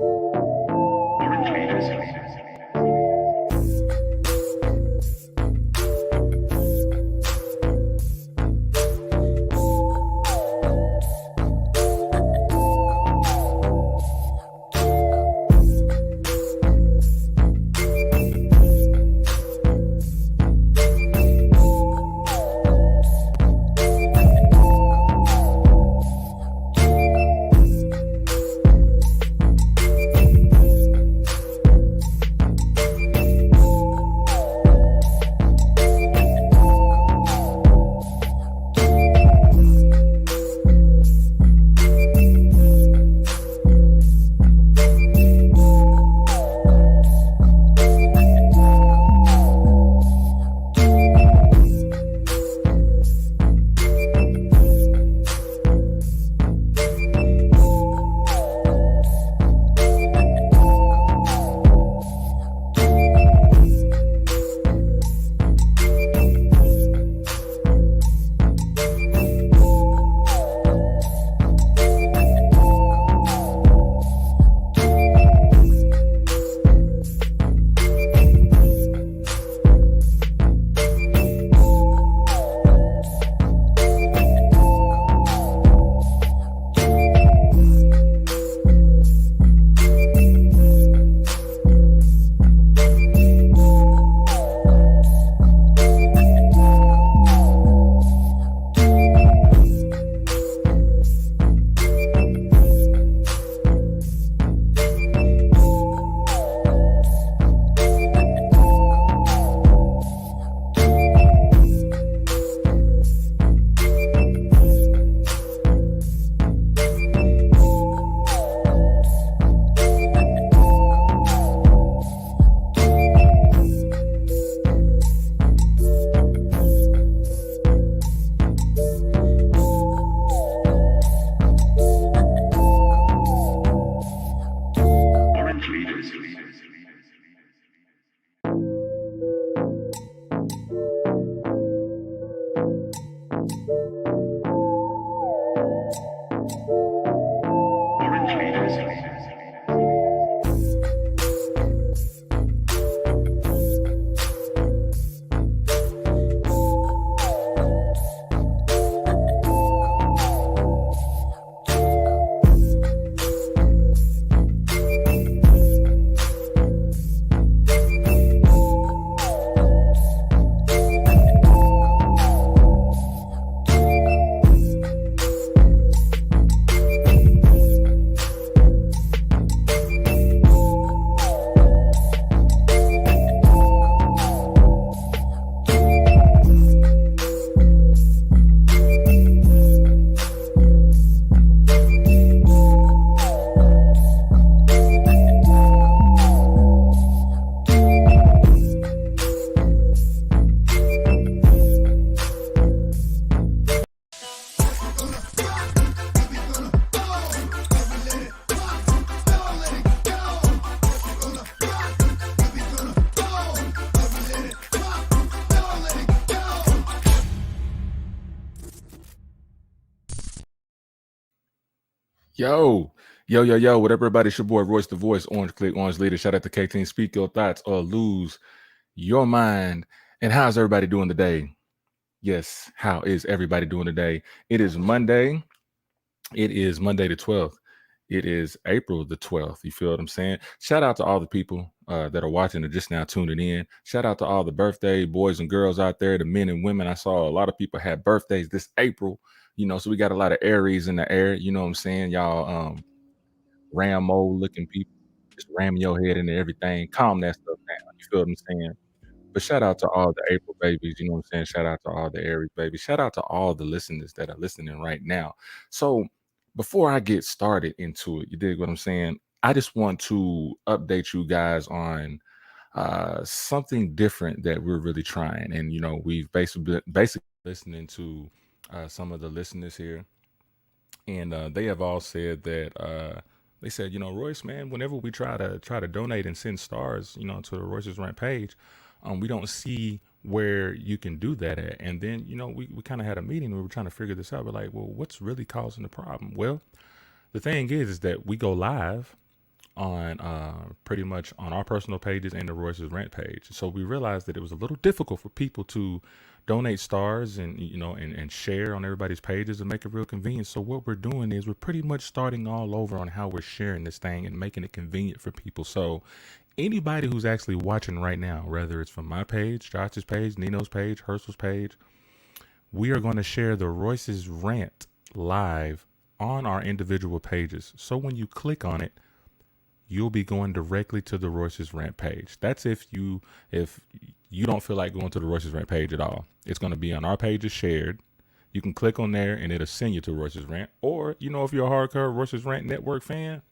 Orange leaders. Orange leaders. Orange leaders. Yo, what up, everybody? It's your boy Royce the Voice, Orange Click, Orange Leader. Shout out to K-Team. Speak your thoughts or lose your mind. And how's everybody doing today? Yes, how is everybody doing today? It is Monday. It is Monday the 12th. It is April the 12th. You feel what I'm saying? Shout out to all the people that are watching or just now tuning in. Shout out to all the birthday boys and girls out there, the men and women. I saw a lot of people had birthdays this April, so we got a lot of Aries in the air. You know what I'm saying? Y'all Rambo looking people, just ramming your head into everything. Calm that stuff down. You feel what I'm saying? But shout out to all the April babies, you know what I'm saying? Shout out to all the Aries babies. Shout out to all the listeners that are listening right now. So before I get started into it, you dig what I'm saying? I just want to update you guys on something different that we're really trying. And we've basically listening to some of the listeners here, and they have all said that they said, Royce, man, whenever we try to donate and send stars, to the Royce's Rant page, we don't see where you can do that at. And then, we kind of had a meeting. We were trying to figure this out. We're like, well, what's really causing the problem? Well, the thing is that we go live on pretty much on our personal pages and the Royce's rant page. So we realized that it was a little difficult for people to donate stars and and share on everybody's pages and make it real convenient. So what we're doing is we're pretty much starting all over on how we're sharing this thing and making it convenient for people. So anybody who's actually watching right now, whether it's from my page, Josh's page, Nino's page, Herschel's page, we are going to share the Royce's rant live on our individual pages. So when you click on it, you'll be going directly to the Royce's rant page. That's if you don't feel like going to the Royce's rant page at all. It's going to be on our pages shared. You can click on there and it'll send you to Royce's rant. Or, if you're a hardcore Royce's rant network fan,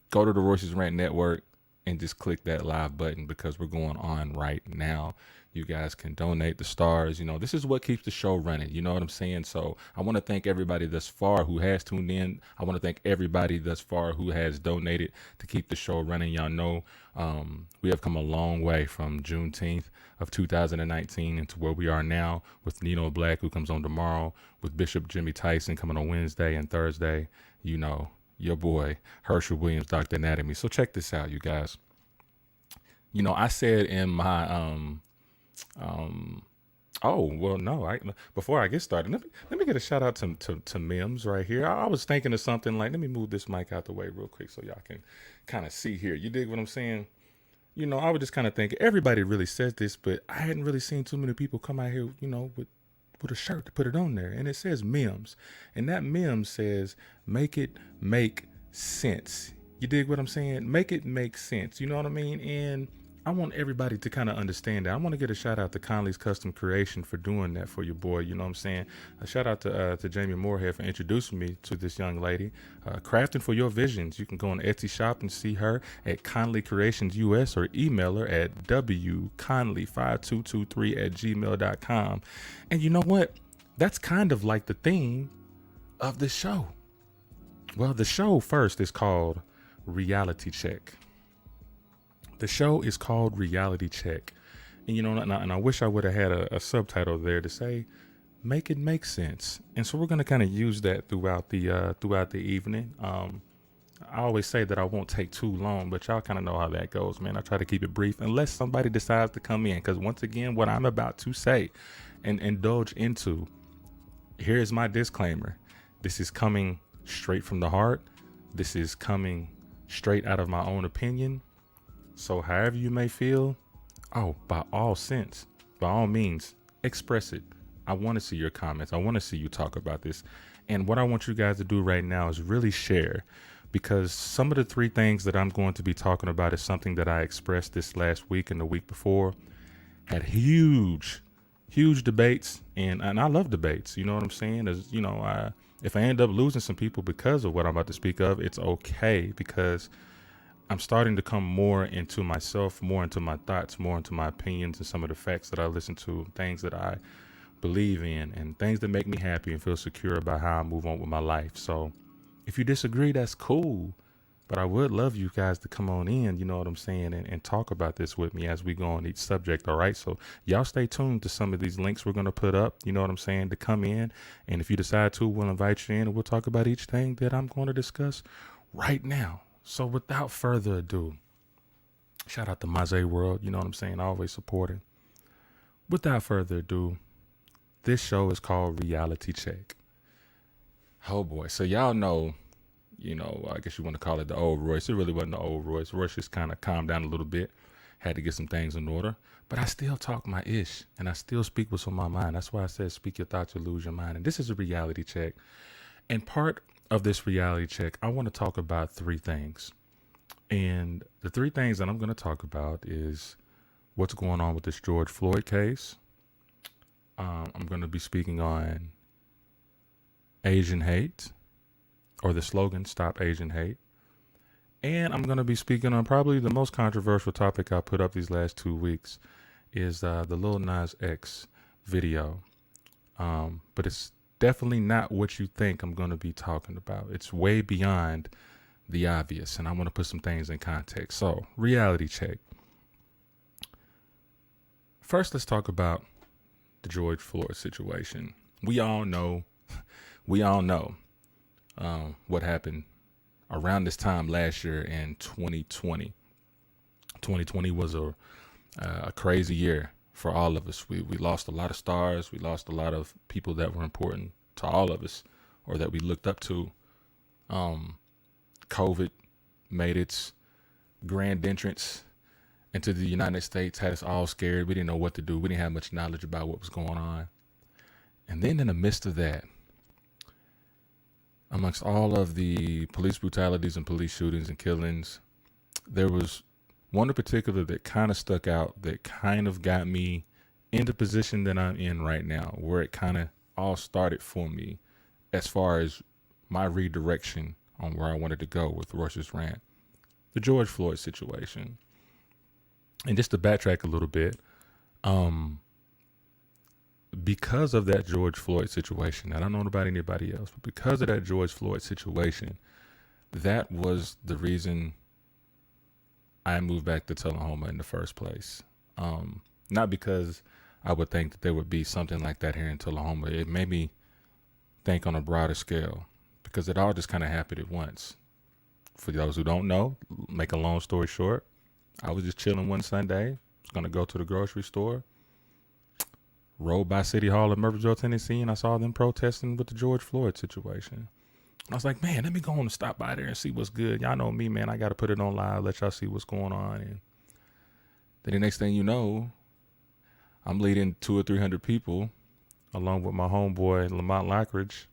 go to the Royce's rant network and just click that live button, because we're going on right now. You guys can donate the stars. This is what keeps the show running. You know what I'm saying? So I want to thank everybody thus far who has tuned in. I want to thank everybody thus far who has donated to keep the show running. Y'all know we have come a long way from Juneteenth of 2019 into where we are now with Nino Black, who comes on tomorrow, with Bishop Jimmy Tyson coming on Wednesday and Thursday. Your boy Herschel Williams, Dr. Anatomy. So check this out, you guys. I said in my before I get started, let me get a shout out to Mims right here. I was thinking of something like, let me move this mic out the way real quick so y'all can kind of see here. You dig what I'm saying? I was just kind of thinking, everybody really says this, but I hadn't really seen too many people come out here, with a shirt to put it on there, and it says Mims, and that Mims says make it make sense. You dig what I'm saying? Make it make sense. You know what I mean? And I want everybody to kind of understand that. I want to get a shout out to Conley's Custom Creation for doing that for your boy. You know what I'm saying? A shout out to Jamie Moorhead for introducing me to this young lady. Crafting for your visions. You can go on Etsy shop and see her at Conley Creations US, or email her at wconley5223@gmail.com. And you know what? That's kind of like the theme of the show. Well, the show first is called Reality Check. The show is called Reality Check. And I wish I would have had a subtitle there to say, make it make sense. And so we're going to kind of use that throughout the evening. I always say that I won't take too long, but y'all kind of know how that goes, man. I try to keep it brief unless somebody decides to come in. Because once again, what I'm about to say and indulge into, here's my disclaimer. This is coming straight from the heart. This is coming straight out of my own opinion. So however you may feel, by all means, express it. I want to see your comments. I want to see you talk about this. And what I want you guys to do right now is really share, because some of the three things that I'm going to be talking about is something that I expressed this last week and the week before. Had huge debates, and I love debates. You know what I'm saying? As if I end up losing some people because of what I'm about to speak of, it's okay, because I'm starting to come more into myself, more into my thoughts, more into my opinions, and some of the facts that I listen to, things that I believe in, and things that make me happy and feel secure about how I move on with my life. So if you disagree, that's cool. But I would love you guys to come on in, you know what I'm saying, and talk about this with me as we go on each subject, all right? So y'all stay tuned to some of these links we're going to put up, you know what I'm saying, to come in. And if you decide to, we'll invite you in and we'll talk about each thing that I'm going to discuss right now. So without further ado, shout out to Maze World, you know what I'm saying, always supporting. Without further ado, this show is called Reality Check. Oh boy, so y'all know, I guess you want to call it the old Royce. It really wasn't the old Royce. Royce just kind of calmed down a little bit, had to get some things in order. But I still talk my ish, and I still speak what's on my mind. That's why I said speak your thoughts or lose your mind. And this is a reality check. And part of this reality check, I want to talk about three things. And the three things that I'm going to talk about is what's going on with this George Floyd case. I'm going to be speaking on Asian hate, or the slogan, Stop Asian Hate. And I'm going to be speaking on probably the most controversial topic I put up these last 2 weeks is the Lil Nas X video. But it's definitely not what you think I'm going to be talking about. It's way beyond the obvious, and I want to put some things in context. So, reality check. First, let's talk about the George Floyd situation. We all know what happened around this time last year in 2020. 2020 was a crazy year for all of us. We lost a lot of stars. We lost a lot of people that were important to all of us or that we looked up to. COVID made its grand entrance into the United States, had us all scared. We didn't know what to do. We didn't have much knowledge about what was going on. And then in the midst of that, amongst all of the police brutalities and police shootings and killings, there was one in particular that kind of stuck out, that kind of got me in the position that I'm in right now, where it kind of all started for me as far as my redirection on where I wanted to go with Royce's rant. The George Floyd situation. And just to backtrack a little bit, because of that George Floyd situation, I don't know about anybody else, but because of that George Floyd situation, that was the reason I moved back to Tullahoma in the first place. Not because I would think that there would be something like that here in Tullahoma. It made me think on a broader scale because it all just kind of happened at once. For those who don't know, make a long story short, I was just chilling one Sunday, was going to go to the grocery store, rode by City Hall in Murfreesboro, Tennessee, and I saw them protesting with the George Floyd situation. I was like, man, let me go on and stop by there and see what's good. Y'all know me, man. I got to put it on live, let y'all see what's going on. And then the next thing you know, I'm leading 200 or 300 people along with my homeboy, Lamont Lockridge,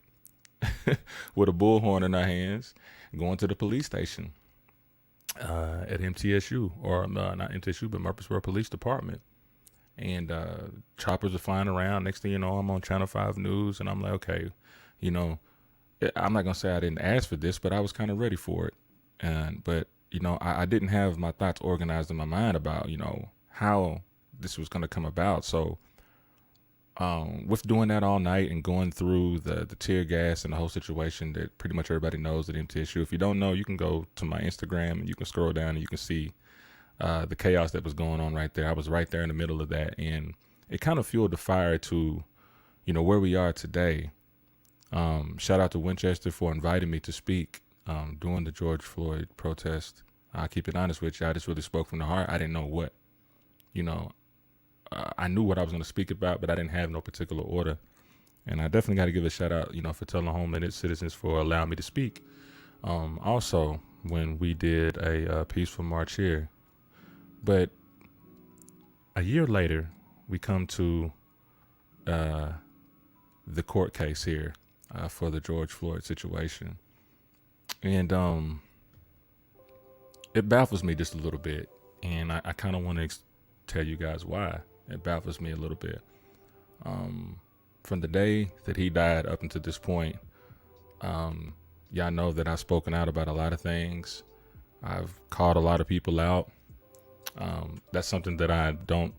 with a bullhorn in our hands, going to the police station at MTSU, or not MTSU, but Murfreesboro Police Department. And choppers are flying around. Next thing you know, I'm on Channel 5 News, and I'm like, okay, you know, I'm not going to say I didn't ask for this, but I was kind of ready for it. But, you know, I didn't have my thoughts organized in my mind about, you know, how this was going to come about. So with doing that all night and going through the tear gas and the whole situation that pretty much everybody knows at MTSU, if you don't know, you can go to my Instagram and you can scroll down and you can see the chaos that was going on right there. I was right there in the middle of that, and it kind of fueled the fire to, you know, where we are today. Shout out to Winchester for inviting me to speak during the George Floyd protest. I'll keep it honest with you. I just really spoke from the heart. I didn't know what, you know, I knew what I was going to speak about, but I didn't have no particular order. And I definitely got to give a shout out, you know, for Tullahoma and its citizens for allowing me to speak. Also, when we did a peaceful march here. But a year later, we come to the court case here for the George Floyd situation. And it baffles me just a little bit. And I kind of want to tell you guys why it baffles me a little bit. From the day that he died up until this point, y'all know that I've spoken out about a lot of things. I've called a lot of people out. That's something that I don't,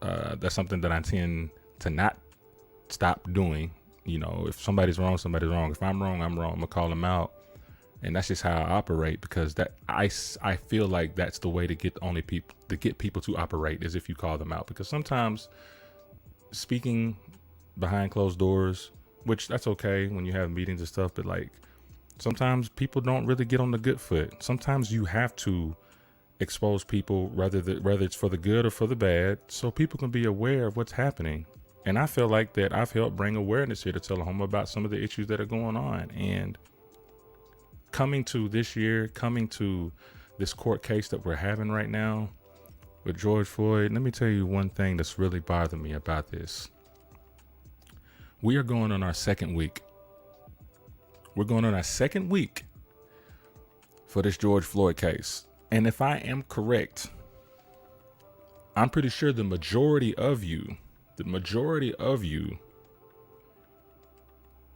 that's something that I tend to not stop doing. You know, if somebody's wrong, somebody's wrong. If I'm wrong, I'm wrong. I'm gonna call them out. And that's just how I operate, because that I feel like that's the way to get people to operate, is if you call them out. Because sometimes speaking behind closed doors, which that's okay when you have meetings and stuff, but like sometimes people don't really get on the good foot. Sometimes you have to expose people, whether it's for the good or for the bad, so people can be aware of what's happening. And I feel like that I've helped bring awareness here to Tullahoma about some of the issues that are going on. And coming to this court case that we're having right now with George Floyd, let me tell you one thing that's really bothering me about this. We are going on our second week. We're going on our second week for this George Floyd case. And if I am correct, I'm pretty sure the majority of you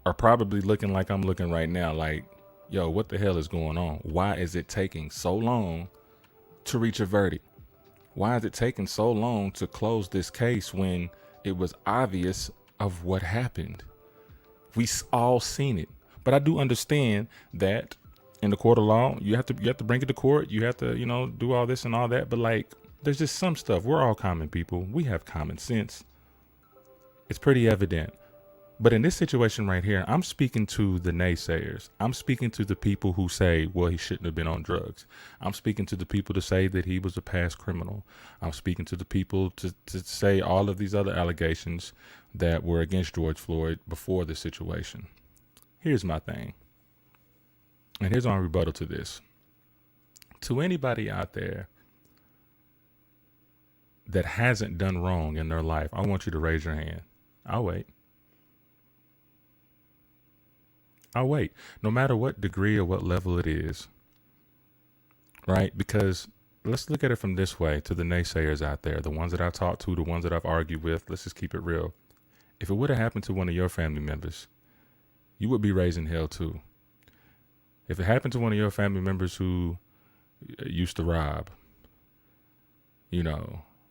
are probably looking like I'm looking right now, like, yo, what the hell is going on? Why is it taking so long to reach a verdict? Why is it taking so long to close this case when it was obvious of what happened? We all seen it. But I do understand that in the court of law, you have to bring it to court. You have to, you know, do all this and all that. But like, there's just some stuff. We're all common people. We have common sense. It's pretty evident But in this situation right here, I'm speaking to the naysayers. I'm speaking to the people who say, well, he shouldn't have been on drugs. I'm speaking to the people to say that he was a past criminal. I'm speaking to the people to say all of these other allegations that were against George Floyd before the situation. Here's my thing. And here's my rebuttal to this. To anybody out there that hasn't done wrong in their life, I want you to raise your hand. I'll wait. I'll wait, no matter what degree or what level it is, right? Because let's look at it from this way to the naysayers out there, the ones that I've talked to, the ones that I've argued with. Let's just keep it real. If it would have happened to one of your family members, you would be raising hell too. If it happened to one of your family members who used to rob,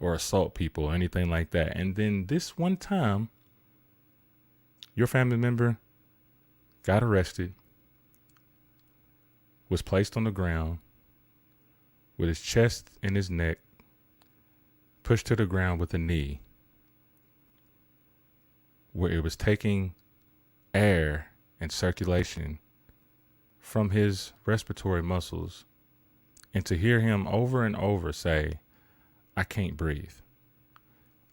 or assault people or anything like that, and then this one time, your family member got arrested, was placed on the ground with his chest and his neck pushed to the ground with a knee, where it was taking air and circulation from his respiratory muscles, and to hear him over and over say, I can't breathe.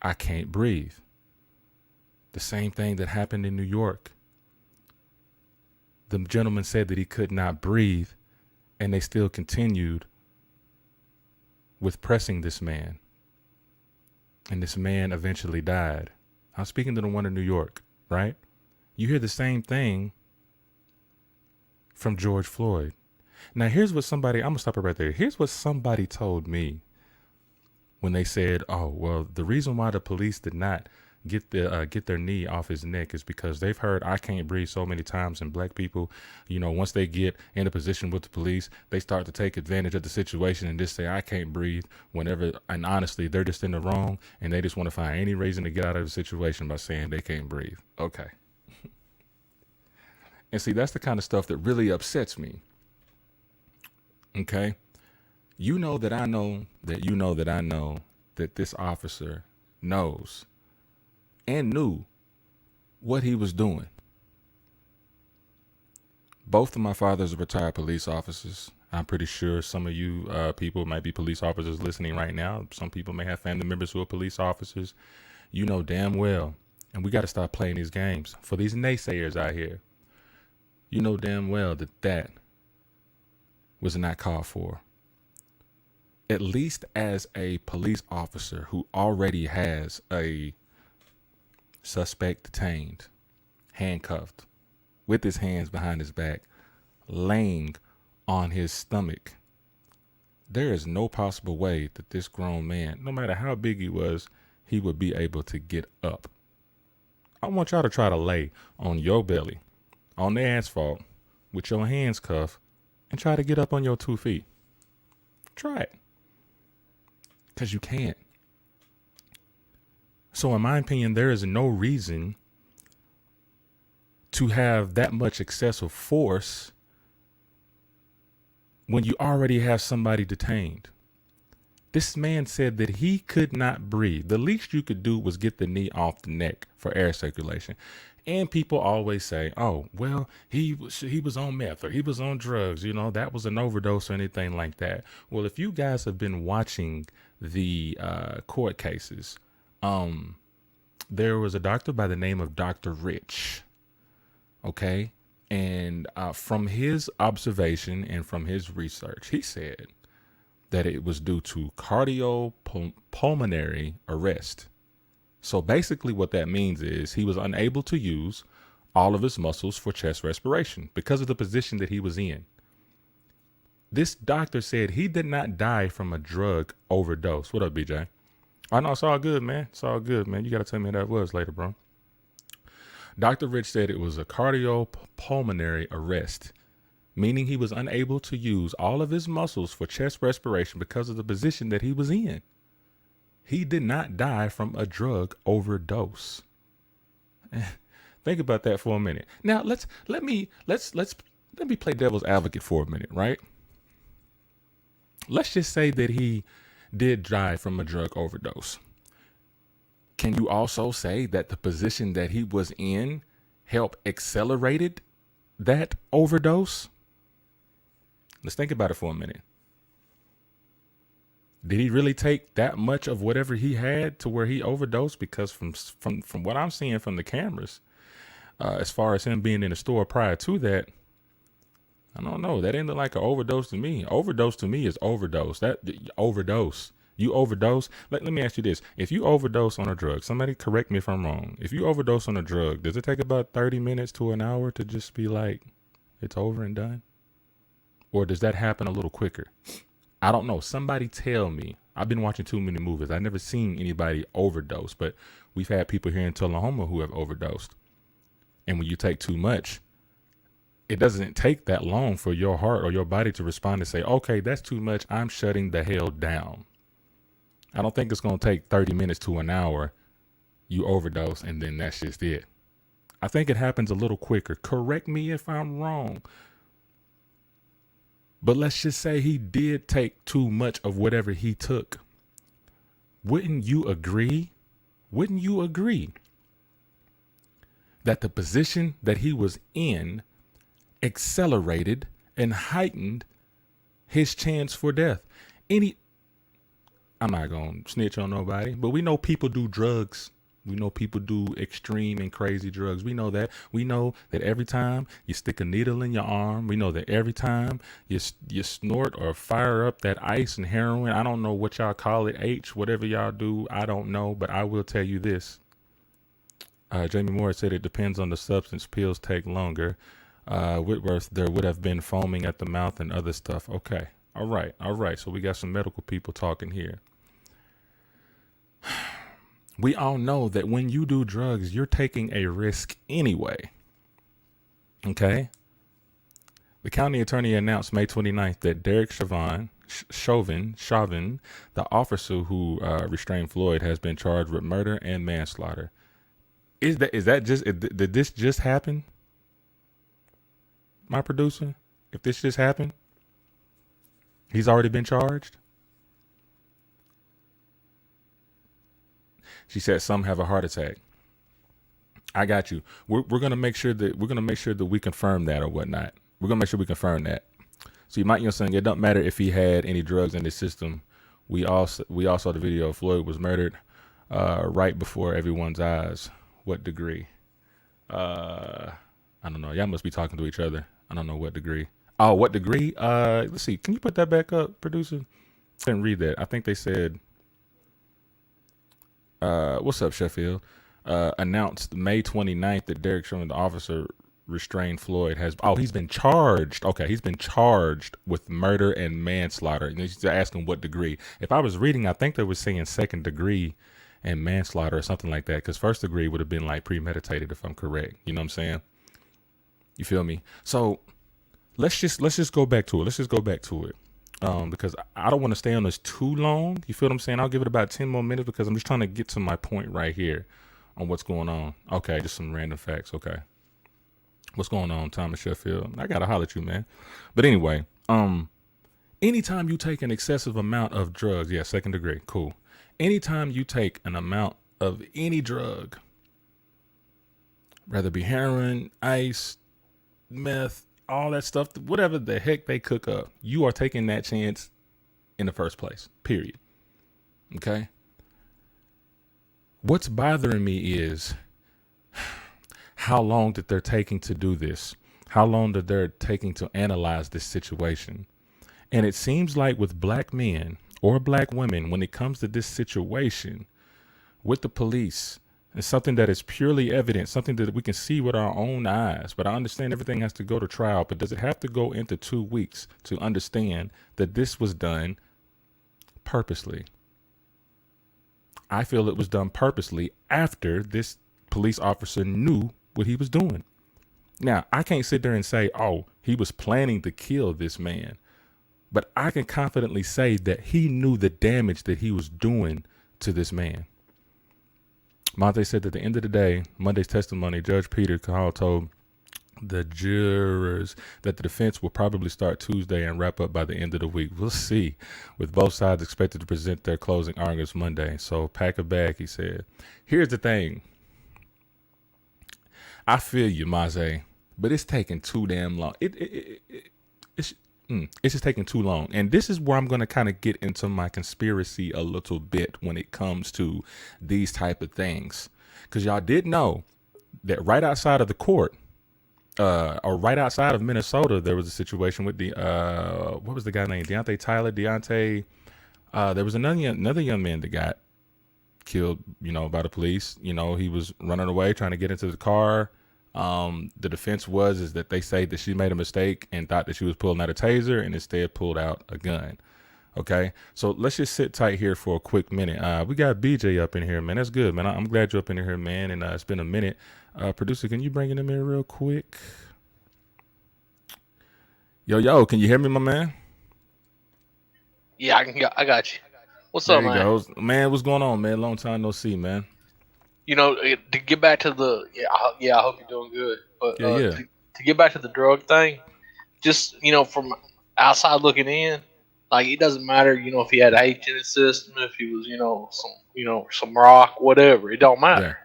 I can't breathe. The same thing that happened in New York. The gentleman said that he could not breathe, and they still continued with pressing this man. And this man eventually died. I'm speaking to the one in New York, right? You hear the same thing from George Floyd. Now, here's what I'm going to stop it right there. Here's what somebody told me when they said, oh, well, the reason why the police did not get their knee off his neck is because they've heard I can't breathe so many times, and black people, once they get in a position with the police, they start to take advantage of the situation and just say I can't breathe whenever, and honestly, they're just in the wrong, and they just want to find any reason to get out of the situation by saying they can't breathe. Okay. And see, that's the kind of stuff that really upsets me. Okay? You know that I know that this officer knows and knew what he was doing. Both of my fathers are retired police officers. I'm pretty sure some of you people might be police officers listening right now. Some people may have family members who are police officers. You know damn well, and we got to stop playing these games. For these naysayers out here, you know damn well that was not called for. At least as a police officer who already has a suspect detained, handcuffed, with his hands behind his back, laying on his stomach, there is no possible way that this grown man, no matter how big he was, he would be able to get up. I want y'all to try to lay on your belly, on the asphalt, with your hands cuffed, and try to get up on your 2 feet. Try it. Because you can't. So in my opinion, there is no reason to have that much excessive force when you already have somebody detained. This man said that he could not breathe. The least you could do was get the knee off the neck for air circulation. And people always say, oh, well, he was on meth or he was on drugs. That was an overdose or anything like that. Well, if you guys have been watching the court cases, there was a doctor by the name of Dr. Rich. Okay. And from his observation and from his research, he said that it was due to cardiopulmonary arrest. So basically what that means is he was unable to use all of his muscles for chest respiration because of the position that he was in. This doctor said he did not die from a drug overdose. What up, BJ? I know, it's all good, man. It's all good, man. You got to tell me who that was later, bro. Dr. Rich said it was a cardiopulmonary arrest, meaning he was unable to use all of his muscles for chest respiration because of the position that he was in. He did not die from a drug overdose. Think about that for a minute. Now let me play devil's advocate for a minute, right? Let's just say that he did die from a drug overdose. Can you also say that the position that he was in help accelerated that overdose? Let's think about it for a minute. Did he really take that much of whatever he had to where he overdosed? Because from what I'm seeing from the cameras, as far as him being in the store prior to that, I don't know. That didn't look like an overdose to me. Overdose to me is overdose. Overdose. You overdose. Let me ask you this. If you overdose on a drug, somebody correct me if I'm wrong. If you overdose on a drug, does it take about 30 minutes to an hour to just be like, it's over and done? Or does that happen a little quicker? I don't know. Somebody tell me. I've been watching too many movies. I've never seen anybody overdose, but we've had people here in Tullahoma who have overdosed. And when you take too much, it doesn't take that long for your heart or your body to respond and say, okay, that's too much. I'm shutting the hell down. I don't think it's going to take 30 minutes to an hour. You overdose and then that's just it. I think it happens a little quicker. Correct me if I'm wrong. But let's just say he did take too much of whatever he took. Wouldn't you agree? Wouldn't you agree that the position that he was in accelerated and heightened his chance for death? I'm not going to snitch on nobody, but we know people do drugs. We know people do extreme and crazy drugs. We know that. We know that every time you stick a needle in your arm, we know that every time you snort or fire up that ice and heroin, I don't know what y'all call it, H, whatever y'all do, I don't know, but I will tell you this. Jamie Moore said it depends on the substance. Pills take longer. Whitworth, there would have been foaming at the mouth and other stuff. Okay. All right. So we got some medical people talking here. We all know that when you do drugs, you're taking a risk anyway. Okay? The county attorney announced May 29th that Derek Chauvin, the officer who restrained Floyd, has been charged with murder and manslaughter. Did this just happen? My producer? If this just happened? He's already been charged? She said some have a heart attack. I got you. We're gonna make sure that we confirm that or whatnot. We're gonna make sure we confirm that. So you might, saying it don't matter if he had any drugs in his system. We all saw the video of Floyd was murdered right before everyone's eyes. What degree? I don't know. Y'all must be talking to each other. I don't know what degree. Oh, what degree? Let's see. Can you put that back up, producer? Didn't read that. I think they said. What's up, Sheffield? Announced May 29th that Derek Chauvin, the officer restrained Floyd, he's been charged. Okay, he's been charged with murder and manslaughter. And he's asking what degree. If I was reading, I think they were saying second degree and manslaughter or something like that, because first degree would have been like premeditated, if I'm correct. You know what I'm saying? You feel me? So let's just go back to it. Let's just go back to it. Because I don't want to stay on this too long. You feel what I'm saying? I'll give it about 10 more minutes because I'm just trying to get to my point right here on what's going on. Okay, just some random facts. Okay. What's going on, Thomas Sheffield? I gotta holler at you, man. But anyway, anytime you take an excessive amount of drugs, yeah, second degree, cool. Anytime you take an amount of any drug, whether it be heroin, ice, meth, all that stuff, whatever the heck they cook up, you are taking that chance in the first place, period. Okay? What's bothering me is how long that they're taking to do this, how long that they're taking to analyze this situation. And it seems like with black men or black women, when it comes to this situation with the police, it's something that is purely evident, something that we can see with our own eyes. But I understand everything has to go to trial. But does it have to go into 2 weeks to understand that this was done purposely? I feel it was done purposely after this police officer knew what he was doing. Now, I can't sit there and say, oh, he was planning to kill this man. But I can confidently say that he knew the damage that he was doing to this man. Monte said that at the end of the day, Monday's testimony, Judge Peter Cahal told the jurors that the defense will probably start Tuesday and wrap up by the end of the week. We'll see, with both sides expected to present their closing arguments Monday. So pack a bag, he said. Here's the thing. I feel you, Maze, but it's taking too damn long. It's it's just taking too long, and this is where I'm going to kind of get into my conspiracy a little bit when it comes to these type of things, because y'all did know that right outside of the court, or right outside of Minnesota, there was a situation with the what was the guy named Deontay. There was another young man that got killed, by the police. He was running away, trying to get into the car. The defense is that they say that she made a mistake and thought that she was pulling out a taser and instead pulled out a gun. Okay, so let's just sit tight here for a quick minute. We got BJ up in here, man. That's good, man. I'm glad you're up in here, man. And it's been a minute. Producer, can you bring him in real quick? Yo, can you hear me, my man? Yeah, I got you. What's There up, man? There you go. Man, what's going on, man? Long time no see, man. To get back to the I hope you're doing good. But Yeah. To get back to the drug thing, just from outside looking in, like it doesn't matter, if he had H in his system, if he was, some rock, whatever. It don't matter.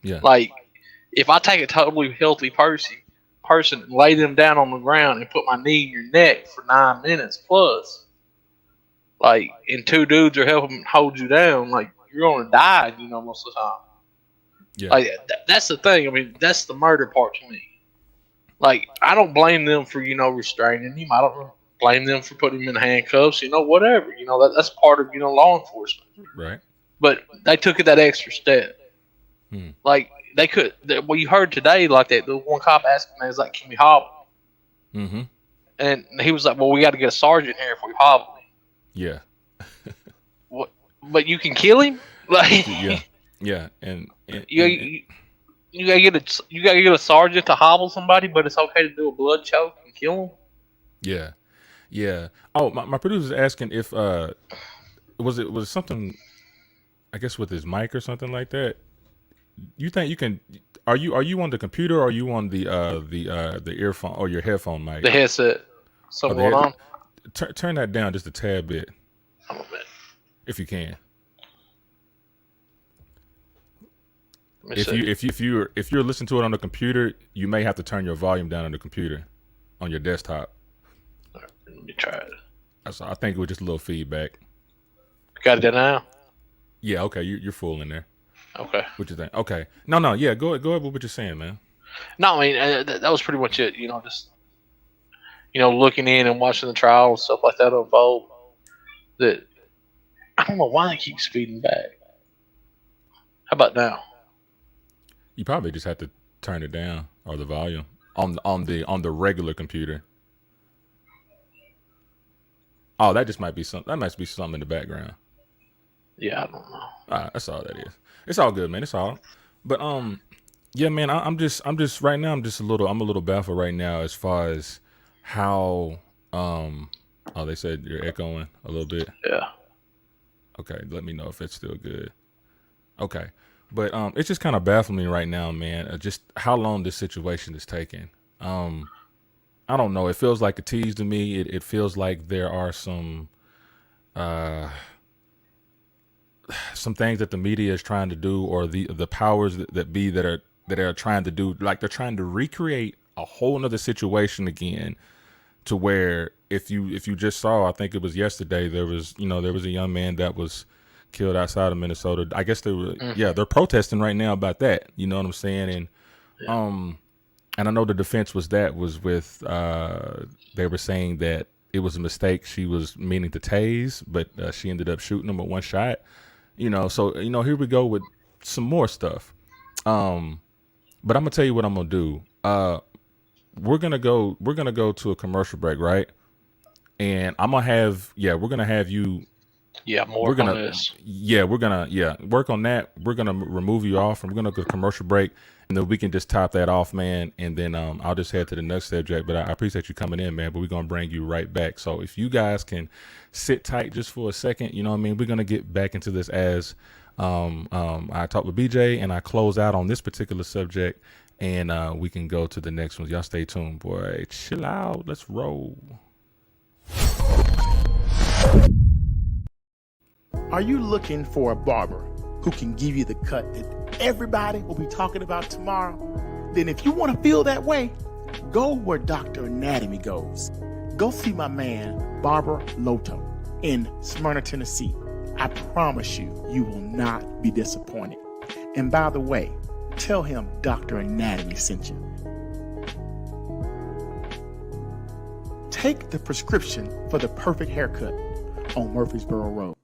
Yeah. Like if I take a totally healthy person and lay them down on the ground and put my knee in your neck for 9 minutes plus, like, and two dudes are helping hold you down, like you're gonna die, most of the time. Yeah. Like that's the thing. I mean, that's the murder part to me. Like I don't blame them for restraining him. I don't blame them for putting him in handcuffs. Whatever. That's part of law enforcement. Right. But they took it that extra step. Like they could. Well, you heard today, like that. The one cop asked him, "Is like, can we hobble?" Mm-hmm. And he was like, "Well, we got to get a sergeant here if we hobble him." Yeah. What? But you can kill him? Like yeah. And you gotta get a sergeant to hobble somebody, but it's okay to do a blood choke and kill him. Yeah. Oh, my producer's asking if was it something, I guess, with his mic or something like that. You think you can? Are you on the computer or are you on the earphone or your headphone mic? The headset. Something going on? Turn that down just a tad bit. I'm a bit. If you can. If you're listening to it on the computer, you may have to turn your volume down on the computer, on your desktop. All right, let me try it. I think it was just a little feedback. Got it now? Yeah. Okay. You're full in there. Okay. What you think? Okay. No. Yeah. Go ahead with what you're saying, man. No, I mean that was pretty much it. Just looking in and watching the trial and stuff like that unfold. That I don't know why they keep speeding back. How about now? You probably just have to turn it down or the volume on the regular computer. Oh, that might be something in the background. Yeah, I don't know. That's all that is. It's all good, man. It's all. But yeah, man. I'm just right now. I'm a little baffled right now as far as how they said you're echoing a little bit. Yeah. Okay, let me know if it's still good. Okay. But it's just kind of baffling me right now, man. Just how long this situation is taking. I don't know. It feels like a tease to me. It feels like there are some things that the media is trying to do, or the powers that are trying to do, like they're trying to recreate a whole nother situation again, to where if you just saw, I think it was yesterday, there was a young man that was killed outside of Minnesota. I guess they were, they're protesting right now about that. You know what I'm saying? And and I know the defense was with they were saying that it was a mistake. She was meaning to tase, but she ended up shooting him with one shot. So here we go with some more stuff. But I'm gonna tell you what I'm gonna do. We're gonna go to a commercial break, right? And we're gonna have you. Yeah, more on this. Yeah, we're gonna work on that. We're gonna remove you off, and we're gonna go to commercial break, and then we can just top that off, man. And then I'll just head to the next subject. But I appreciate you coming in, man. But we're gonna bring you right back. So if you guys can sit tight just for a second, you know what I mean. We're gonna get back into this as I talk with BJ and I close out on this particular subject, and we can go to the next one. Y'all stay tuned, boy. Chill out. Let's roll. Are you looking for a barber who can give you the cut that everybody will be talking about tomorrow? then if you want to feel that way, go where Dr. Anatomy goes. Go see my man, Barber Loto, in Smyrna, Tennessee. I promise you, you will not be disappointed. And by the way, tell him Dr. Anatomy sent you. Take the prescription for the perfect haircut on Murfreesboro Road.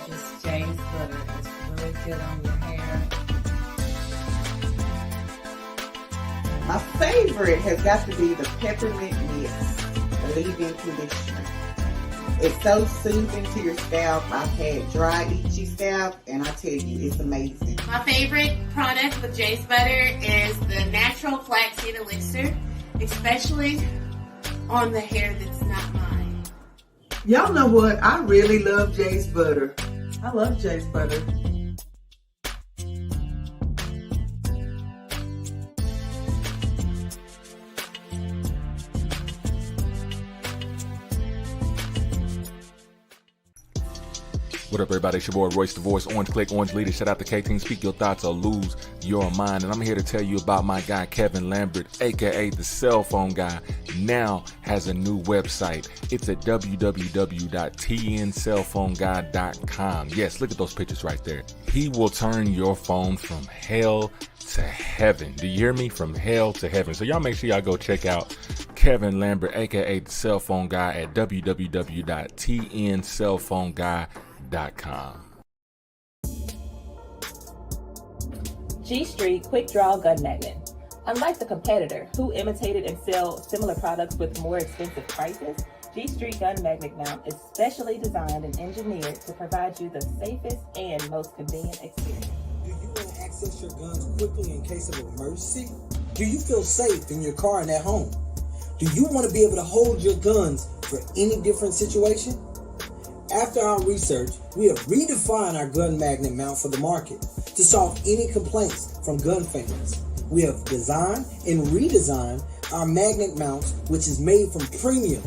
Just James butter. It's really good on your hair. My favorite has got to be the peppermint mist, the leave-in conditioner. It's so soothing to your scalp. I've had dry, itchy scalp, and I tell you, it's amazing. My favorite product with Jay's butter is the natural flaxseed elixir, especially on the hair that's not mine. Y'all know what? I really love Jay's butter. I love Jay's butter. What up, everybody? It's your boy Royce the Voice, Orange Click, Orange Leader. Shout out to K-Team. Speak your thoughts or lose your mind. And I'm here to tell you about my guy, Kevin Lambert, aka the cell phone guy, now has a new website. It's at www.tncellphoneguy.com. Yes, look at those pictures right there. He will turn your phone from hell to heaven. Do you hear me? From hell to heaven. So y'all make sure y'all go check out Kevin Lambert, aka the cell phone guy, at www.tncellphoneguy.com. G Street Quick Draw Gun Magnet. Unlike the competitor who imitated and sell similar products with more expensive prices, G Street Gun Magnet Mount is specially designed and engineered to provide you the safest and most convenient experience. Do you want to access your guns quickly in case of emergency? Do you feel safe in your car and at home? Do you want to be able to hold your guns for any different situation? After our research, we have redefined our gun magnet mount for the market to solve any complaints from gun fans. We have designed and redesigned our magnet mounts, which is made from premium,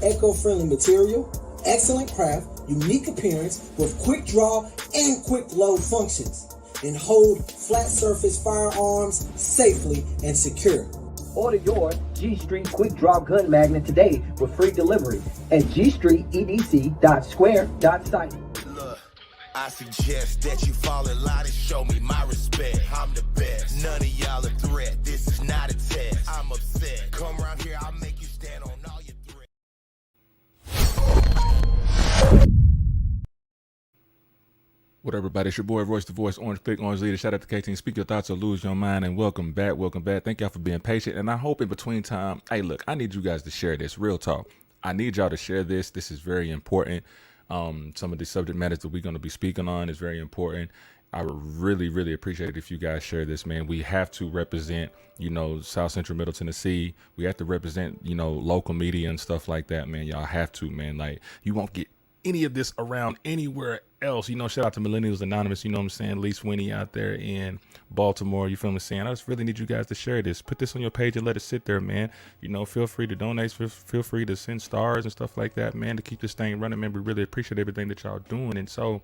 eco-friendly material, excellent craft, unique appearance with quick draw and quick load functions, and hold flat surface firearms safely and secure. Order your G Street Quick Draw Gun Magnet today with free delivery at gstreetedc.square.site. Look, I suggest that you fall in line and show me my respect. I'm the best. None of y'all a threat. This is not a test. I'm upset. Come around here, I'll make you stand on all your threats. What up, everybody? It's your boy Royce the Voice, Orange Click, Orange Leader. Shout out to K-Team. Speak your thoughts or lose your mind, and welcome back. Welcome back. Thank y'all for being patient. And I hope in between time, hey, look, I need you guys to share this. Real talk. I need y'all to share this. This is very important. Some of the subject matters that we're going to be speaking on is very important. I would really, really appreciate it if you guys share this, man. We have to represent, South Central Middle Tennessee. We have to represent, local media and stuff like that, man. Y'all have to, man. Like, you won't get any of this around anywhere else. Shout out to Millennials Anonymous, you know what I'm saying? Lee Sweeney out there in Baltimore, you feel me saying? I just really need you guys to share this. Put this on your page and let it sit there, man. Feel free to donate, feel free to send stars and stuff like that, man, to keep this thing running, man. We really appreciate everything that y'all doing. And so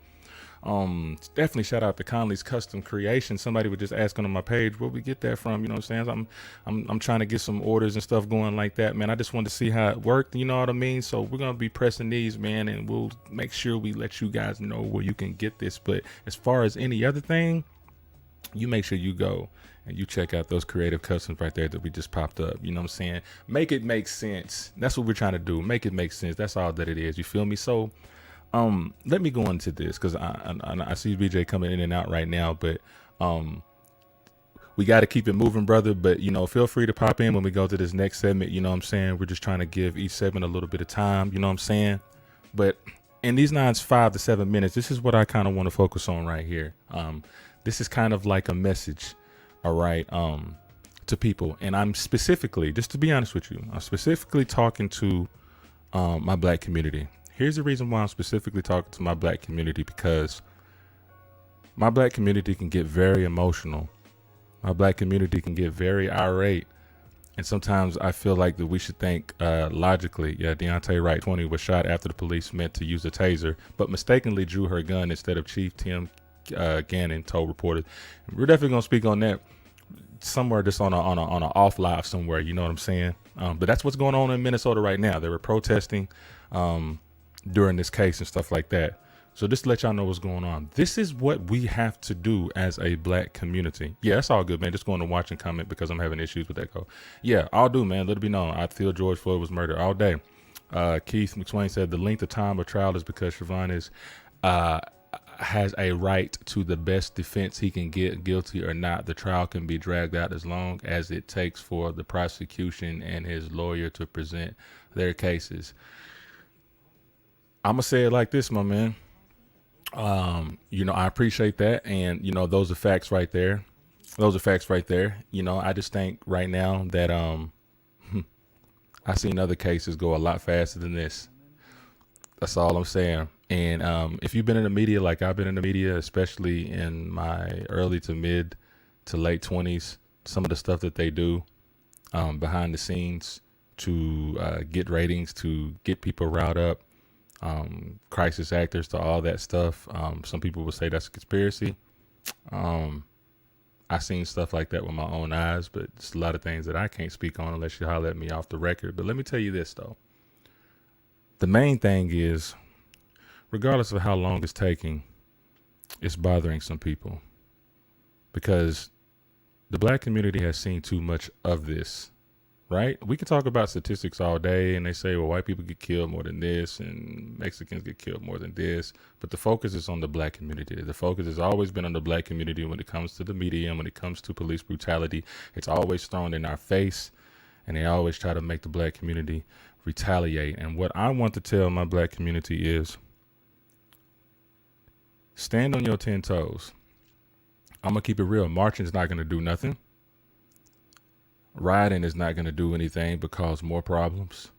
definitely shout out to Conley's Custom Creation. Somebody was just asking on my page where we get that from, you know what I'm saying? I'm trying to get some orders and stuff going like that, man. I just wanted to see how it worked, you know what I mean? So we're gonna be pressing these, man, and we'll make sure we let you guys know where you can get this. But as far as any other thing, you make sure you go and you check out those creative customs right there that we just popped up. You know what I'm saying? Make it make sense. That's what we're trying to do. Make it make sense. That's all that it is. You feel me? So let me go into this because I see BJ coming in and out right now, but we got to keep it moving, brother. But feel free to pop in when we go to this next segment. You know what I'm saying? We're just trying to give each segment a little bit of time. You know what I'm saying? But in these 5 to 7 minutes, this is what I kind of want to focus on right here. This is kind of like a message, all right, to people. And I'm specifically, just to be honest with you, I'm specifically talking to my Black community. Here's the reason why I'm specifically talking to my Black community, because my Black community can get very emotional. My Black community can get very irate And sometimes I feel like that we should think logically. Yeah, Deontay Wright, 20, was shot after the police meant to use a taser, but mistakenly drew her gun instead of Chief Tim Gannon told reporters. We're definitely gonna speak on that somewhere, just on a off live somewhere. You know what I'm saying? But that's what's going on in Minnesota right now. They were protesting during this case and stuff like that. So just to let y'all know what's going on. This is what we have to do as a black community. Yeah, that's all good, man. Just going to watch and comment because I'm having issues with Echo. Yeah, I'll do, man. Let it be known. I feel George Floyd was murdered all day. Keith McSwain said the length of time of trial is because Trayvon is has a right to the best defense he can get, guilty or not. The trial can be dragged out as long as it takes for the prosecution and his lawyer to present their cases. I'm going to say it like this, my man. I appreciate that. And, those are facts right there. I just think right now that I've seen other cases go a lot faster than this. That's all I'm saying. And if you've been in the media like I've been in the media, especially in my early to mid to late 20s, some of the stuff that they do behind the scenes to get ratings, to get people riled up, crisis actors, to all that stuff. Some people would say that's a conspiracy. I've seen stuff like that with my own eyes, but it's a lot of things that I can't speak on unless you holler at me off the record. But let me tell you this, though. The main thing is, regardless of how long it's taking, it's bothering some people because the black community has seen too much of this. Right? We can talk about statistics all day and they say, well, white people get killed more than this and Mexicans get killed more than this. But the focus is on the black community. The focus has always been on the black community when it comes to the media and when it comes to police brutality. It's always thrown in our face and they always try to make the black community retaliate. And what I want to tell my black community is stand on your 10 toes. I'm going to keep it real. Marching is not going to do nothing. Rioting is not going to do anything but cause more problems.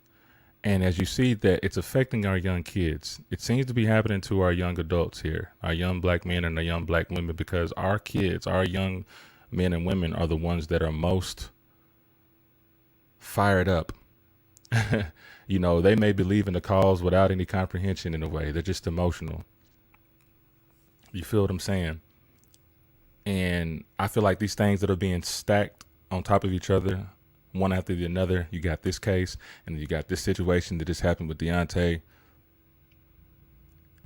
And as you see that it's affecting our young kids, it seems to be happening to our young adults here, our young black men and our young black women, because our kids, our young men and women are the ones that are most fired up. They may believe in the cause without any comprehension in a way. They're just emotional. You feel what I'm saying? And I feel like these things that are being stacked on top of each other, one after the another. You got this case, and then you got this situation that just happened with Deontay.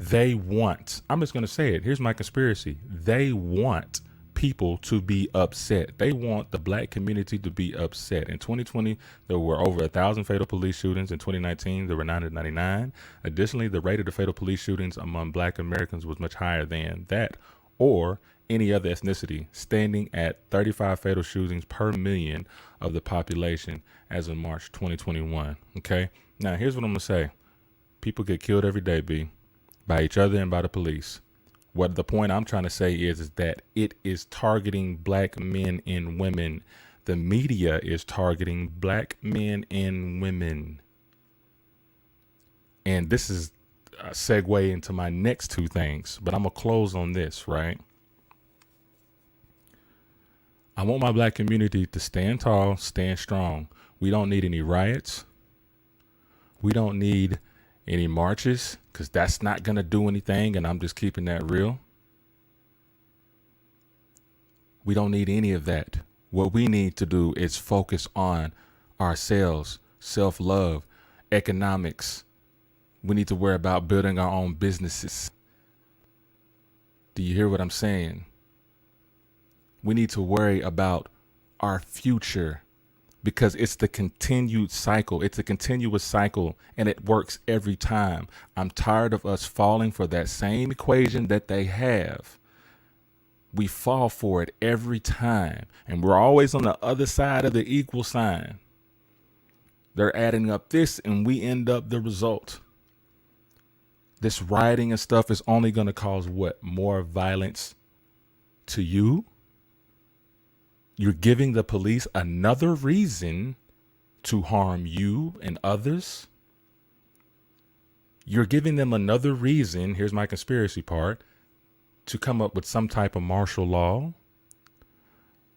I'm just going to say it. Here's my conspiracy. They want people to be upset. They want the black community to be upset. In 2020, there were over 1,000 fatal police shootings. In 2019, there were 999. Additionally, the rate of the fatal police shootings among black Americans was much higher than that, or any other ethnicity, standing at 35 fatal shootings per million of the population as of March 2021. Okay. Now, here's what I'm going to say. People get killed every day, B, by each other and by the police. What the point I'm trying to say is that it is targeting black men and women. The media is targeting black men and women. And this is a segue into my next two things, but I'm going to close on this, right? I want my black community to stand tall, stand strong. We don't need any riots. We don't need any marches because that's not going to do anything. And I'm just keeping that real. We don't need any of that. What we need to do is focus on ourselves, self-love, economics. We need to worry about building our own businesses. Do you hear what I'm saying? We need to worry about our future because it's the continued cycle. It's a continuous cycle and it works every time. I'm tired of us falling for that same equation that they have. We fall for it every time and we're always on the other side of the equal sign. They're adding up this and we end up the result. This rioting and stuff is only going to cause what? More violence to you? You're giving the police another reason to harm you and others. You're giving them another reason, here's my conspiracy part, to come up with some type of martial law.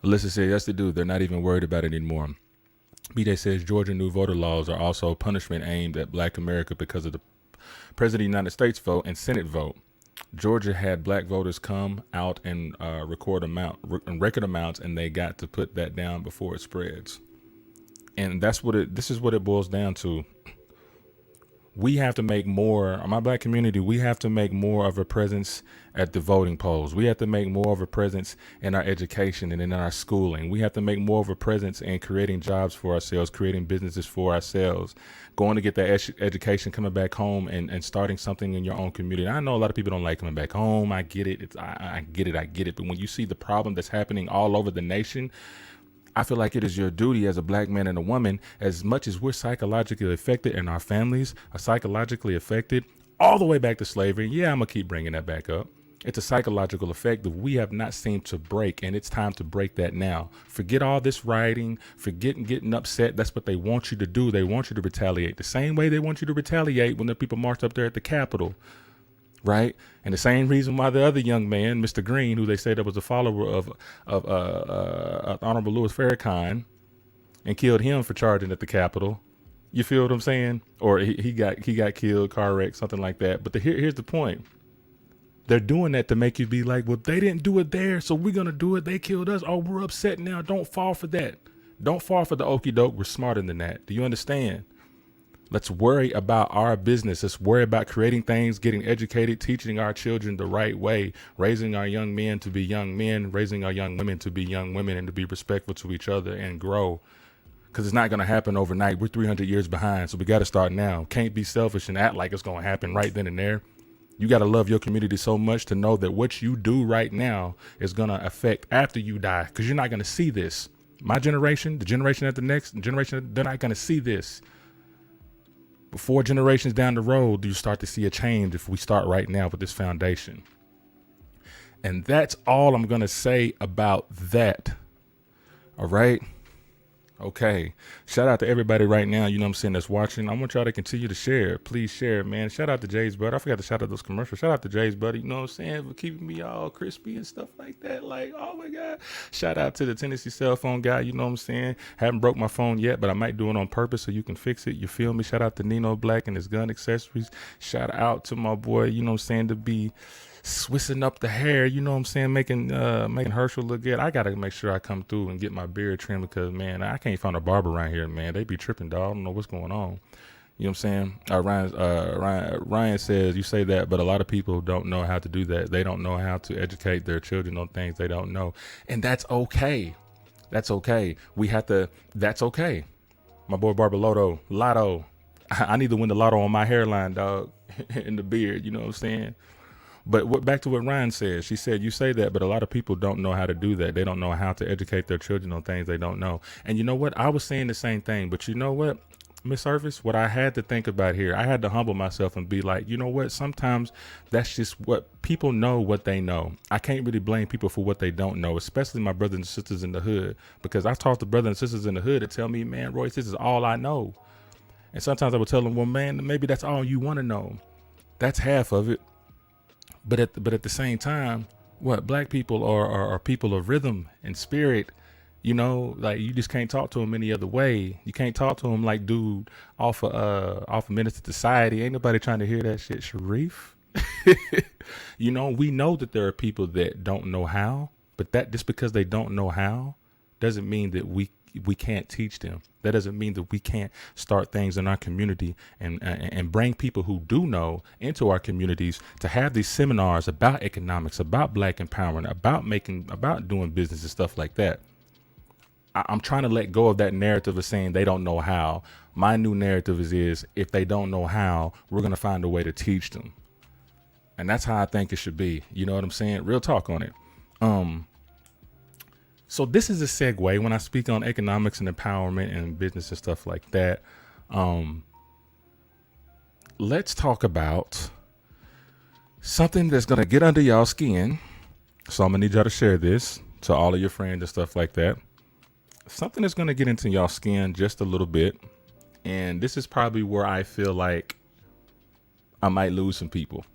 Alyssa said, yes, they do. They're not even worried about it anymore. BJ says Georgia new voter laws are also punishment aimed at Black America because of the President of the United States vote and Senate vote. Georgia had Black voters come out and record amounts, and they got to put that down before it spreads. And this is what it boils down to. We have to make more, my Black community, we have to make more of a presence at the voting polls. We have to make more of a presence in our education and in our schooling. We have to make more of a presence in creating jobs for ourselves, creating businesses for ourselves, going to get that education, coming back home and starting something in your own community. I know a lot of people don't like coming back home. I get it. I get it. But when you see the problem that's happening all over the nation, I feel like it is your duty as a Black man and a woman, as much as we're psychologically affected and our families are psychologically affected all the way back to slavery. Yeah, I'm going to keep bringing that back up. It's a psychological effect that we have not seemed to break, and it's time to break that now. Forget all this rioting, forget getting upset. That's what they want you to do. They want you to retaliate the same way they want you to retaliate when the people marched up there at the Capitol. Right. And the same reason why the other young man, Mr. Green, who they said that was a follower of Honorable Louis Farrakhan, and killed him for charging at the Capitol. You feel what I'm saying? Or he got killed, car wreck, something like that. But here's the point. They're doing that to make you be like, well, they didn't do it there, so we're going to do it. They killed us. Oh, we're upset now. Don't fall for that. Don't fall for the okie doke. We're smarter than that. Do you understand? Let's worry about our business. Let's worry about creating things, getting educated, teaching our children the right way, raising our young men to be young men, raising our young women to be young women, and to be respectful to each other and grow. Because it's not going to happen overnight. We're 300 years behind, so we got to start now. Can't be selfish and act like it's going to happen right then and there. You got to love your community so much to know that what you do right now is going to affect after you die, because you're not going to see this. My generation, the generation at the next generation, they're not going to see this. But 4 generations down the road, you start to see a change if we start right now with this foundation. And that's all I'm going to say about that. All right. Okay. Shout out to everybody right now, you know what I'm saying, that's watching. I want y'all to continue to share. Please share, man. Shout out to Jay's Buddy. I forgot to shout out those commercials. Shout out to Jay's Buddy, you know what I'm saying, for keeping me all crispy and stuff like that. Like, oh my God. Shout out to the Tennessee cell phone guy, you know what I'm saying. Haven't broke my phone yet, but I might do it on purpose so you can fix it. You feel me? Shout out to Nino Black and his gun accessories. Shout out to my boy, you know what I'm saying, to be swissing up the hair, you know what I'm saying, making Herschel look good. I gotta make sure I come through and get my beard trimmed, because man, I can't find a barber around here, man. They be tripping, dog. I don't know what's going on. You know what I'm saying? Ryan says, you say that, but a lot of people don't know how to do that. They don't know how to educate their children on things they don't know. And that's okay. That's okay. That's okay. My boy Barber Lotto. I need to win the lotto on my hairline, dog, in the beard, you know what I'm saying? But back to what Ryan said. She said, you say that, but a lot of people don't know how to do that. They don't know how to educate their children on things they don't know. And you know what? I was saying the same thing, but you know what, Miss Service, what I had to think about here, I had to humble myself and be like, you know what? Sometimes that's just what people know, what they know. I can't really blame people for what they don't know, especially my brothers and sisters in the hood, because I've talked to brothers and sisters in the hood that tell me, man, Royce, this is all I know. And sometimes I would tell them, well, man, maybe that's all you want to know. That's half of it. But at the same time, what Black people are people of rhythm and spirit, you know, like you just can't talk to them any other way. You can't talk to them like dude off of Menace to Society. Ain't nobody trying to hear that shit, Sharif. You know, we know that there are people that don't know how, but that just because they don't know how doesn't mean that we can't teach them. That doesn't mean that we can't start things in our community and bring people who do know into our communities to have these seminars about economics, about Black empowerment, about doing business and stuff like that. I'm trying to let go of that narrative of saying they don't know how. My new narrative is if they don't know how, we're going to find a way to teach them. And that's how I think it should be. You know what I'm saying? Real talk on it. So this is a segue when I speak on economics and empowerment and business and stuff like that. Let's talk about something that's going to get under y'all skin. So I'm going to need y'all to share this to all of your friends and stuff like that. Something that's going to get into y'all skin just a little bit. And this is probably where I feel like I might lose some people.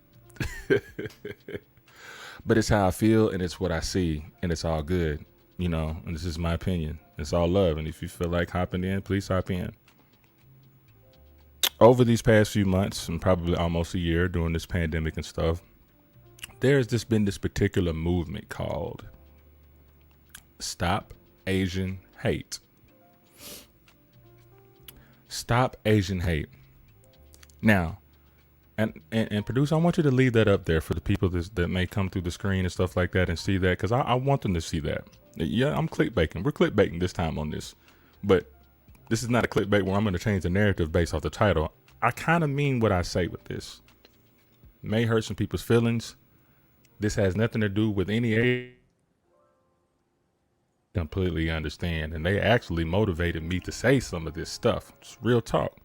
But it's how I feel and it's what I see and it's all good. You know, and this is my opinion. It's all love. And if you feel like hopping in, please hop in. Over these past few months and probably almost a year during this pandemic and stuff, there's just been this particular movement called Stop Asian Hate. Stop Asian Hate. Now, and producer, I want you to leave that up there for the people that may come through the screen and stuff like that and see that, because I want them to see that. Yeah, I'm clickbaiting. We're clickbaiting this time on this. But this is not a clickbait where I'm going to change the narrative based off the title. I kind of mean what I say with this. It may hurt some people's feelings. This has nothing to do with any. Completely understand. And they actually motivated me to say some of this stuff. It's real talk.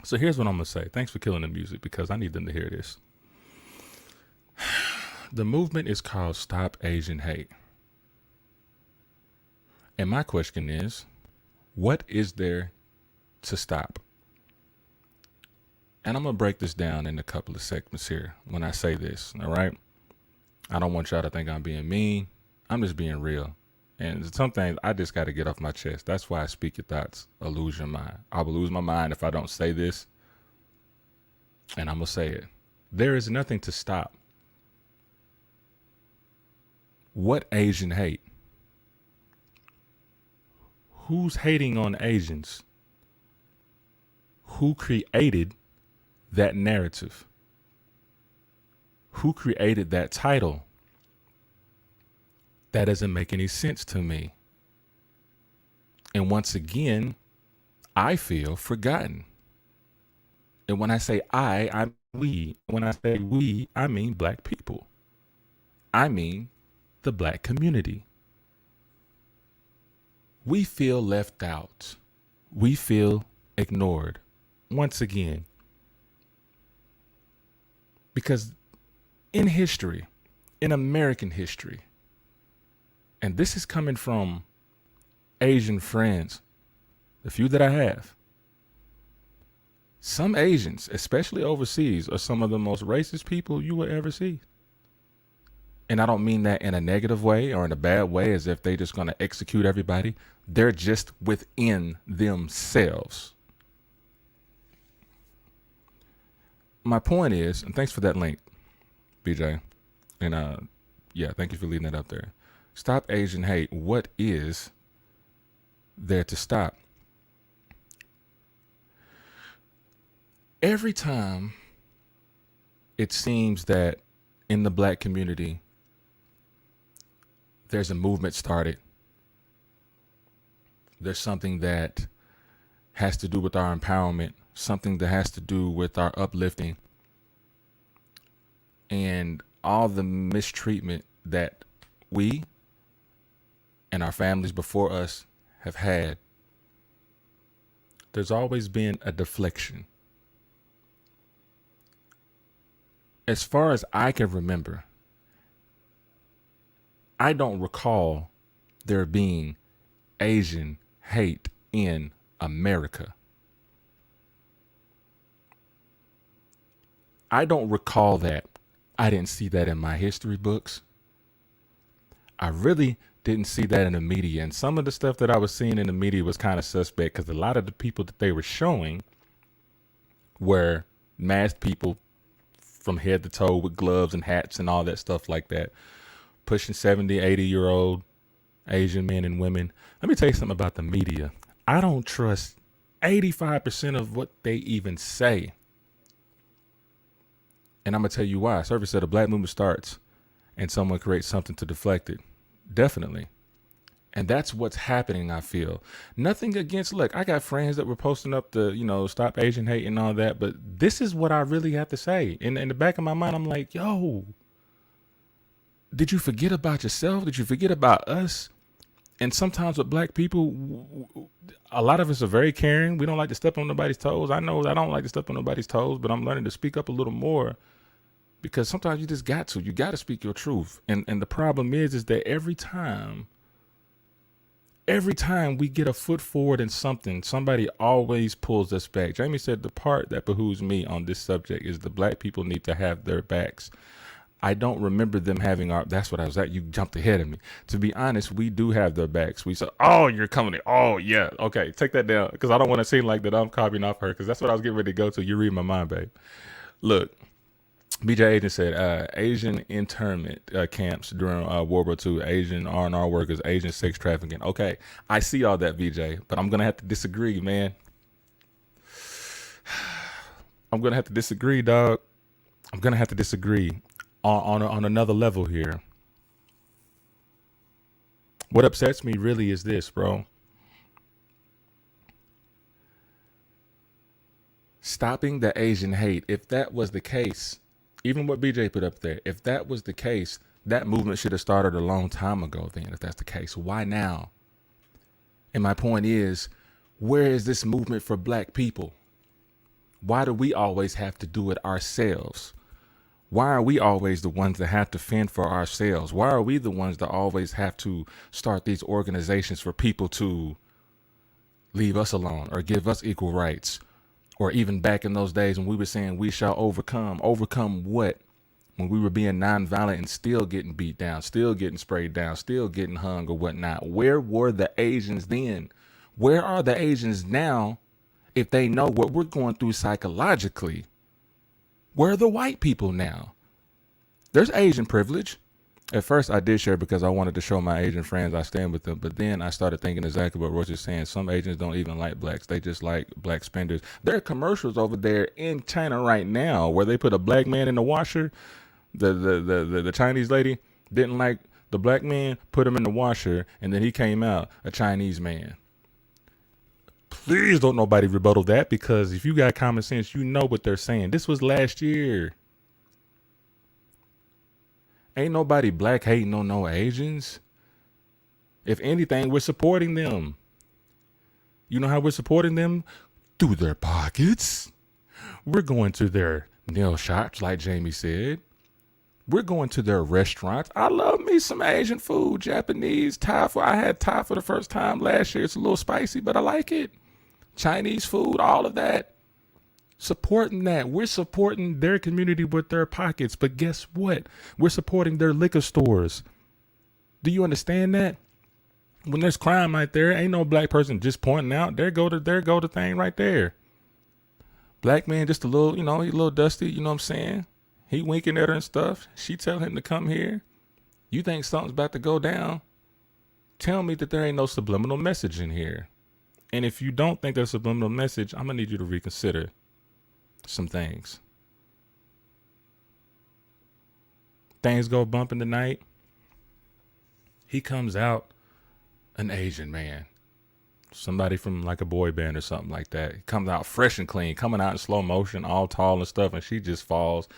So here's what I'm going to say. Thanks for killing the music, because I need them to hear this. The movement is called Stop Asian Hate. And my question is, what is there to stop? And I'm going to break this down in a couple of segments here when I say this, all right? I don't want y'all to think I'm being mean. I'm just being real. And some things I just got to get off my chest. That's why I speak your thoughts or lose your mind. I will lose my mind if I don't say this. And I'm going to say it. There is nothing to stop. What Asian hate? Who's hating on Asians? Who created that narrative? Who created that title? That doesn't make any sense to me. And once again, I feel forgotten. And when I say I mean we. When I say we, I mean black people. I mean the black community. We feel left out. We feel ignored. Once again. Because in history, in American history, and this is coming from Asian friends, the few that I have, some Asians, especially overseas, are some of the most racist people you will ever see. And I don't mean that in a negative way or in a bad way, as if they just going to execute everybody. They're just within themselves. My point is, and thanks for that link, BJ. And yeah, thank you for leaving that up there. Stop Asian hate. What is there to stop? Every time it seems that in the black community, there's a movement started. There's something that has to do with our empowerment, something that has to do with our uplifting, and all the mistreatment that we and our families before us have had. There's always been a deflection. As far as I can remember, I don't recall there being Asian hate in America. I don't recall that. I didn't see that in my history books. I really didn't see that in the media. And some of the stuff that I was seeing in the media was kind of suspect, because a lot of the people that they were showing were masked people from head to toe with gloves and hats and all that stuff like that, pushing 70, 80-year-old Asian men and women. Let me tell you something about the media. I don't trust 85% of what they even say. And I'm going to tell you why. Service said a black movement starts and someone creates something to deflect it. Definitely. And that's what's happening, I feel. Nothing against, look, I got friends that were posting up the, stop Asian hate and all that, but this is what I really have to say. In the back of my mind, I'm like, yo, did you forget about yourself? Did you forget about us? And sometimes with black people, a lot of us are very caring. We don't like to step on nobody's toes. I know I don't like to step on nobody's toes, but I'm learning to speak up a little more, because sometimes you just got to. You got to speak your truth. And the problem is that every time we get a foot forward in something, somebody always pulls us back. Jamie said the part that behooves me on this subject is the black people need to have their backs. I don't remember them having our, that's what I was at. You jumped ahead of me. To be honest, we do have their backs. We said, oh, you're coming in. Oh, yeah. Okay, take that down. Because I don't want to seem like that I'm copying off her. Because that's what I was getting ready to go to. You read my mind, babe. Look, BJ Agent said, Asian internment camps during World War II, Asian R&R workers, Asian sex trafficking. Okay, I see all that, BJ, but I'm going to have to disagree, man. I'm going to have to disagree, dog. I'm going to have to disagree on another level here. What upsets me really is this, bro. Stopping the Asian hate. If that was the case, even what BJ put up there, if that was the case, that movement should have started a long time ago then, if that's the case. Why now? And my point is, where is this movement for black people? Why do we always have to do it ourselves? Why are we always the ones that have to fend for ourselves? Why are we the ones that always have to start these organizations for people to leave us alone or give us equal rights? Or even back in those days when we were saying we shall overcome. Overcome what? When we were being nonviolent and still getting beat down, still getting sprayed down, still getting hung or whatnot. Where were the Asians then? Where are the Asians now if they know what we're going through psychologically? Where are the white people now? There's Asian privilege. At first I did share because I wanted to show my Asian friends I stand with them. But then I started thinking exactly what Royce is saying. Some Asians don't even like blacks. They just like black spenders. There are commercials over there in China right now where they put a black man in the washer. The Chinese lady didn't like the black man, put him in the washer, and then he came out a Chinese man. Please don't nobody rebuttal that, because if you got common sense, you know what they're saying. This was last year. Ain't nobody black hating on no Asians. If anything, we're supporting them. You know how we're supporting them? Through their pockets. We're going to their nail shops, like Jamie said. We're going to their restaurants. I love me some Asian food, Japanese, Thai food. I had Thai for the first time last year. It's a little spicy, but I like it. Chinese food, all of that. Supporting that. We're supporting their community with their pockets. But guess what? We're supporting their liquor stores. Do you understand that? When there's crime right there, ain't no black person just pointing out. There go the thing right there. Black man just a little, he's a little dusty, you know what I'm saying? He winking at her and stuff. She tell him to come here. You think something's about to go down? Tell me that there ain't no subliminal message in here. And if you don't think there's a subliminal message, I'm going to need you to reconsider some things. Things go bumping tonight. He comes out an Asian man. Somebody from like a boy band or something like that. He comes out fresh and clean, coming out in slow motion, all tall and stuff, and she just falls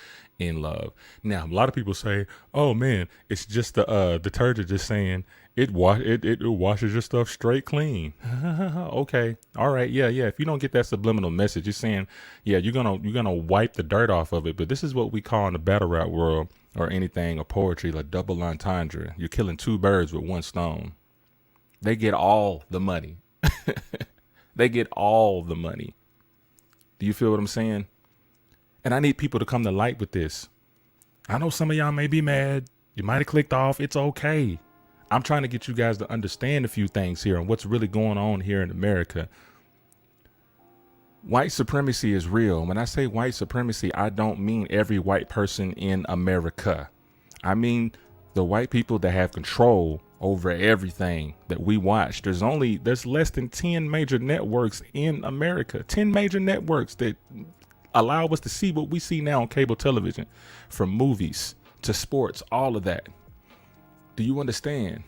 in love. Now, a lot of people say, oh man, it's just the detergent just saying it washes your stuff straight clean. Okay. All right. Yeah. If you don't get that subliminal message, you're saying, yeah, you're gonna wipe the dirt off of it. But this is what we call in the battle rap world or anything or poetry, like double entendre. You're killing two birds with one stone. They get all the money. They get all the money. Do you feel what I'm saying? And I need people to come to light with this. I know some of y'all may be mad. You might have clicked off. It's okay. I'm trying to get you guys to understand a few things here and what's really going on here in America. White supremacy is real. When I say white supremacy, I don't mean every white person in America. I mean the white people that have control over everything that we watch. There's less than 10 major networks in America. 10 major networks that allow us to see what we see now on cable television, from movies to sports, all of that. Do you understand?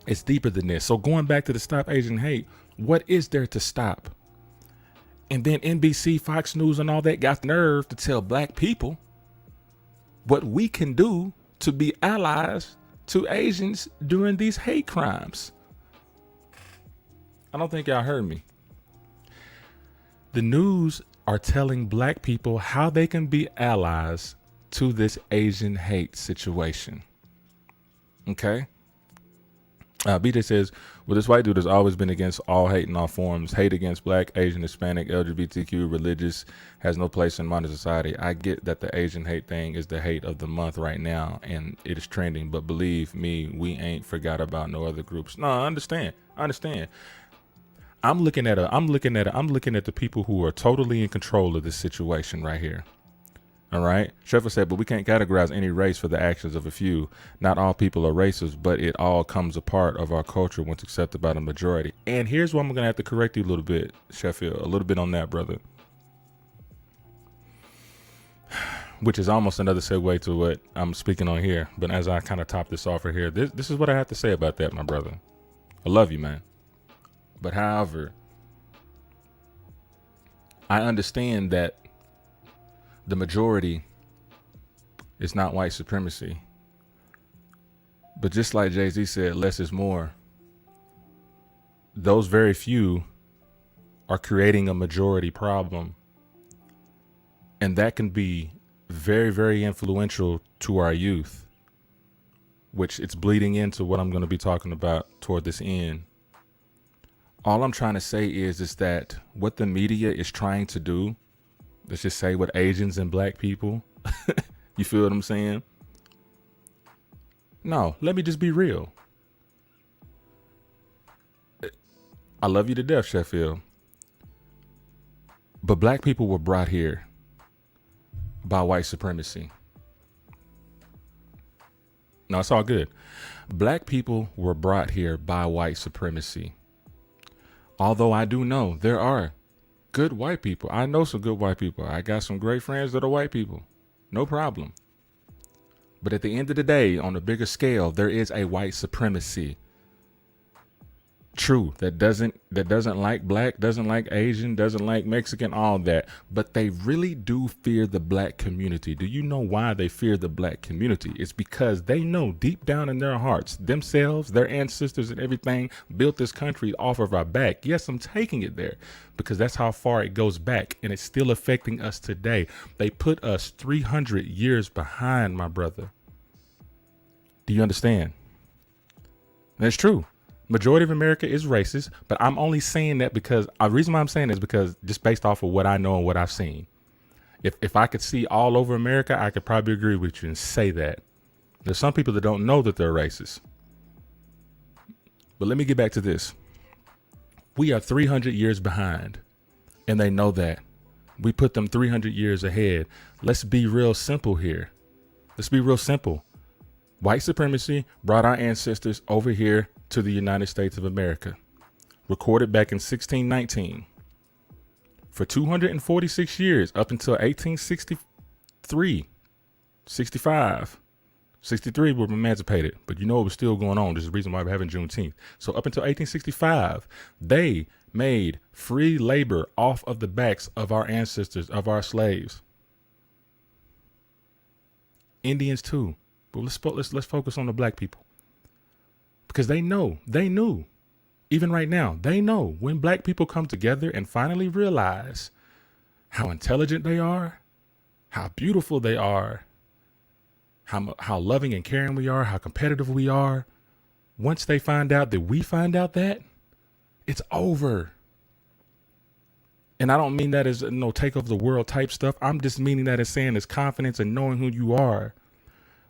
It's deeper than this. So going back to the Stop Asian Hate, what is there to stop? And then NBC, Fox News, and all that got nerve to tell black people what we can do to be allies to Asians during these hate crimes. I don't think y'all heard me. The news are telling black people how they can be allies to this Asian hate situation. Okay? BJ says, well, this white dude has always been against all hate in all forms. Hate against black, Asian, Hispanic, LGBTQ, religious has no place in modern society. I get that the Asian hate thing is the hate of the month right now, and it is trending. But believe me, we ain't forgot about no other groups. No, I understand. I'm looking at the people who are totally in control of this situation right here. All right. Sheffield said, but we can't categorize any race for the actions of a few. Not all people are racist, but it all comes a part of our culture once accepted by the majority. And here's where I'm going to have to correct you a little bit, Sheffield, a little bit on that, brother. Which is almost another segue to what I'm speaking on here. But as I kind of top this off right here, this is what I have to say about that, my brother. I love you, man. But however, I understand that the majority is not white supremacy. But just like Jay-Z said, less is more. Those very few are creating a majority problem. And that can be very, very influential to our youth, which it's bleeding into what I'm going to be talking about toward this end. All I'm trying to say is that what the media is trying to do, let's just say with Asians and black people, you feel what I'm saying? No, let me just be real. I love you to death, Sheffield. But black people were brought here by white supremacy. No, it's all good. Black people were brought here by white supremacy. Although I do know there are good white people. I know some good white people. I got some great friends that are white people. No problem. But at the end of the day, on a bigger scale, there is a white supremacy. True, that doesn't like black, doesn't like Asian, doesn't like Mexican, all that. But they really do fear the black community. Do you know why they fear the black community? It's because they know deep down in their hearts, themselves, their ancestors and everything built this country off of our back. Yes, I'm taking it there because that's how far it goes back, and it's still affecting us today. They put us 300 years behind, my brother. Do you understand? That's true. Majority of America is racist, but I'm only saying that because the reason why I'm saying it is because just based off of what I know and what I've seen. If I could see all over America, I could probably agree with you and say that. There's some people that don't know that they're racist. But let me get back to this. We are 300 years behind, and they know that. We put them 300 years ahead. Let's be real simple here. Let's be real simple. White supremacy brought our ancestors over here to the United States of America, recorded back in 1619. For 246 years, up until 1863, 65, 63 were emancipated, but you know it was still going on. There's a reason why we're having Juneteenth. So up until 1865, they made free labor off of the backs of our ancestors, of our slaves. Indians too. But let's focus on the black people. Because they knew, even right now, they know when black people come together and finally realize how intelligent they are, how beautiful they are, how loving and caring we are, how competitive we are. Once they find out that we find out that, it's over. And I don't mean that as no take over the world type stuff. I'm just meaning that as saying as confidence and knowing who you are.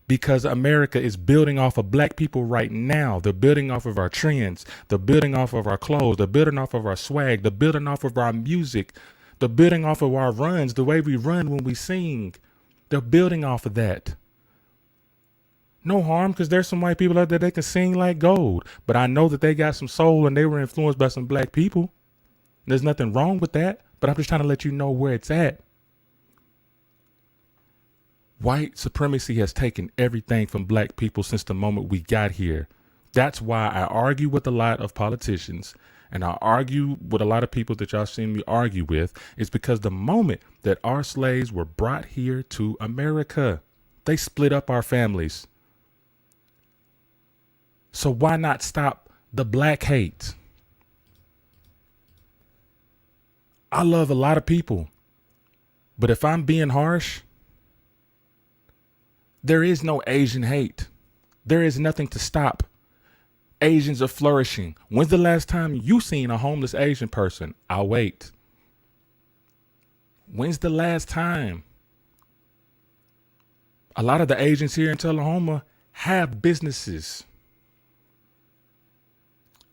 Because America is building off of black people right now. They're building off of our trends. They're building off of our clothes. They're building off of our swag. They're building off of our music. They're building off of our runs, the way we run when we sing. They're building off of that. No harm, because there's some white people out there that can sing like gold. But I know that they got some soul and they were influenced by some black people. There's nothing wrong with that. But I'm just trying to let you know where it's at. White supremacy has taken everything from black people since the moment we got here. That's why I argue with a lot of politicians and I argue with a lot of people that y'all seen me argue with. Is because the moment that our slaves were brought here to America, they split up our families. So why not stop the black hate? I love a lot of people, but if I'm being harsh, there is no Asian hate. There is nothing to stop Asians are flourishing. When's the last time you seen a homeless Asian person? I'll wait. When's the last time? A lot of the Asians here in Tullahoma have businesses.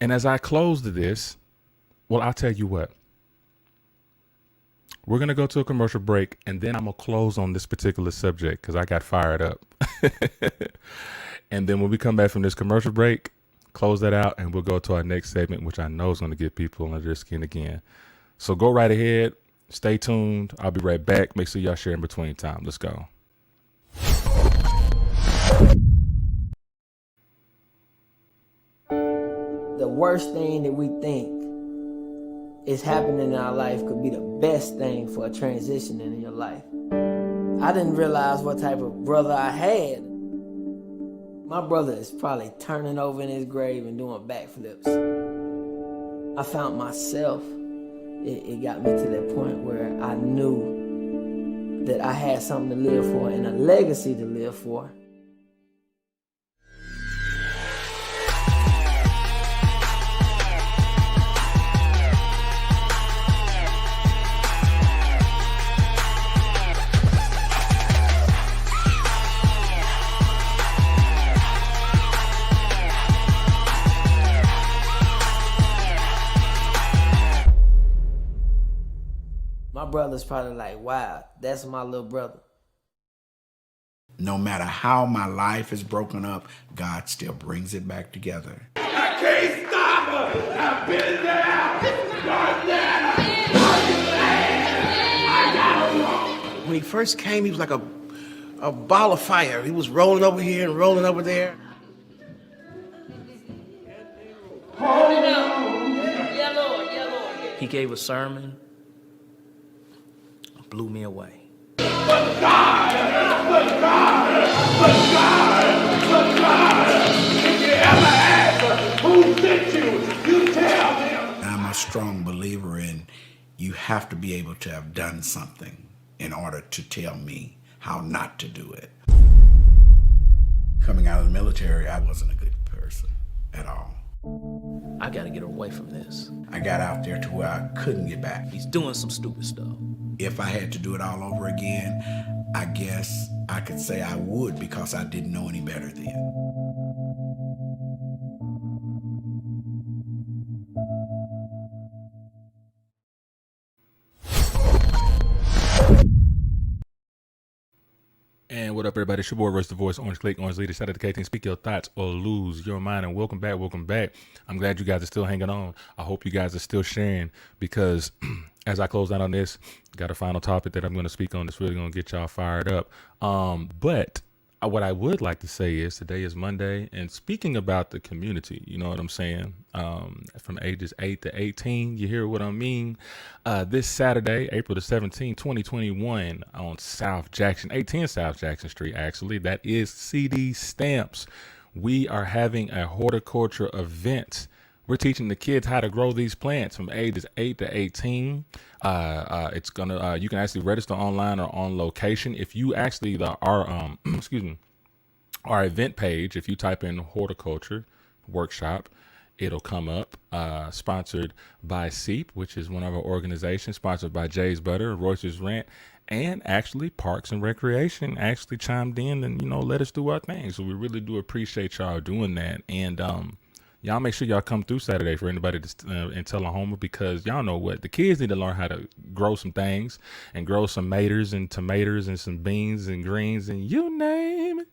And as I close this, well, I'll tell you what. We're going to go to a commercial break, and then I'm going to close on this particular subject because I got fired up. And then when we come back from this commercial break, close that out, and we'll go to our next segment, which I know is going to get people under their skin again. So go right ahead. Stay tuned. I'll be right back. Make sure y'all share in between time. Let's go. The worst thing that we think is happening in our life could be the best thing for a transition in your life. I didn't realize what type of brother I had. My brother is probably turning over in his grave and doing backflips. I found myself. It got me to that point where I knew that I had something to live for and a legacy to live for. My brother's probably like, wow, that's my little brother. No matter how my life is broken up, God still brings it back together. I can't stop her. I've been there. When he first came, he was like a ball of fire. He was rolling over here and rolling over there. He gave a sermon, blew me away. But God, if you ever ask us who sent you, you tell them. I'm a strong believer in you have to be able to have done something in order to tell me how not to do it. Coming out of the military, I wasn't a good person at all. I gotta get away from this. I got out there to where I couldn't get back. He's doing some stupid stuff. If I had to do it all over again, I guess I could say I would because I didn't know any better then. And what up, everybody? It's your boy, Royce the Voice, Orange Click, Orange Leader. Shout out to K-Team. Speak your thoughts or lose your mind. And welcome back. Welcome back. I'm glad you guys are still hanging on. I hope you guys are still sharing because as I close out on this, got a final topic that I'm going to speak on that's really going to get y'all fired up. But what I would like to say is today is Monday, and speaking about the community, you know what I'm saying? From ages 8 to 18, you hear what I mean? This Saturday, April the 17th, 2021, on South Jackson, 18 South Jackson Street, actually, that is CD Stamps. We are having a horticulture event. We're teaching the kids how to grow these plants from ages 8 to 18. It's gonna you can actually register online or on location. If you actually our our event page, if you type in horticulture workshop, it'll come up. Sponsored by SEEP, which is one of our organizations, sponsored by Jay's Butter, Royce's Rant, and actually Parks and Recreation actually chimed in and, you know, let us do our thing. So we really do appreciate y'all doing that. And y'all make sure y'all come through Saturday for anybody that's in Tullahoma, because y'all know what, the kids need to learn how to grow some things and grow some maters and tomatoes and some beans and greens and you name it.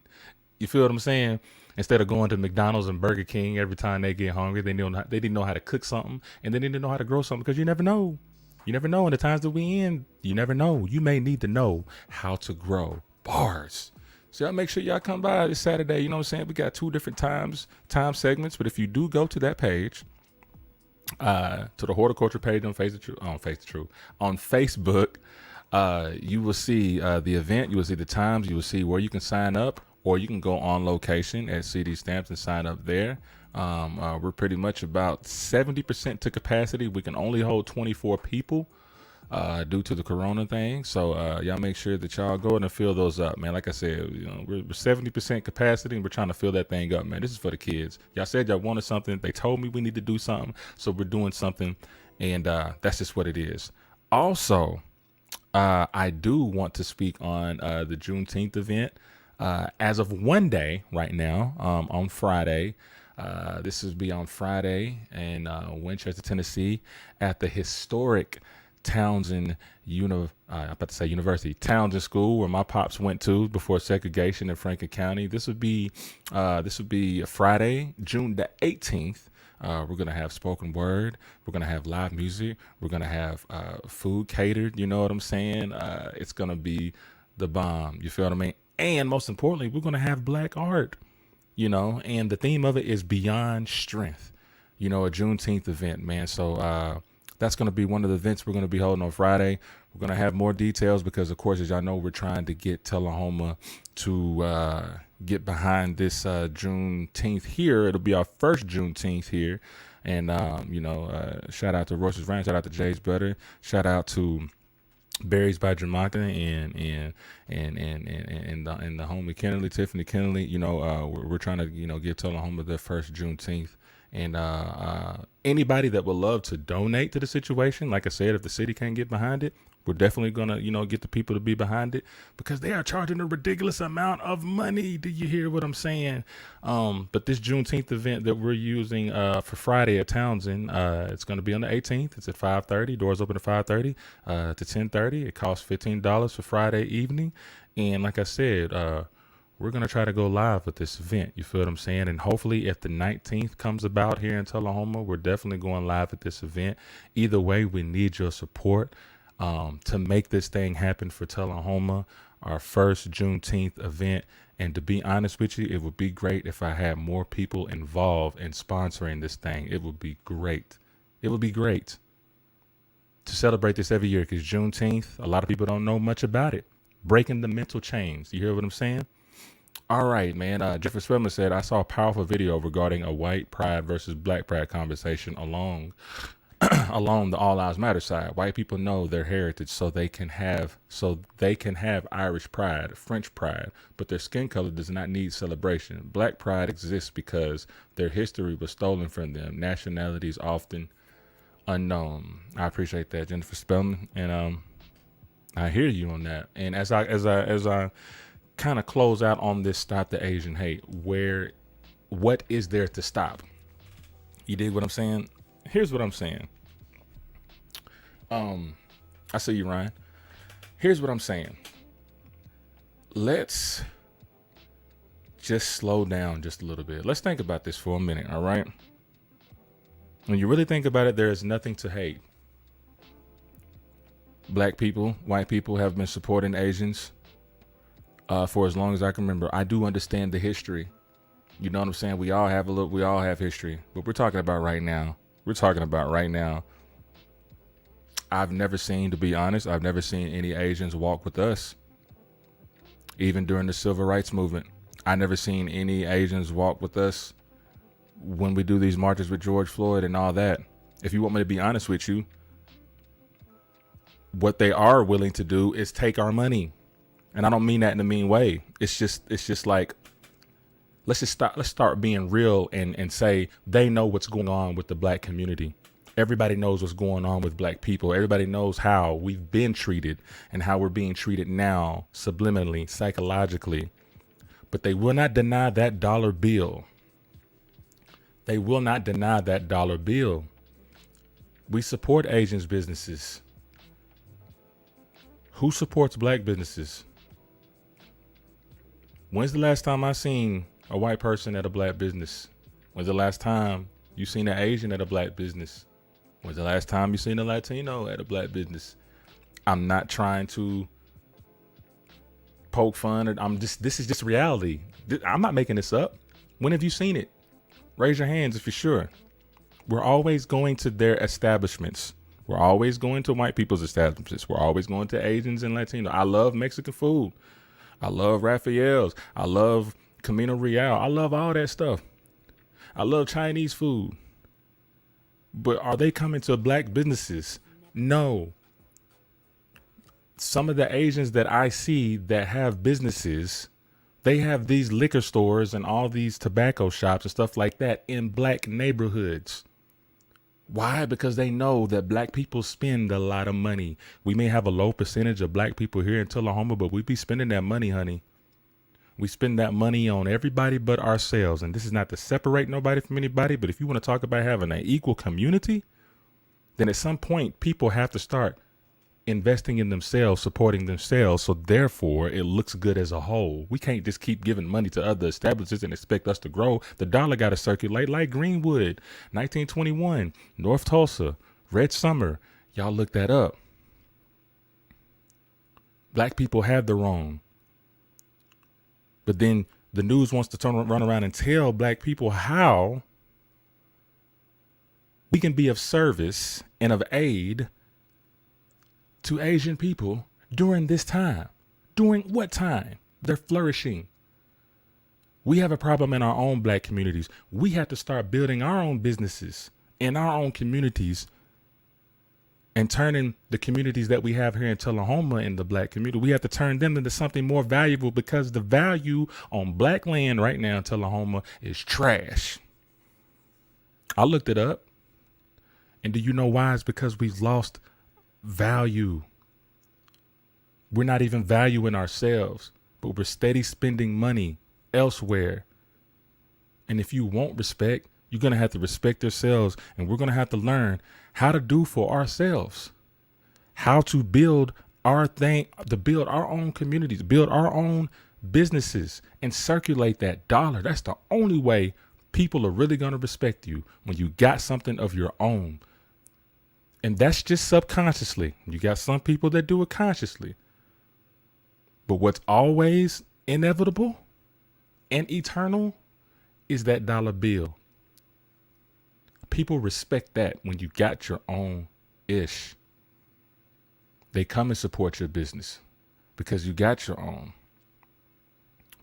You feel what I'm saying? Instead of going to McDonald's and Burger King every time they get hungry, they didn't know how to cook something, and they didn't know how to grow something, because you never know. You never know in the times that we in. You never know. You may need to know how to grow bars. So y'all make sure y'all come by this Saturday. You know what I'm saying? We got 2 different time segments, but if you do go to that page, to the horticulture page on Facebook, you will see the event. You will see the times. You will see where you can sign up, or you can go on location at CD Stamps and sign up there. We're pretty much about 70% to capacity. We can only hold 24 people. due to the corona thing. So y'all make sure that y'all go and fill those up, man. Like I said, we're 70% capacity and we're trying to fill that thing up, man. This is for the kids. Y'all said y'all wanted something. They told me we need to do something. So we're doing something, and that's just what it is. Also, I do want to speak on the Juneteenth event. As of one day right now, on Friday, this will be on Friday in Winchester, Tennessee, at the historic Townsend University, Townsend School, where my pops went to before segregation in Franklin County. This would be Friday, June the 18th. We're gonna have spoken word. We're gonna have live music. We're gonna have food catered. You know what I'm saying? It's gonna be the bomb. You feel what I mean? And most importantly, we're gonna have black art. And the theme of it is Beyond Strength. A Juneteenth event, man. So that's gonna be one of the events we're gonna be holding on Friday. We're gonna have more details because, of course, as y'all know, we're trying to get Tullahoma to get behind this Juneteenth here. It'll be our first Juneteenth here. And, shout out to Royce's Ryan, shout out to Jay's Brother, shout out to Berries by Jamaica and the homie Kennedy, Tiffany Kennedy. We're trying to, give Tullahoma their first Juneteenth. And anybody that would love to donate to the situation, like I said, if the city can't get behind it, we're definitely going to, get the people to be behind it because they are charging a ridiculous amount of money. Do you hear what I'm saying? But this Juneteenth event that we're using for Friday at Townsend, it's going to be on the 18th. It's at 5:30. Doors open at 5:30 to 10:30. It costs $15 for Friday evening. And like I said, we're going to try to go live with this event. You feel what I'm saying? And hopefully if the 19th comes about here in Tullahoma, we're definitely going live at this event. Either way, we need your support to make this thing happen for Tullahoma, our first Juneteenth event. And to be honest with you, it would be great if I had more people involved in sponsoring this thing. It would be great. It would be great to celebrate this every year because Juneteenth, a lot of people don't know much about it. Breaking the mental chains. You hear what I'm saying? All right, man. Jeffrey Spellman said, I saw a powerful video regarding a white pride versus black pride conversation along the All Lives Matter side. White people know their heritage so they can have Irish pride, French pride, but their skin color does not need celebration. Black pride exists because their history was stolen from them. Nationality is often unknown. I appreciate that, Jennifer Spellman, and I hear you on that. And as I kind of close out on this Stop the Asian Hate, what is there to stop? You dig what I'm saying? Here's what I'm saying. I see you, Ryan. Here's what I'm saying. Let's just slow down just a little bit. Let's think about this for a minute, all right? When you really think about it, there is nothing to hate. Black people, white people have been supporting Asians for as long as I can remember. I do understand the history. You know what I'm saying? We all have history. But we're talking about right now. I've never seen, to be honest, I've never seen any Asians walk with us. Even during the civil rights movement, I never seen any Asians walk with us when we do these marches with George Floyd and all that. If you want me to be honest with you, what they are willing to do is take our money. And I don't mean that in a mean way. It's just like, let's start being real and say they know what's going on with the black community. Everybody knows what's going on with black people. Everybody knows how we've been treated and how we're being treated now, subliminally, psychologically. But they will not deny that dollar bill. They will not deny that dollar bill. We support Asian businesses. Who supports black businesses? When's the last time I seen a white person at a black business? When's the last time you seen an Asian at a black business? When's the last time you seen a Latino at a black business? I'm not trying to poke fun. This is just reality. I'm not making this up. When have you seen it? Raise your hands if you're sure. We're always going to their establishments. We're always going to white people's establishments. We're always going to Asians and Latino. I love Mexican food. I love Raphael's. I love Camino Real. I love all that stuff. I love Chinese food. But are they coming to black businesses? No. some of the Asians that I see that have businesses, they have these liquor stores and all these tobacco shops and stuff like that in black neighborhoods. Why? Because they know that black people spend a lot of money. We may have a low percentage of black people here in Tullahoma, but we be spending that money, honey. We spend that money on everybody but ourselves. And this is not to separate nobody from anybody, but if you want to talk about having an equal community, then at some point people have to start investing in themselves, supporting themselves. So therefore it looks good as a whole. We can't just keep giving money to other establishments and expect us to grow. The dollar got to circulate like Greenwood, 1921, North Tulsa, Red Summer. Y'all look that up. Black people have the wrong. But then the news wants to run around and tell black people how we can be of service and of aid to Asian people during this time. During what time? They're flourishing. We have a problem in our own black communities. We have to start building our own businesses in our own communities and turning the communities that we have here in Tullahoma in the black community. We have to turn them into something more valuable, because the value on black land right now in Tullahoma is trash. I looked it up. And do you know why? It's because we've lost value. We're not even valuing ourselves, but we're steady spending money elsewhere. And if you want respect, you're going to have to respect yourselves, and we're going to have to learn how to do for ourselves, how to build our thing, to build our own communities, build our own businesses, and circulate that dollar. That's the only way people are really going to respect you, when you got something of your own. And that's just subconsciously. You got some people that do it consciously. But what's always inevitable and eternal is that dollar bill. People respect that when you got your own ish. They come and support your business because you got your own.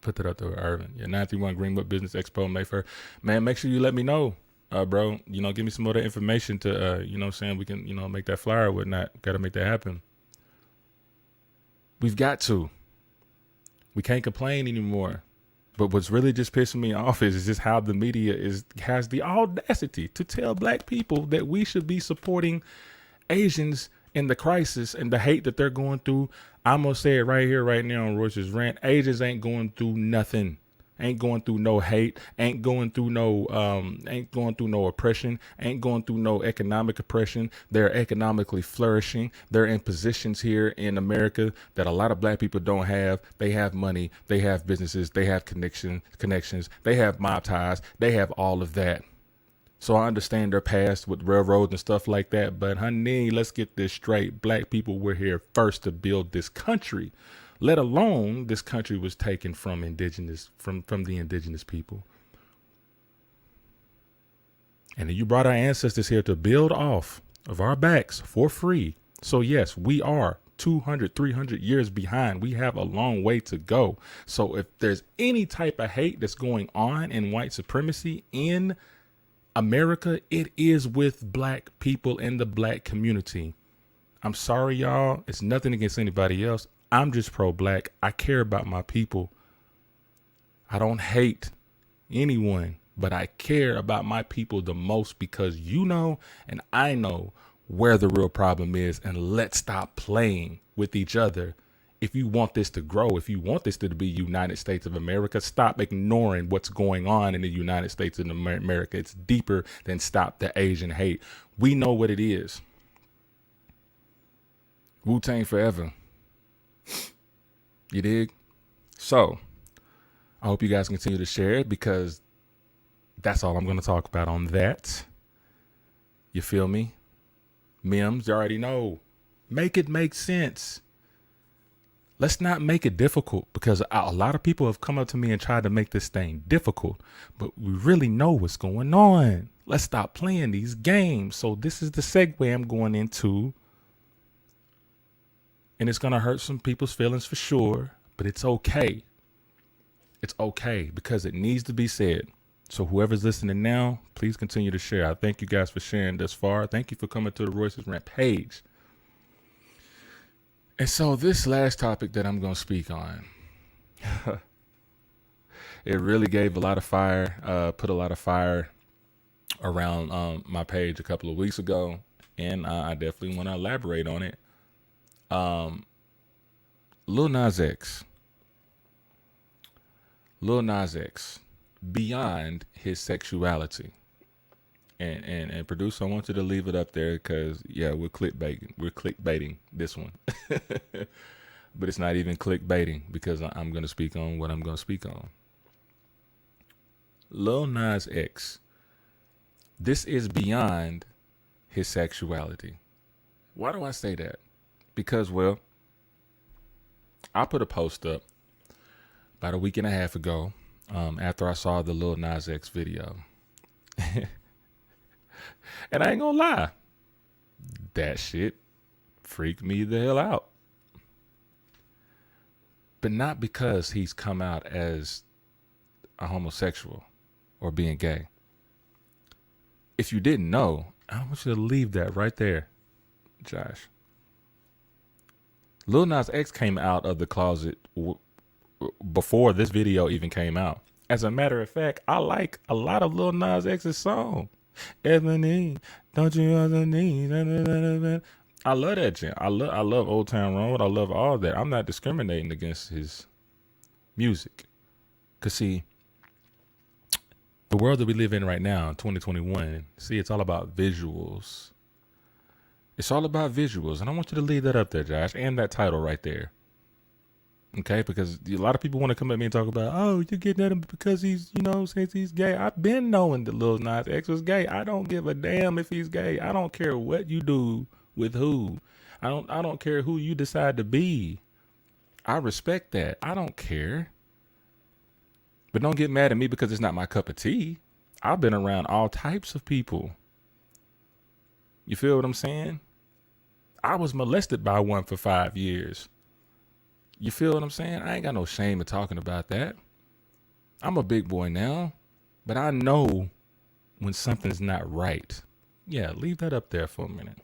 Put that up there, Irvin. Yeah, 931 Greenwood Business Expo, May 1st. Man, make sure you let me know, bro. You know, give me some other information to, you know what I'm saying, we can, you know, make that flyer or whatnot. Got to make that happen. We've got to. We can't complain anymore. But what's really just pissing me off is just how the media has the audacity to tell black people that we should be supporting Asians in the crisis and the hate that they're going through. I'm going to say it right here, right now on Royce's rant. Asians ain't going through nothing. Ain't going through no hate, ain't going through no oppression, ain't going through no economic oppression. They're economically flourishing. They're in positions here in America that a lot of black people don't have. They have money, they have businesses, they have connections, they have mob ties, they have all of that. So I understand their past with railroads and stuff like that. But honey, let's get this straight. Black people were here first to build this country. Let alone this country was taken from the indigenous people. And you brought our ancestors here to build off of our backs for free. So yes, we are 200, 300 years behind. We have a long way to go. So if there's any type of hate that's going on in white supremacy in America, it is with black people in the black community. I'm sorry, y'all. It's nothing against anybody else. I'm just pro-black. I care about my people. I don't hate anyone, but I care about my people the most, because you know and I know where the real problem is. And let's stop playing with each other. If you want this to grow, if you want this to be United States of America, stop ignoring what's going on in the United States of America. It's deeper than stop the Asian hate. We know what it is. Wu-Tang forever. You dig? So I hope you guys continue to share it, because that's all I'm going to talk about on that. You feel me? Memes, you already know. Make it make sense. Let's not make it difficult, because a lot of people have come up to me and tried to make this thing difficult, but we really know what's going on. Let's stop playing these games. So this is the segue I'm going into. And it's going to hurt some people's feelings for sure, but it's okay. It's okay, because it needs to be said. So whoever's listening now, please continue to share. I thank you guys for sharing thus far. Thank you for coming to the Royce's Rant page. And so this last topic that I'm going to speak on, it really gave a lot of fire, put a lot of fire around my page a couple of weeks ago, and I definitely want to elaborate on it. Lil Nas X, beyond his sexuality. And producer, I want you to leave it up there because, yeah, we're clickbaiting this one. But it's not even clickbaiting because I'm going to speak on what I'm going to speak on. Lil Nas X, this is beyond his sexuality. Why do I say that? Because, well, I put a post up about a week and a half ago after I saw the Lil Nas X video. And I ain't gonna lie, that shit freaked me the hell out. But not because he's come out as a homosexual or being gay. If you didn't know, I want you to leave that right there, Josh. Lil Nas X came out of the closet before this video even came out. As a matter of fact, I like a lot of Lil Nas X's songs. Ebony, don't you underneath? I love that jam. I love Old Town Road. I love all that. I'm not discriminating against his music. Cause see, the world that we live in right now, 2021, see, it's all about visuals. It's all about visuals. And I want you to leave that up there, Josh, and that title right there. Okay, because a lot of people want to come at me and talk about, oh, you're getting at him because he's, since he's gay. I've been knowing that Lil Nas X was gay. I don't give a damn if he's gay. I don't care what you do with who. I don't care who you decide to be. I respect that. I don't care. But don't get mad at me because it's not my cup of tea. I've been around all types of people. You feel what I'm saying? I was molested by one for 5 years. You feel what I'm saying? I ain't got no shame in talking about that. I'm a big boy now, but I know when something's not right. Yeah, leave that up there for a minute.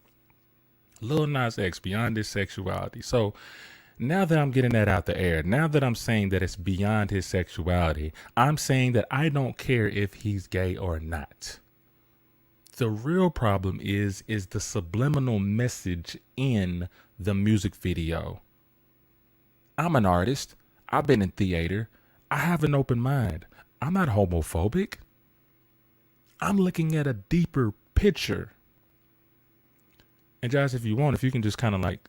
Lil Nas X, beyond his sexuality. So now that I'm getting that out the air, now that I'm saying that it's beyond his sexuality, I'm saying that I don't care if he's gay or not. The real problem is the subliminal message in the music video. I'm an artist. I've been in theater. I have an open mind. I'm not homophobic. I'm looking at a deeper picture. And Josh, if you can just kind of like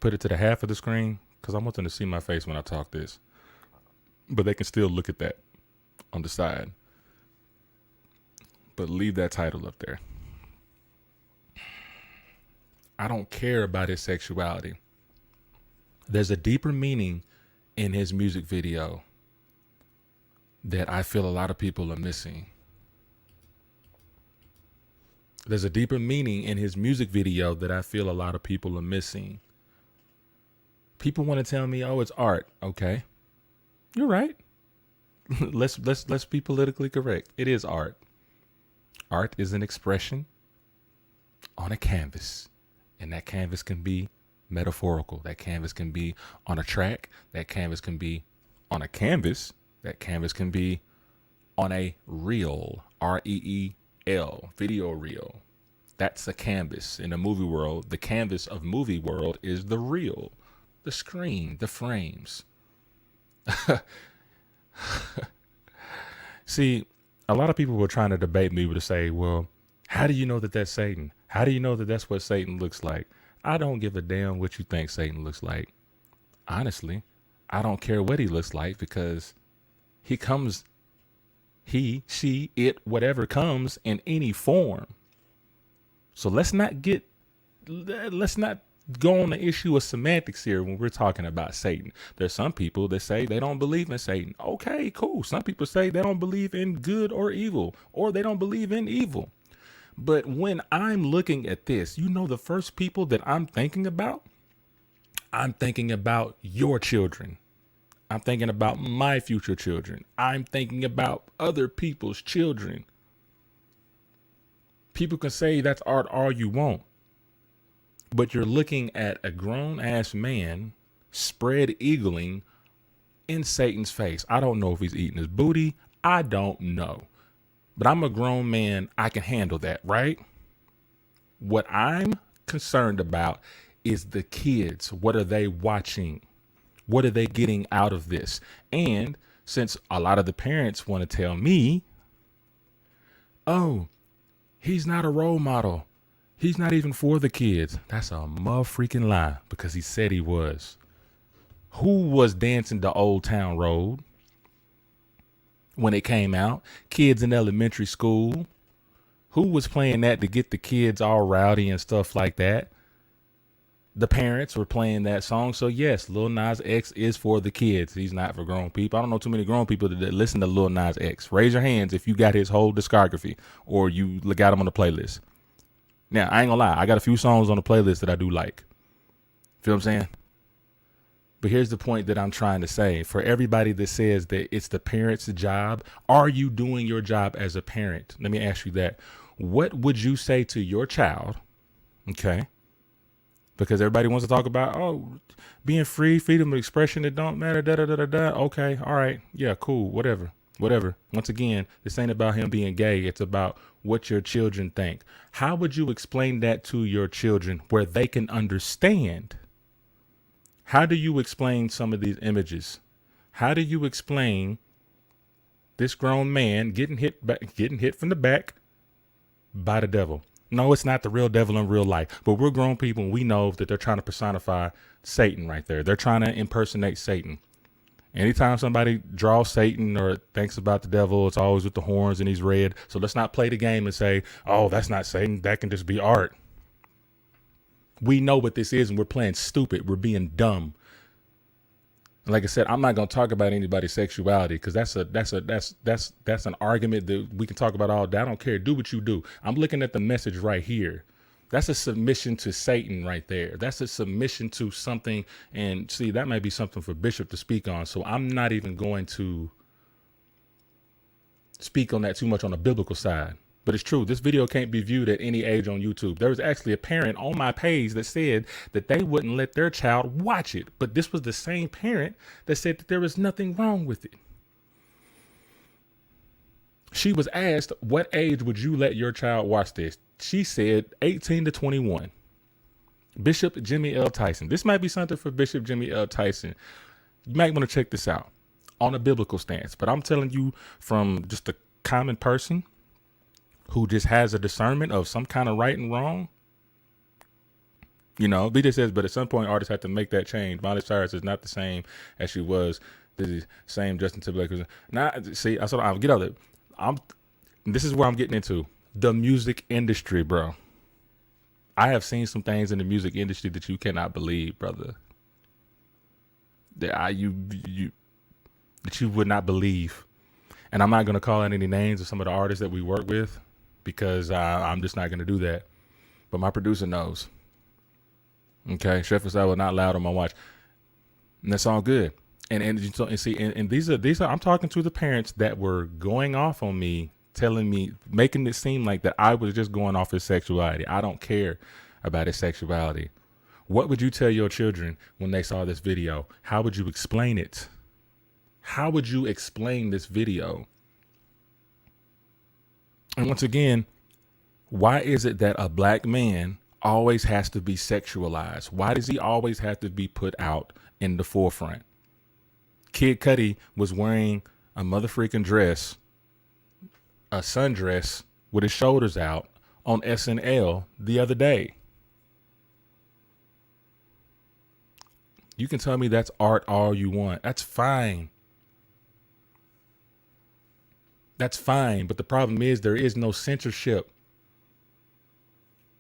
put it to the half of the screen, because I want them to see my face when I talk this. But they can still look at that on the side. But leave that title up there. I don't care about his sexuality. There's a deeper meaning in his music video that I feel a lot of people are missing. There's a deeper meaning in his music video that I feel a lot of people are missing. People want to tell me, oh, it's art. Okay. You're right. Let's be politically correct. It is art. Art is an expression on a canvas, and that canvas can be metaphorical. That canvas can be on a track. That canvas can be on a canvas. That canvas can be on a reel, R-E-E-L, video reel. That's a canvas. In the movie world, the canvas of movie world is the reel, the screen, the frames. See, a lot of people were trying to debate me to say, well, how do you know that that's Satan? How do you know that that's what Satan looks like? I don't give a damn what you think Satan looks like. Honestly, I don't care what he looks like because he comes, he, she, it, whatever comes in any form. So let's not go on the issue of semantics here when we're talking about Satan. There's some people that say they don't believe in Satan. Okay, cool. Some people say they don't believe in good or evil, or they don't believe in evil. But when I'm looking at this, the first people that I'm thinking about your children. I'm thinking about my future children. I'm thinking about other people's children. People can say that's art all you want. but you're looking at a grown ass man spread eagling in Satan's face. I don't know if he's eating his booty. I don't know. But I'm a grown man. I can handle that, right? What I'm concerned about is the kids. What are they watching? What are they getting out of this? And since a lot of the parents want to tell me, oh, he's not a role model. He's not even for the kids. That's a motherfucking lie, because he said he was. Who was dancing the Old Town Road when it came out? Kids in elementary school. Who was playing that to get the kids all rowdy and stuff like that? The parents were playing that song. So yes, Lil Nas X is for the kids. He's not for grown people. I don't know too many grown people that listen to Lil Nas X. Raise your hands if you got his whole discography or you got him on the playlist. Now, I ain't gonna lie. I got a few songs on the playlist that I do like. Feel what I'm saying? But here's the point that I'm trying to say. For everybody that says that it's the parent's job, are you doing your job as a parent? Let me ask you that. What would you say to your child? Okay. Because everybody wants to talk about, oh, being free, freedom of expression, it don't matter, da-da-da-da-da. Okay, all right, yeah, cool, whatever. Once again, this ain't about him being gay. It's about what your children think. How would you explain that to your children where they can understand? How do you explain some of these images? How do you explain this grown man getting hit from the back by the devil? No, it's not the real devil in real life, but we're grown people and we know that they're trying to personify Satan right there. They're trying to impersonate Satan. Anytime somebody draws Satan or thinks about the devil, it's always with the horns and he's red. So let's not play the game and say, oh, that's not Satan. That can just be art. We know what this is and we're playing stupid. We're being dumb. Like I said, I'm not going to talk about anybody's sexuality because that's an argument that we can talk about all day. I don't care. Do what you do. I'm looking at the message right here. That's a submission to Satan right there. That's a submission to something. And see, that might be something for Bishop to speak on. So I'm not even going to speak on that too much on the biblical side. But it's true. This video can't be viewed at any age on YouTube. There was actually a parent on my page that said that they wouldn't let their child watch it. But this was the same parent that said that there was nothing wrong with it. She was asked, what age would you let your child watch this? She said 18 to 21. Bishop Jimmy L. Tyson. This might be something for Bishop Jimmy L. Tyson. You might want to check this out on a biblical stance. But I'm telling you from just a common person who just has a discernment of some kind of right and wrong. You know, BJ says, but at some point artists have to make that change. Miley Cyrus is not the same as she was. The same Justin Timberlake. Now, see, I'll get out of it. This is where I'm getting into the music industry, bro. I have seen some things in the music industry that you cannot believe, brother. That you would not believe. And I'm not going to call out any names of some of the artists that we work with because I'm just not going to do that. But my producer knows. Okay, Chef I will not loud on my watch. And that's all good. And these are I'm talking to the parents that were going off on me, telling me, making it seem like that I was just going off his sexuality. I don't care about his sexuality. What would you tell your children when they saw this video? How would you explain it? How would you explain this video? And once again, why is it that a black man always has to be sexualized? Why does he always have to be put out in the forefront? Kid Cudi was wearing a motherfreaking dress, a sundress with his shoulders out on SNL the other day. You can tell me that's art all you want. That's fine. That's fine. But the problem is there is no censorship.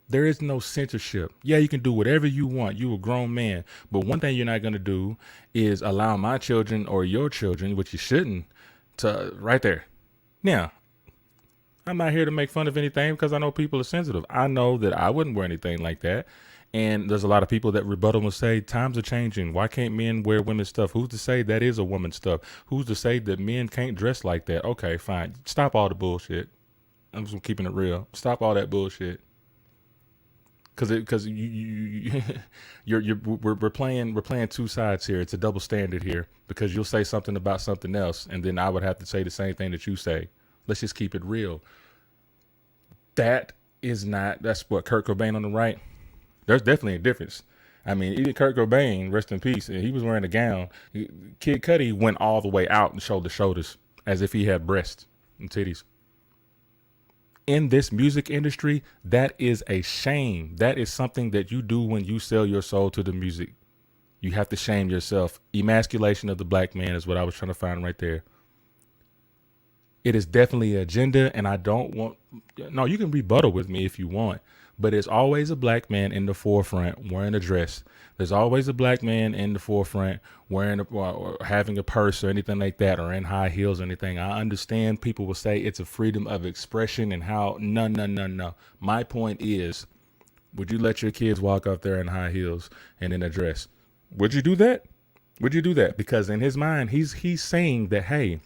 There is no censorship. Yeah, you can do whatever you want. You a grown man. But one thing you're not going to do is allow my children or your children, which you shouldn't, to right there. Now, I'm not here to make fun of anything because I know people are sensitive. I know that I wouldn't wear anything like that. And there's a lot of people that rebuttal will say times are changing. Why can't men wear women's stuff? Who's to say that is a woman's stuff? Who's to say that men can't dress like that? Okay, fine. Stop all the bullshit. I'm just keeping it real. Stop all that bullshit. because we're playing two sides here. It's a double standard here, because you'll say something about something else, and then I would have to say the same thing that you say. Let's just keep it real. That's what Kurt Cobain on the right. There's definitely a difference. I mean, even Kurt Cobain, rest in peace, he was wearing a gown. Kid Cudi went all the way out and showed the shoulders as if he had breasts and titties. In this music industry, that is a shame. That is something that you do when you sell your soul to the music. You have to shame yourself. Emasculation of the black man is what I was trying to find right there. It is definitely an agenda, and I don't want... No, you can rebuttal with me if you want, but there's always a black man in the forefront wearing a dress. There's always a black man in the forefront wearing or having a purse or anything like that, or in high heels or anything. I understand people will say it's a freedom of expression and how... No. My point is, would you let your kids walk up there in high heels and in a dress? Would you do that? Would you do that? Because in his mind, he's saying that, hey,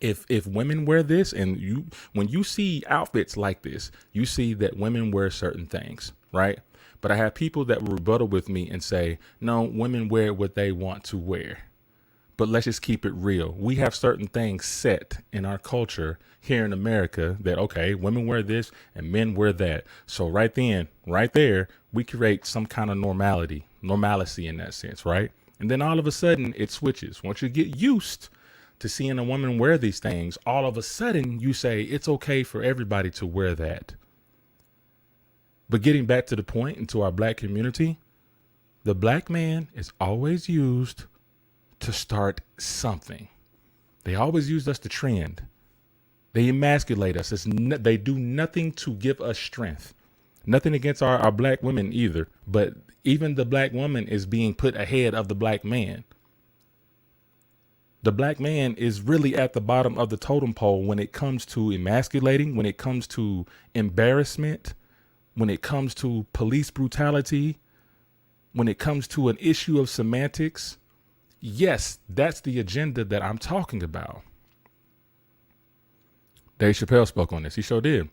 if women wear this, and when you see outfits like this, you see that women wear certain things, right? But I have people that will rebuttal with me and say, no, women wear what they want to wear. But let's just keep it real. We have certain things set in our culture here in America that, okay, women wear this and men wear that. So right there, we create some kind of normalcy in that sense, right? And then all of a sudden it switches. Once you get used to seeing a woman wear these things, all of a sudden you say it's okay for everybody to wear that. But getting back to the point, into our black community, the black man is always used to start something. They always use us to trend. They emasculate us. They do nothing to give us strength. Nothing against our black women either, but even the black woman is being put ahead of the black man. The black man is really at the bottom of the totem pole when it comes to emasculating, when it comes to embarrassment, when it comes to police brutality, when it comes to an issue of semantics. Yes, that's the agenda that I'm talking about. Dave Chappelle spoke on this. He sure did.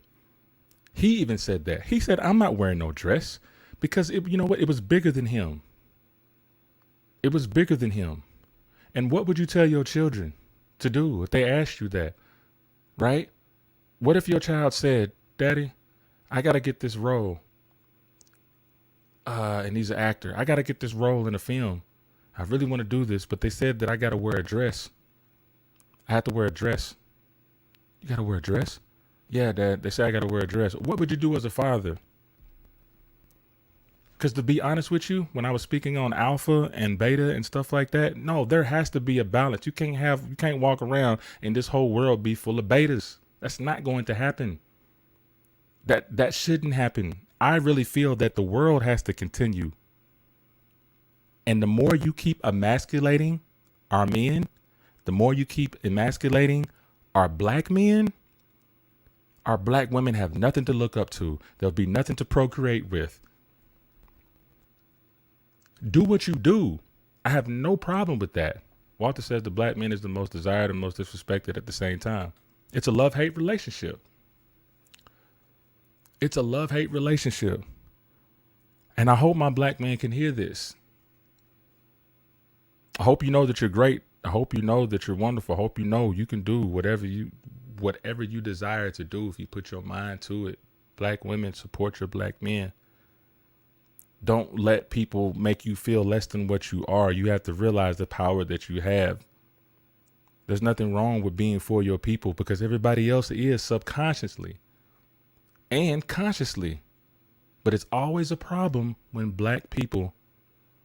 He even said that. He said, I'm not wearing no dress because, you know what? It was bigger than him. It was bigger than him. And what would you tell your children to do if they asked you that, right? What if your child said, Daddy, I got to get this role. And he's an actor. I got to get this role in a film. I really want to do this, but they said that I got to wear a dress. I have to wear a dress. You got to wear a dress? Yeah, Dad, they say I got to wear a dress. What would you do as a father? Because to be honest with you, when I was speaking on alpha and beta and stuff like that, no, there has to be a balance. You can't walk around and this whole world be full of betas. That's not going to happen. That shouldn't happen. I really feel that the world has to continue. And the more you keep emasculating our men, the more you keep emasculating our black men, our black women have nothing to look up to. There'll be nothing to procreate with. Do what you do. I have no problem with that. Walter says the black man is the most desired and most disrespected at the same time. It's a love-hate relationship. It's a love-hate relationship. And I hope my black man can hear this. I hope you know that you're great. I hope you know that you're wonderful. I hope you know you can do whatever you desire to do if you put your mind to it. Black women, support your black men. Don't let people make you feel less than what you are. You have to realize the power that you have. There's nothing wrong with being for your people because everybody else is subconsciously and consciously. But it's always a problem when black people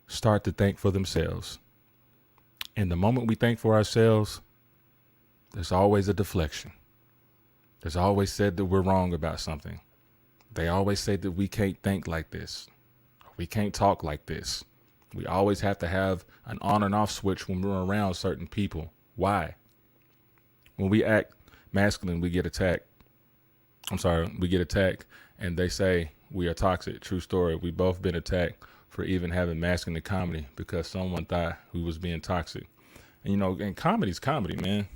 start to think for themselves. And the moment we think for ourselves, there's always a deflection. There's always said that we're wrong about something. They always say that we can't think like this. We can't talk like this. We always have to have an on and off switch when we're around certain people. Why? When we act masculine, we get attacked. We get attacked and they say we are toxic. True story. We both been attacked for even having masculine comedy because someone thought we was being toxic. And, you know, and comedy's comedy, man.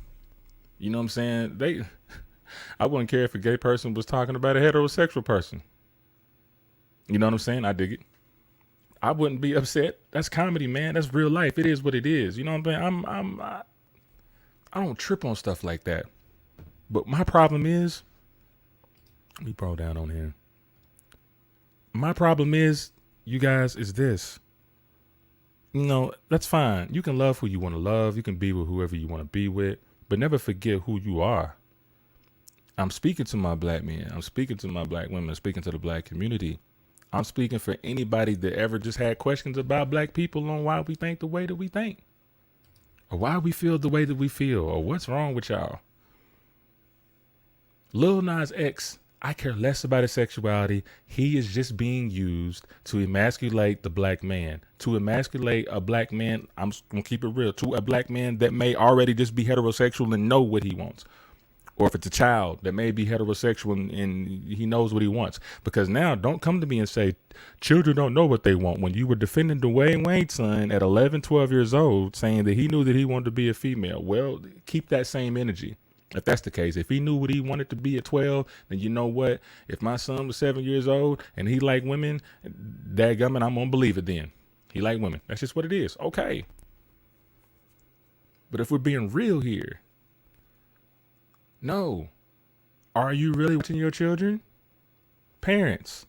You know what I'm saying? I wouldn't care if a gay person was talking about a heterosexual person. You know what I'm saying? I dig it. I wouldn't be upset. That's comedy, man. That's real life. It is what it is. You know what I'm saying? I don't trip on stuff like that. But my problem is, let me bro down on here. My problem is, you guys, is this. You know, that's fine. You can love who you want to love. You can be with whoever you want to be with, but never forget who you are. I'm speaking to my black men. I'm speaking to my black women. I'm speaking to the black community. I'm speaking for anybody that ever just had questions about black people on why we think the way that we think, or why we feel the way that we feel, or what's wrong with y'all. Lil Nas X, I care less about his sexuality. He is just being used to emasculate the black man, to emasculate a black man. I'm going to keep it real, to a black man that may already just be heterosexual and know what he wants. Or if it's a child that may be heterosexual and he knows what he wants. Because now, don't come to me and say, children don't know what they want. When you were defending Dwayne Wade's son at 11, 12 years old, saying that he knew that he wanted to be a female. Well, keep that same energy. If that's the case, if he knew what he wanted to be at 12, then you know what? If my son was 7 years old and he liked women, dadgummit, I'm going to believe it then. He liked women. That's just what it is. Okay. But if we're being real here, no. Are you really watching your children? Parents,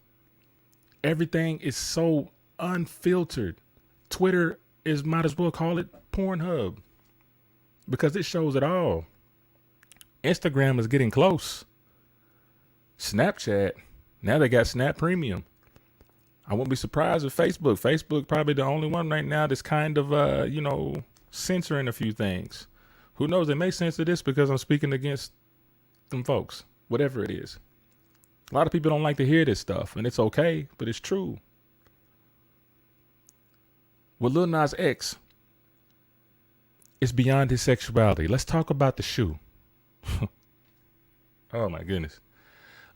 everything is so unfiltered. Twitter is, might as well call it Pornhub, because it shows it all. Instagram is getting close. Snapchat, now they got Snap Premium. I won't be surprised if Facebook probably the only one right now that's kind of, censoring a few things. Who knows? They may censor this because I'm speaking against them folks, whatever it is. A lot of people don't like to hear this stuff, and it's okay, but it's true. With Lil Nas X, it's beyond his sexuality. Let's talk about the shoe. Oh my goodness.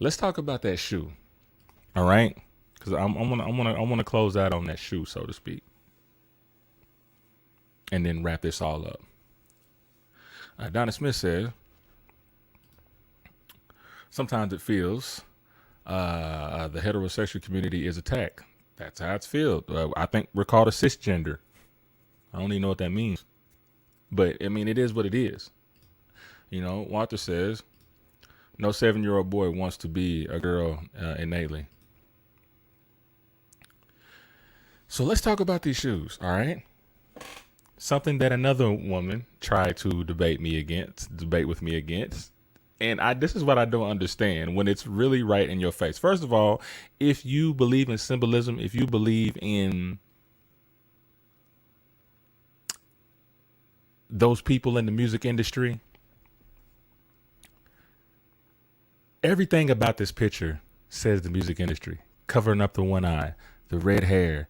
Let's talk about that shoe. All right? Because I want to close out on that shoe, so to speak, and then wrap this all up. Donna Smith says, sometimes it feels the heterosexual community is attacked. That's how it's felt. I think we're called a cisgender. I don't even know what that means. But, I mean, it is what it is. Walter says, no 7-year-old boy wants to be a girl innately. So let's talk about these shoes, all right? Something that another woman tried to debate with me against. And this is what I don't understand when it's really right in your face. First of all, if you believe in symbolism, if you believe in those people in the music industry, everything about this picture says the music industry. Covering up the one eye, the red hair,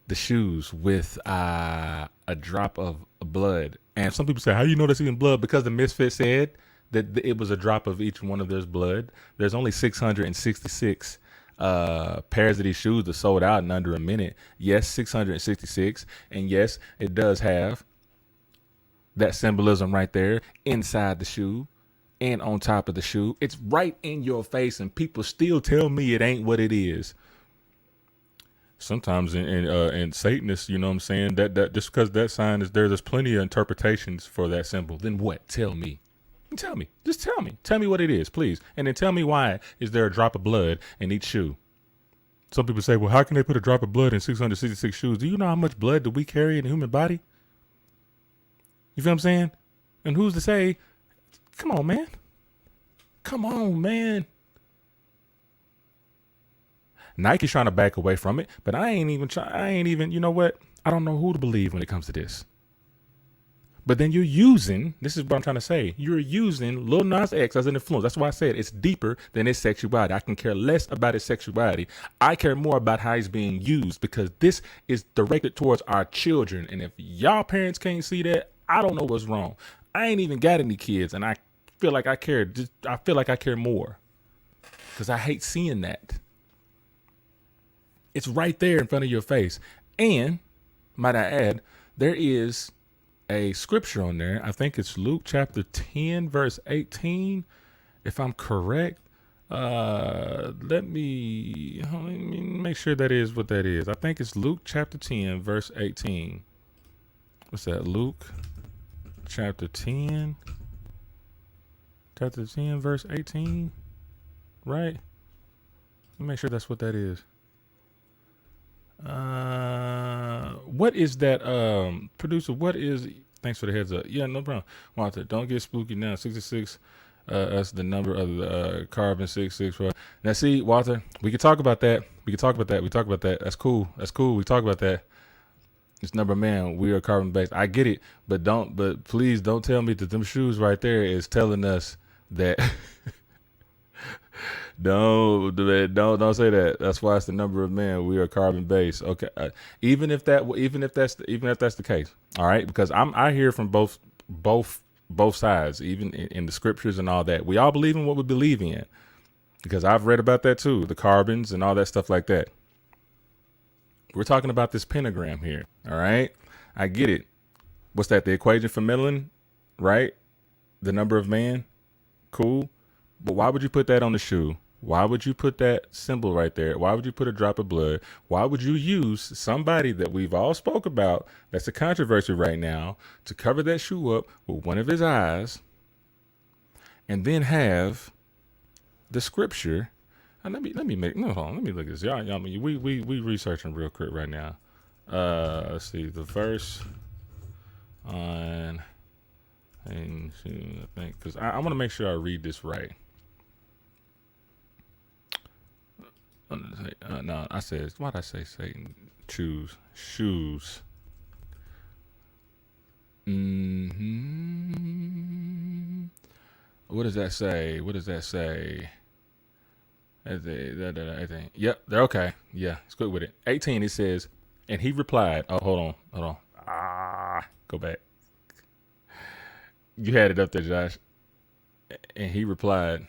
the shoes with a drop of blood. And some people say, how do you know that's even blood? Because the Misfit said that it was a drop of each one of their blood. There's only 666 pairs of these shoes that sold out in under a minute. Yes, 666. And yes, it does have that symbolism right there inside the shoe and on top of the shoe. It's right in your face, and people still tell me it ain't what it is. Sometimes in Satanists, you know what I'm saying, that just because that sign is there, there's plenty of interpretations for that symbol. Then what? Tell me. Tell me. Just tell me. Tell me what it is, please. And then tell me why is there a drop of blood in each shoe? Some people say, well, how can they put a drop of blood in 666 shoes? Do you know how much blood do we carry in the human body? You feel what I'm saying? And who's to say, come on, man. Come on, man. Nike's trying to back away from it, but I ain't even, you know what? I don't know who to believe when it comes to this. But then you're using, this is what I'm trying to say, you're using Lil Nas X as an influence. That's why I said it's deeper than his sexuality. I can care less about his sexuality. I care more about how he's being used, because this is directed towards our children. And if y'all parents can't see that, I don't know what's wrong. I ain't even got any kids, and I feel like I care. I feel like I care more because I hate seeing that. It's right there in front of your face. And might I add, there is a scripture on there. I think it's Luke chapter 10, verse 18, if I'm correct. Let me make sure that is what that is. I think it's Luke chapter 10, verse 18. What's that? Luke chapter 10, verse 18, right? Let me make sure that's what that is. What is that, producer? What is? Thanks for the heads up. Yeah, no problem. Walter, don't get spooky now. 66. That's the number of the carbon 664. Now, see, Walter, we can talk about that. We talk about that. That's cool. We talk about that. It's number man. We are carbon based. I get it, but please don't tell me that them shoes right there is telling us that. Don't say that. That's why it's the number of men. We are carbon based. Okay, even if that's the case. All right, because I hear from both sides, even in the scriptures and all that. We all believe in what we believe in, because I've read about that too, the carbons and all that stuff like that. We're talking about this pentagram here. All right, I get it. What's that? The equation for Millen, right? The number of man. Cool. But why would you put that on the shoe? Why would you put that symbol right there? Why would you put a drop of blood? Why would you use somebody that we've all spoke about, that's a controversy right now, to cover that shoe up with one of his eyes, and then have the scripture? And let me look at this. Y'all, we researching real quick right now. Let's see the verse on, and I think, because I want to make sure I read this right. No, I said, why'd I say Satan? Choose shoes. What does that say? I think. Yep, they're okay. Yeah, it's good with it. 18, it says, and he replied, oh, hold on. Go back. You had it up there, Josh. And he replied,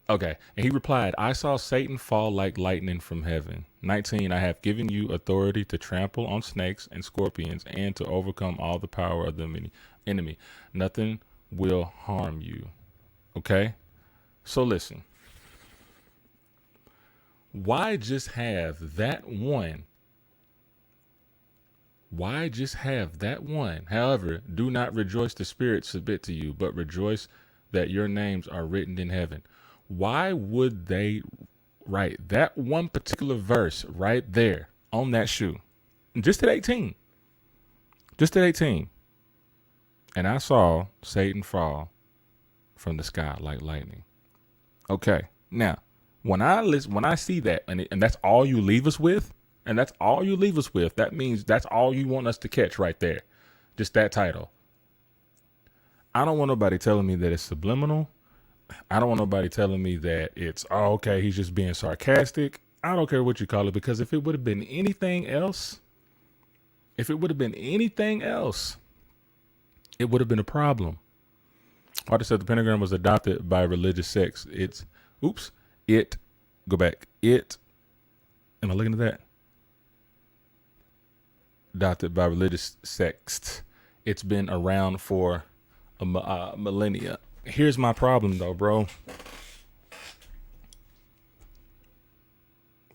okay. And he replied, I saw Satan fall like lightning from heaven. 19, I have given you authority to trample on snakes and scorpions and to overcome all the power of the enemy. Nothing will harm you. Okay? So listen. Why just have that one? However, do not rejoice the Spirit submit to you, but rejoice that your names are written in heaven. Why would they write that one particular verse right there on that shoe? Just at 18. And I saw Satan fall from the sky like lightning. Okay. Now, when I see that, and that's all you leave us with, that means that's all you want us to catch right there. Just that title. I don't want nobody telling me that it's subliminal. I don't want nobody telling me that it's, oh, okay, he's just being sarcastic. I don't care what you call it, because if it would have been anything else, it would have been a problem. I just said the pentagram was adopted by religious sects. Am I looking at that? Adopted by religious sects. It's been around for a millennia. Here's my problem though, bro.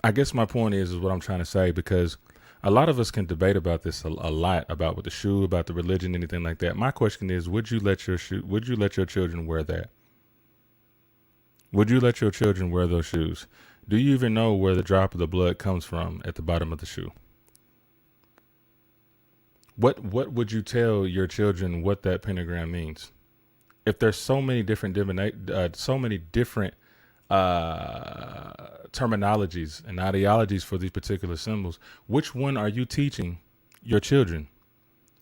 I guess my point is what I'm trying to say, because a lot of us can debate about this a lot, about with the shoe, about the religion, anything like that. My question is, would you let your children wear that? Would you let your children wear those shoes? Do you even know where the drop of the blood comes from at the bottom of the shoe? What would you tell your children what that pentagram means? If there's so many different terminologies and ideologies for these particular symbols, which one are you teaching your children?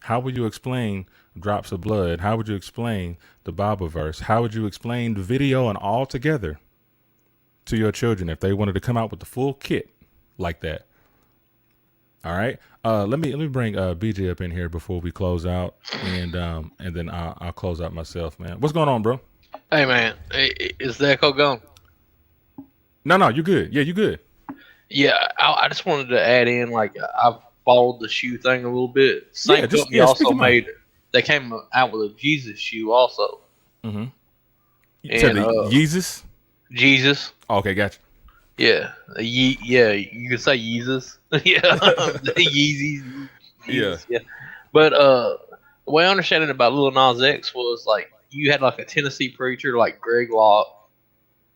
How would you explain drops of blood? How would you explain the Bible verse? How would you explain the video and all together to your children if they wanted to come out with the full kit like that? All right. Let me bring BJ up in here before we close out, and then I'll close out myself, man. What's going on, bro? Hey, man, is the echo gone? No, you good. Yeah, you good. Yeah, I just wanted to add in, like, I've followed the shoe thing a little bit. Same company also made it. They came out with a Jesus shoe also. Mm-hmm. And Yeezus. Jesus. Okay, gotcha. Yeah, yeah, you could say Yeezus. Yeah, Yeezys. Yeah. But the way I understand it about Lil Nas X was like you had like a Tennessee preacher like Greg Locke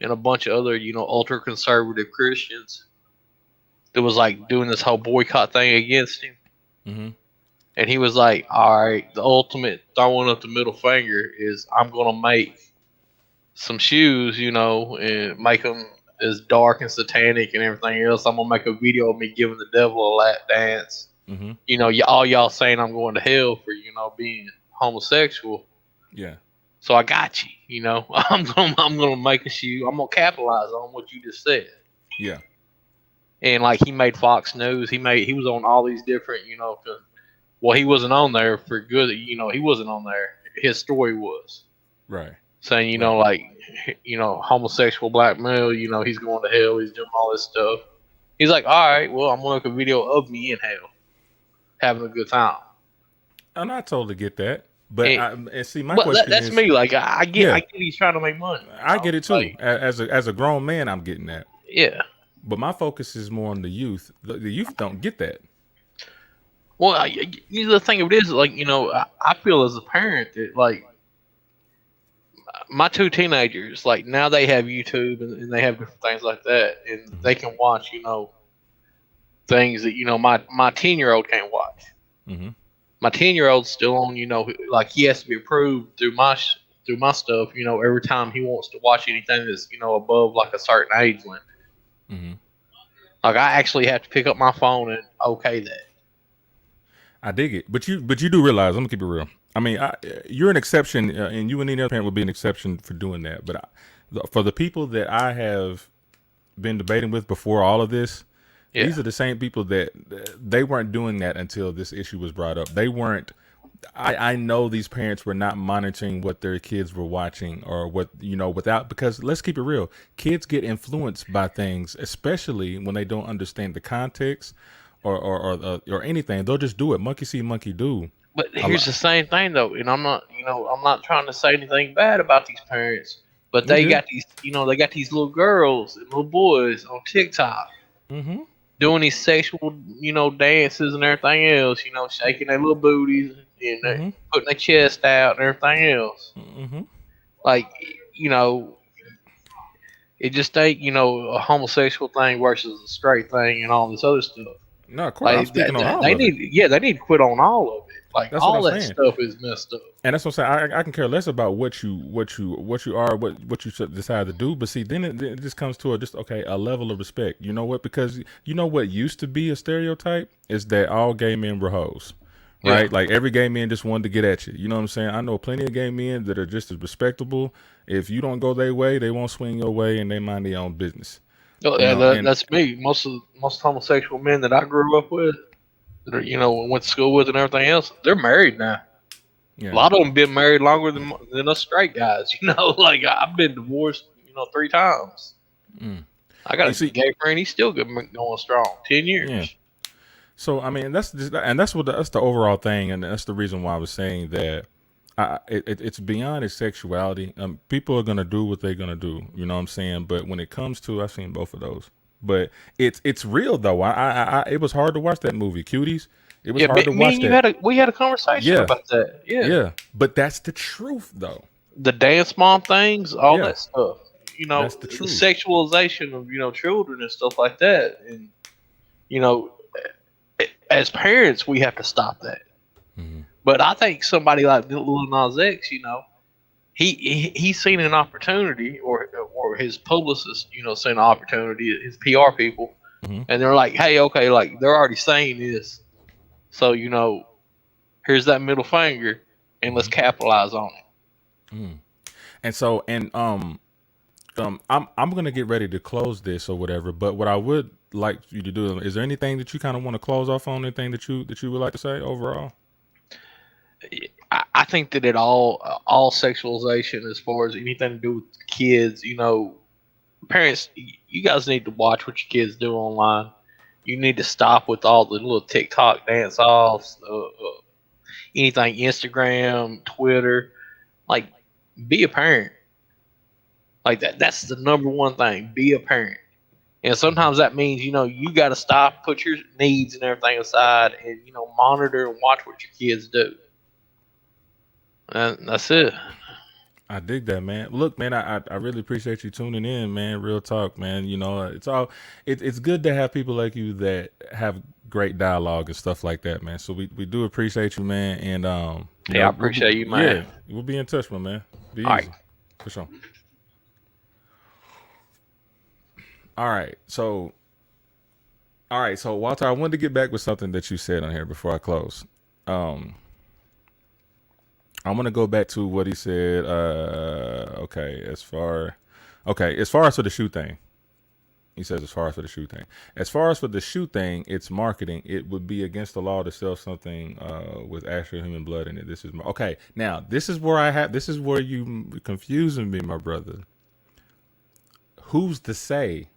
and a bunch of other ultra conservative Christians that was like doing this whole boycott thing against him. Mm-hmm. And he was like, all right, the ultimate throwing up the middle finger is I'm going to make some shoes, and make them as dark and satanic and everything else. I'm going to make a video of me giving the devil a lap dance. Mm-hmm. All y'all saying I'm going to hell for, being homosexual. Yeah. So I got you, I'm going to make a shoe. I'm going to capitalize on what you just said. Yeah. And like he made Fox News, he was on all these different, well, he wasn't on there for good. He wasn't on there. His story was right saying, homosexual black male. He's going to hell. He's doing all this stuff. He's like, all right, well, I'm gonna make a video of me in hell, having a good time. And I totally get that, but and see, my but question that's is, me. Like I get he's trying to make money. I get it too. Like, as a grown man, I'm getting that. Yeah. But my focus is more on the youth. The youth don't get that. Well, the thing of it is, like, I feel as a parent that, like, my two teenagers, like, now they have YouTube and they have different things like that, and they can watch, things that, my 10-year-old can't watch. Mm-hmm. My 10-year-old's still on, like, he has to be approved through my stuff, every time he wants to watch anything that's, above, like, a certain age limit. Mm-hmm. Like, I actually have to pick up my phone and okay that. I dig it, but you do realize, I'm gonna keep it real. I mean, you're an exception, and you and any other parent would be an exception for doing that. But for the people that I have been debating with before all of this, these are the same people that they weren't doing that until this issue was brought up. They weren't. I know these parents were not monitoring what their kids were watching or what because let's keep it real. Kids get influenced by things, especially when they don't understand the context. Or anything, they'll just do it. Monkey see, monkey do. But here's the same thing though, and I'm not trying to say anything bad about these parents, but they got these, they got these little girls and little boys on TikTok doing these sexual, dances and everything else, shaking their little booties and putting their chest out and everything else. Like, it just ain't, a homosexual thing versus a straight thing and all this other stuff. No, of course. Like, I'm speaking on all they of need, it. Yeah, they need to quit on all of it. Like, that's all what I'm that saying. stuff is messed up. And that's what I'm saying. I can care less about what you are, what you decide to do. But see, then it just comes to a level of respect. You know what? Because what used to be a stereotype is that all gay men were hoes. Right? Yeah. Like every gay man just wanted to get at you. You know what I'm saying? I know plenty of gay men that are just as respectable. If you don't go their way, they won't swing your way and they mind their own business. Oh, yeah, that's me. Most homosexual men that I grew up with, that are, went to school with and everything else, they're married now. Yeah. A lot of them been married longer than us straight guys. Like I've been divorced, 3 times. I got a gay friend. He's still going strong. 10 years. Yeah. So I mean, that's the overall thing, and that's the reason why I was saying that it's beyond his sexuality. People are gonna do what they're gonna do. You know what I'm saying? But when it comes to, I've seen both of those. But it's real though. It was hard to watch that movie, Cuties. It was hard to watch that. We had a conversation about that. Yeah. But that's the truth though. The dance mom things, all that stuff. That's the truth. The sexualization of children and stuff like that. And as parents, we have to stop that. Mm-hmm. But I think somebody like Lil Nas X, he's seen an opportunity, or his publicist, seen an opportunity, his PR people, and they're like, hey, okay, like they're already saying this, so here's that middle finger, and let's capitalize on it. And so, I'm gonna get ready to close this or whatever. But what I would like you to do, is there anything that you kind of want to close off on? Anything that you would like to say overall? I think that all sexualization, as far as anything to do with kids, parents, you guys need to watch what your kids do online. You need to stop with all the little TikTok dance offs, anything Instagram, Twitter. Like, be a parent. Like that's the number one thing. Be a parent. And sometimes that means, you got to stop, put your needs and everything aside, and, monitor and watch what your kids do. And that's it. I dig that, man. Look, man, I really appreciate you tuning in, man. Real talk, man. It's good to have people like you that have great dialogue and stuff like that, man. So we do appreciate you, man. And I appreciate you, man. Yeah, we'll be in touch, my man. Be All easy. right. For sure. All right, so Walter, I wanted to get back with something that you said on here before I close. I want to go back to what he said. As far as for the shoe thing, he says as far as for the shoe thing. As far as for the shoe thing, it's marketing. It would be against the law to sell something with actual human blood in it. This is okay. Now this is where you confusing me, my brother. Who's to say?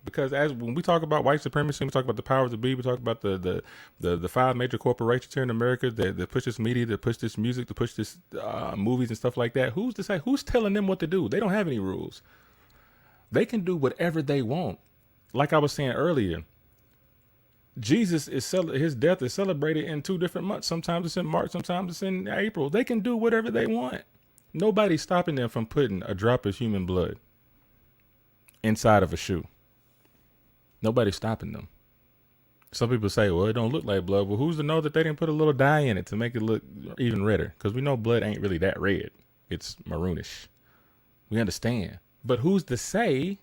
Because when we talk about white supremacy, we talk about the powers that be, we talk about the 5 major corporations here in America that push this media, that push this music, that push this movies and stuff like that. Who's to say? Who's telling them what to do? They don't have any rules. They can do whatever they want. Like I was saying earlier, Jesus his death is celebrated in 2 different months. Sometimes it's in March, sometimes it's in April. They can do whatever they want. Nobody's stopping them from putting a drop of human blood inside of a shoe. Nobody's stopping them. Some people say, well, it don't look like blood. Well, who's to know that they didn't put a little dye in it to make it look even redder? Because we know blood ain't really that red. It's maroonish. We understand. But who's to say?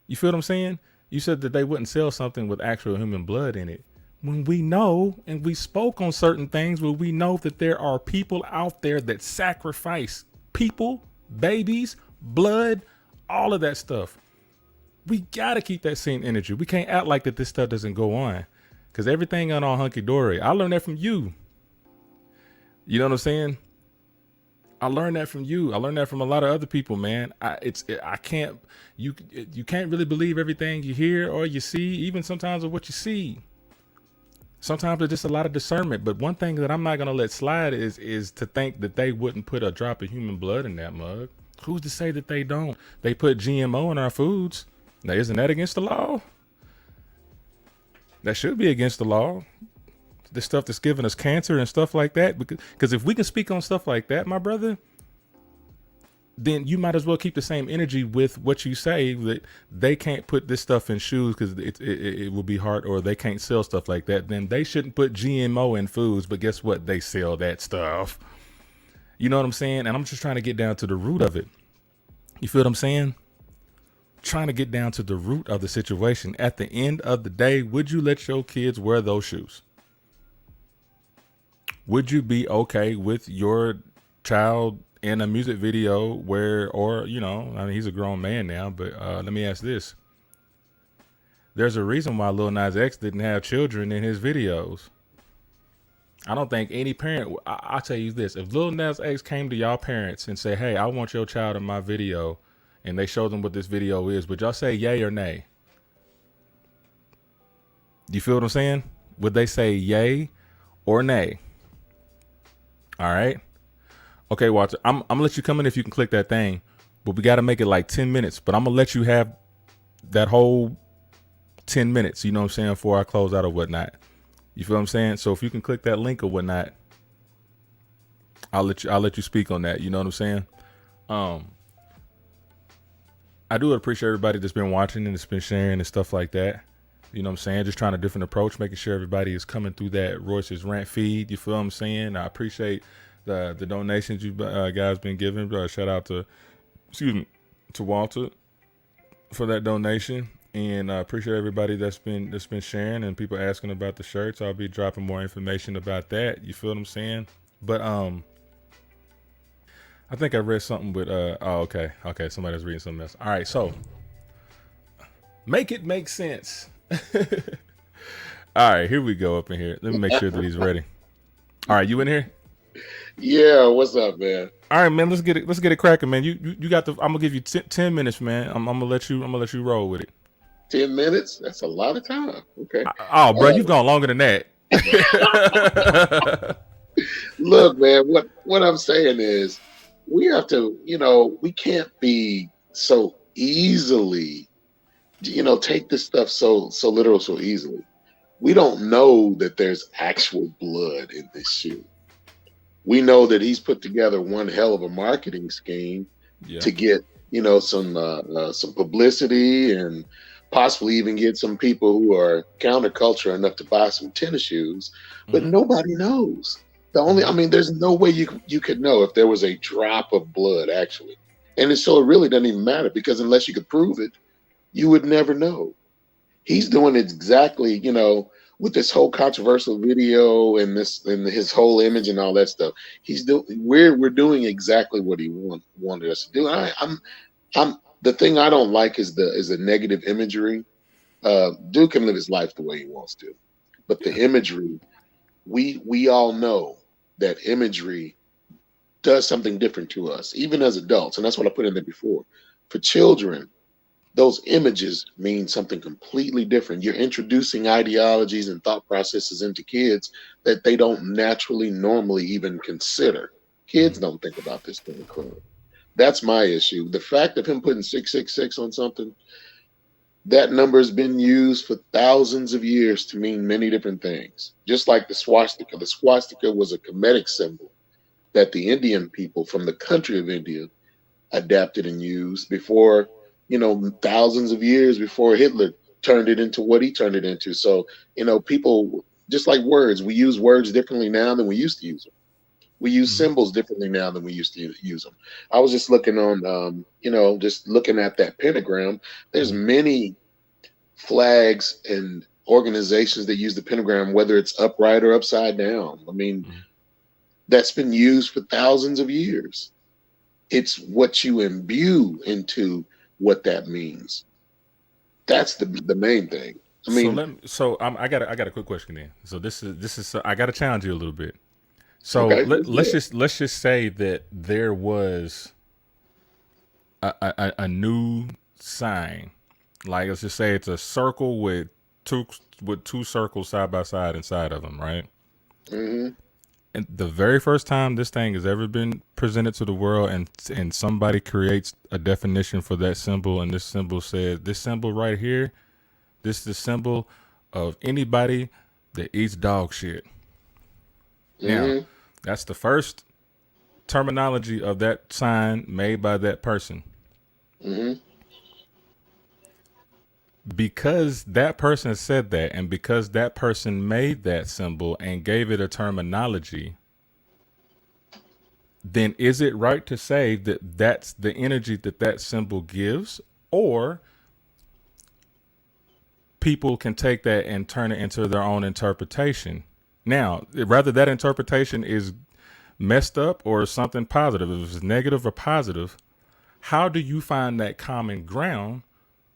You feel what I'm saying? You said that they wouldn't sell something with actual human blood in it. When we know, and we spoke on certain things, where we know that there are people out there that sacrifice people, babies, blood, all of that stuff. We got to keep that same energy. We can't act like that this stuff doesn't go on, because everything ain't all hunky-dory. I learned that from you. You know what I'm saying? I learned that from you. I learned that from a lot of other people, man. You can't really believe everything you hear or you see, even sometimes of what you see. Sometimes it's just a lot of discernment. But one thing that I'm not going to let slide is to think that they wouldn't put a drop of human blood in that mug. Who's to say that they don't? They put GMO in our foods. Now, isn't that against the law? That should be against the law. The stuff that's giving us cancer and stuff like that. Because if we can speak on stuff like that, my brother, then you might as well keep the same energy with what you say, that they can't put this stuff in shoes because it will be hard, or they can't sell stuff like that. Then they shouldn't put GMO in foods. But guess what? They sell that stuff. You know what I'm saying? And I'm just trying to get down to the root of it. You feel what I'm saying? Trying to get down to the root of the situation. At the end of the day, would you let your kids wear those shoes? Would you be okay with your child in a music video he's a grown man now, but let me ask this. There's a reason why Lil Nas X didn't have children in his videos. I don't think any parent, I'll tell you this, if Lil Nas X came to y'all parents and say, hey, I want your child in my video, and they show them what this video is, would y'all say yay or nay? You feel what I'm saying? Would they say yay or nay? All right. Okay, Walter, I'm gonna let you come in if you can click that thing, but we got to make it like 10 minutes, but I'm gonna let you have that whole 10 minutes, you know what I'm saying, before I close out or whatnot. You feel what I'm saying? So if you can click that link or whatnot, I'll let you speak on that. You know what I'm saying? I do appreciate everybody that's been watching and that's been sharing and stuff like that. You know what I'm saying? Just trying a different approach, making sure everybody is coming through that Royce's rant feed. You feel what I'm saying? I appreciate the donations you guys been giving. Shout out to Walter for that donation. And I appreciate everybody that's been sharing and people asking about the shirts. I'll be dropping more information about that. You feel what I'm saying? But I think I read something with okay, somebody's reading something else. All right, so make it make sense. All right, here we go up in here. Let me make sure that he's ready. All right, you in here? Yeah, what's up, man? All right, man, let's get it cracking, man. You got I'm gonna give you 10 minutes, man. I'm gonna let you roll with it. 10 minutes? That's a lot of time. Okay. Oh, bro, you've gone longer than that. Look, man, what I'm saying is, we have to, we can't be so easily, take this stuff so literal so easily. We don't know that there's actual blood in this shoe. We know that he's put together one hell of a marketing scheme to get, some publicity and possibly even get some people who are counterculture enough to buy some tennis shoes, but nobody knows. There's no way you could know if there was a drop of blood actually. And so it really doesn't even matter, because unless you could prove it, you would never know. He's doing it exactly, with this whole controversial video and his whole image and all that stuff. We're doing exactly what he wanted us to do. I'm the thing I don't like is the negative imagery. Dude can live his life the way he wants to, but the imagery, we all know that imagery does something different to us, even as adults, and that's what I put in there before. For children, those images mean something completely different. You're introducing ideologies and thought processes into kids that they don't naturally, normally even consider. Kids don't think about this thing, crime. That's my issue. The fact of him putting 666 on something, that number has been used for thousands of years to mean many different things. Just like the swastika. The swastika was a Kemetic symbol that the Indian people from the country of India adapted and used before, thousands of years before Hitler turned it into what he turned it into. So, people, just like words, we use words differently now than we used to use them. We use symbols differently now than we used to use them. I was just looking on, just looking at that pentagram. There's many flags and organizations that use the pentagram, whether it's upright or upside down. That's been used for thousands of years. It's what you imbue into what that means. That's the main thing. I got a quick question then. So this is I got to challenge you a little bit. So Okay, let's just say that there was a new sign. Like, let's just say it's a circle with two circles side by side inside of them, right? Mm-hmm. And the very first time this thing has ever been presented to the world, and somebody creates a definition for that symbol, and this symbol says, this symbol right here, this is the symbol of anybody that eats dog shit. Now, that's the first terminology of that sign made by that person. Because that person said that, and because that person made that symbol and gave it a terminology, then is it right to say that that's the energy that symbol gives? Or people can take that and turn it into their own interpretation? Now, whether that interpretation is messed up or something positive, if it's negative or positive, how do you find that common ground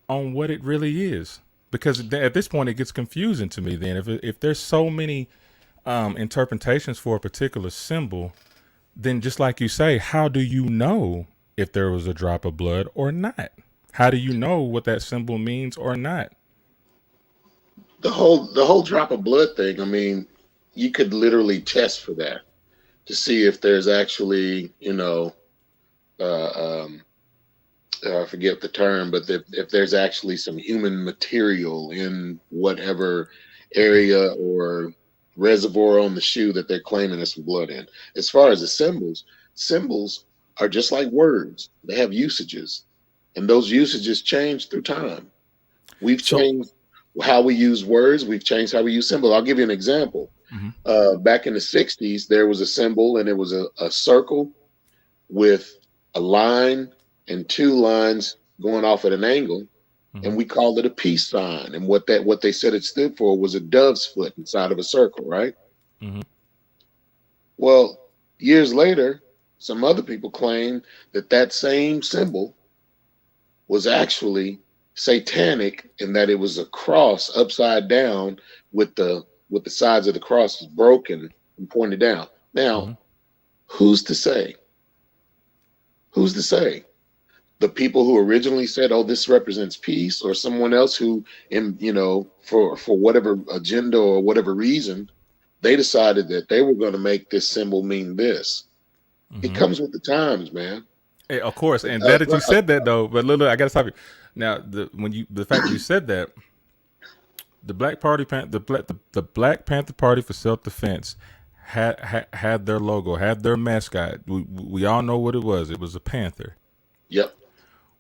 on what it really is? Because at this point it gets confusing to me. Then if there's so many interpretations for a particular symbol, then just like you say, how do you know if there was a drop of blood or not? How do you know what that symbol means or not? The whole drop of blood thing, you could literally test for that to see if there's actually, I forget the term, but if there's actually some human material in whatever area or reservoir on the shoe that they're claiming there's some blood in. As far as the symbols are just like words. They have usages, and those usages change through time. We've changed how we use words. We've changed how we use symbols. I'll give you an example. Back in the 60s, there was a symbol, and it was a circle with a line and two lines going off at an angle, and we called it a peace sign. And what they said it stood for was a dove's foot inside of a circle, right? Well, years later, some other people claim that same symbol was actually satanic, and that it was a cross upside down with the sides of the cross broken and pointed down. Now, who's to say? Who's to say? The people who originally said, "Oh, this represents peace," or someone else who, for whatever agenda or whatever reason, they decided that they were going to make this symbol mean this. It comes with the times, man. Hey, of course, and that you said that though, but look, I gotta stop you. Now, the fact that you said that, the Black Panther Party for Self Defense had their logo, had their mascot. We all know what it was. It was a panther. Yep.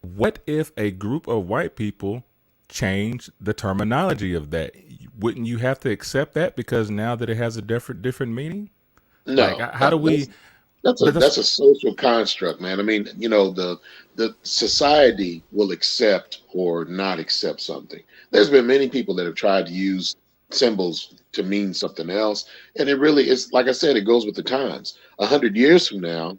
What if a group of white people changed the terminology of that? Wouldn't you have to accept that because now that it has a different meaning? No. Like, how do we? That's a social construct, man. I mean, the society will accept or not accept something. There's been many people that have tried to use symbols to mean something else, and it really is, like I said, it goes with the times. 100 years from now,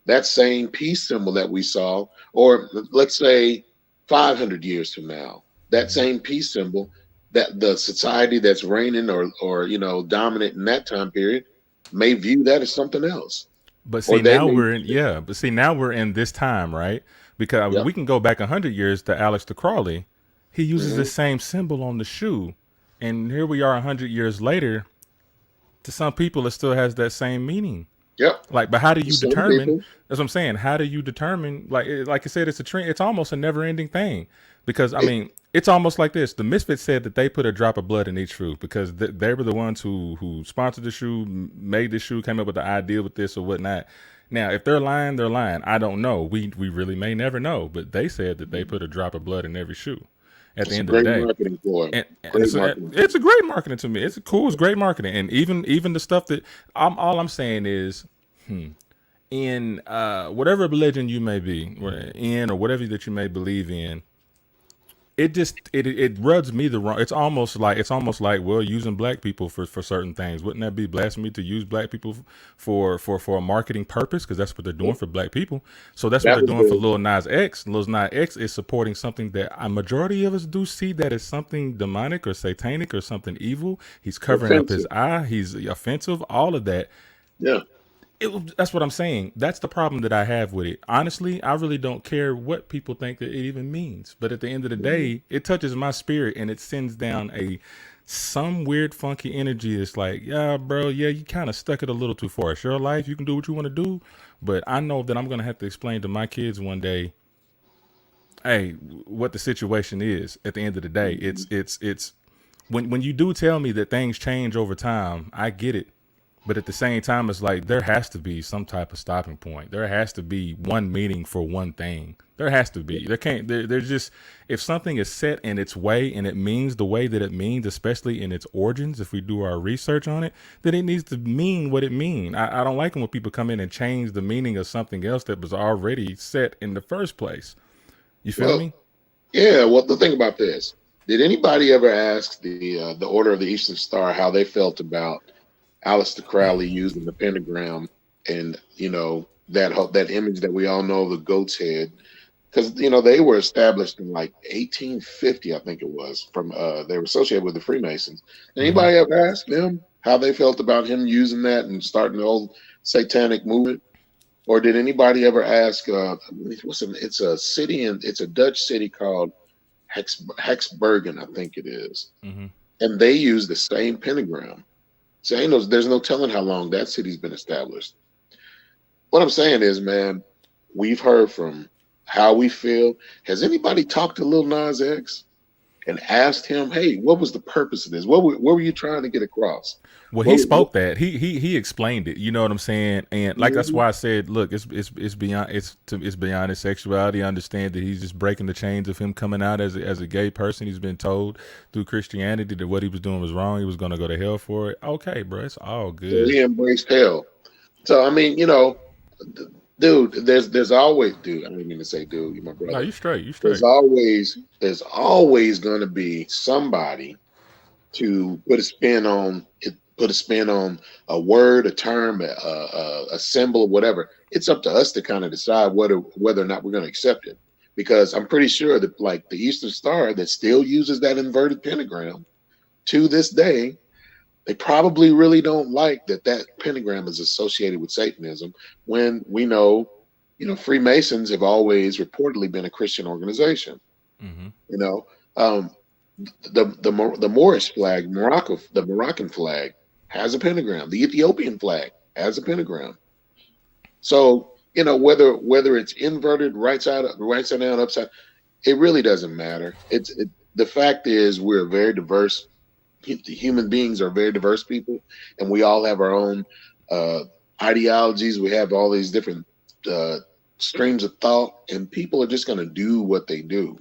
that same peace symbol that we saw, or let's say 500 years from now, that same peace symbol, that the society that's reigning or dominant in that time period may view that as something else. But see, now we're in this time, right? Because we can go back 100 years to Alex de Crawley. He uses the same symbol on the shoe. And here we are 100 years later. To some people, it still has that same meaning. Yep. Like, but how do you determine? That's what I'm saying. How do you determine? Like I said, it's a trend. It's almost a never-ending thing. Because, I mean, it's almost like this. The Misfits said that they put a drop of blood in each shoe because they were the ones who sponsored the shoe, made the shoe, came up with the idea with this or whatnot. Now, if they're lying, they're lying. I don't know. We really may never know. But they said that they put a drop of blood in every shoe at the end of the day. It's a great marketing to me. It's cool. It's great marketing. And even the stuff that all I'm saying is, in whatever religion you may be in or whatever that you may believe in, it rubs me the wrong. It's almost like well, using black people for certain things. Wouldn't that be blasphemy to use black people for a marketing purpose? Because that's what they're doing for black people. So that's what they're doing for Lil Nas X. Lil Nas X is supporting something that a majority of us do see that as something demonic or satanic or something evil. He's covering up his eye. He's offensive. All of that. Yeah. That's what I'm saying. That's the problem that I have with it. Honestly, I really don't care what people think that it even means. But at the end of the day, it touches my spirit and it sends down some weird, funky energy. It's like, yeah, bro, yeah, you kind of stuck it a little too far. It's your life. You can do what you want to do. But I know that I'm going to have to explain to my kids one day, hey, what the situation is. At the end of the day, it's when you do tell me that things change over time, I get it. But at the same time, it's like there has to be some type of stopping point. There has to be one meaning for one thing. There has to be. There's just, if something is set in its way and it means the way that it means, especially in its origins, if we do our research on it, then it needs to mean what it means. I don't like it when people come in and change the meaning of something else that was already set in the first place. You feel me? Yeah. Well, the thing about this, did anybody ever ask the Order of the Eastern Star how they felt about Aleister Crowley using the pentagram and that image that we all know of the goat's head, because they were established in like 1850, I think it was, from they were associated with the Freemasons. Anybody ever asked them how they felt about him using that and starting the whole satanic movement? Or did anybody ever ask it's a Dutch city called Hexbergen, I think it is. And they use the same pentagram. So there's no telling how long that city's been established. What I'm saying is, man, we've heard from how we feel. Has anybody talked to Lil Nas X and asked him, hey, what was the purpose of this? What were you trying to get across? Well, he spoke that. He explained it. You know what I'm saying? And like that's why I said, look, it's beyond his sexuality. I understand that he's just breaking the chains of him coming out as a gay person. He's been told through Christianity that what he was doing was wrong. He was going to go to hell for it. Okay, bro, it's all good. So he embraced hell. So I mean, dude, there's always, dude. I didn't mean to say, dude, you're my brother. No, you straight. There's always going to be somebody to put a spin on it. Put a spin on a word, a term, a symbol, whatever. It's up to us to kind of decide whether or not we're going to accept it. Because I'm pretty sure that, like, the Eastern Star that still uses that inverted pentagram to this day, they probably really don't like that pentagram is associated with Satanism, when we know, Freemasons have always reportedly been a Christian organization. The Moorish flag, the Moroccan flag, has a pentagram. The Ethiopian flag has a pentagram. So, whether it's inverted, right side down, upside, it really doesn't matter. The fact is we're very diverse. Human beings are very diverse people, and we all have our own uh, ideologies. We have all these different uh, streams of thought, and people are just going to do what they do.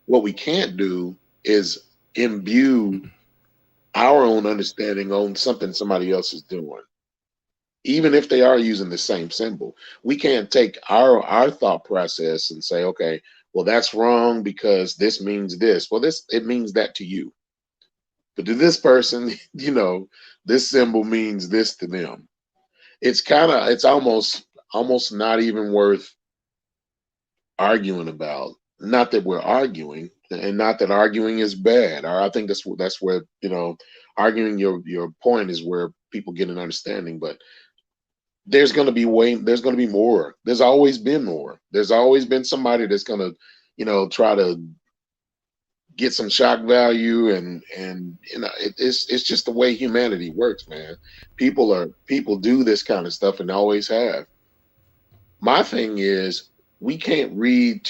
What we can't do is imbue our own understanding on something somebody else is doing, even if they are using the same symbol. We can't take our thought process and say, okay, well, that's wrong because this means this. Well, it means that to you, but to this person, this symbol means this to them. It's almost not even worth arguing about. Not that we're arguing, and not that arguing is bad. Or I think that's where arguing your point is where people get an understanding. But there's going to be more. There's always been more. There's always been somebody that's going to try to get some shock value, and it's just the way humanity works, man. People do this kind of stuff and always have. My thing is, we can't read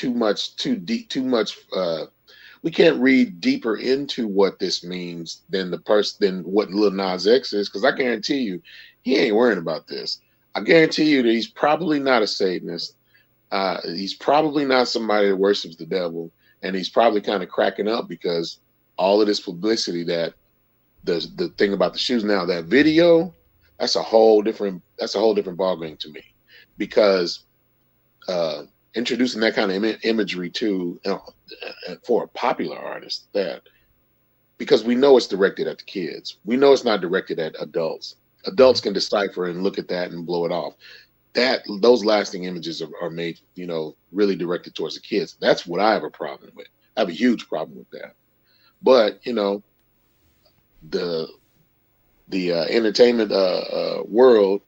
we can't read deeper into what this means than what Lil Nas X is, because I guarantee you he ain't worrying about this. I guarantee you that he's probably not a Satanist. He's probably not somebody that worships the devil, and he's probably kind of cracking up because all of this publicity, that the thing about the shoes. Now that video, that's a whole different ballgame to me, because introducing that kind of imagery to for a popular artist, because we know it's directed at the kids, we know it's not directed at adults. Adults can decipher and look at that and blow it off. Those lasting images are made, really directed towards the kids. That's what I have a problem with. I have a huge problem with that. But the entertainment world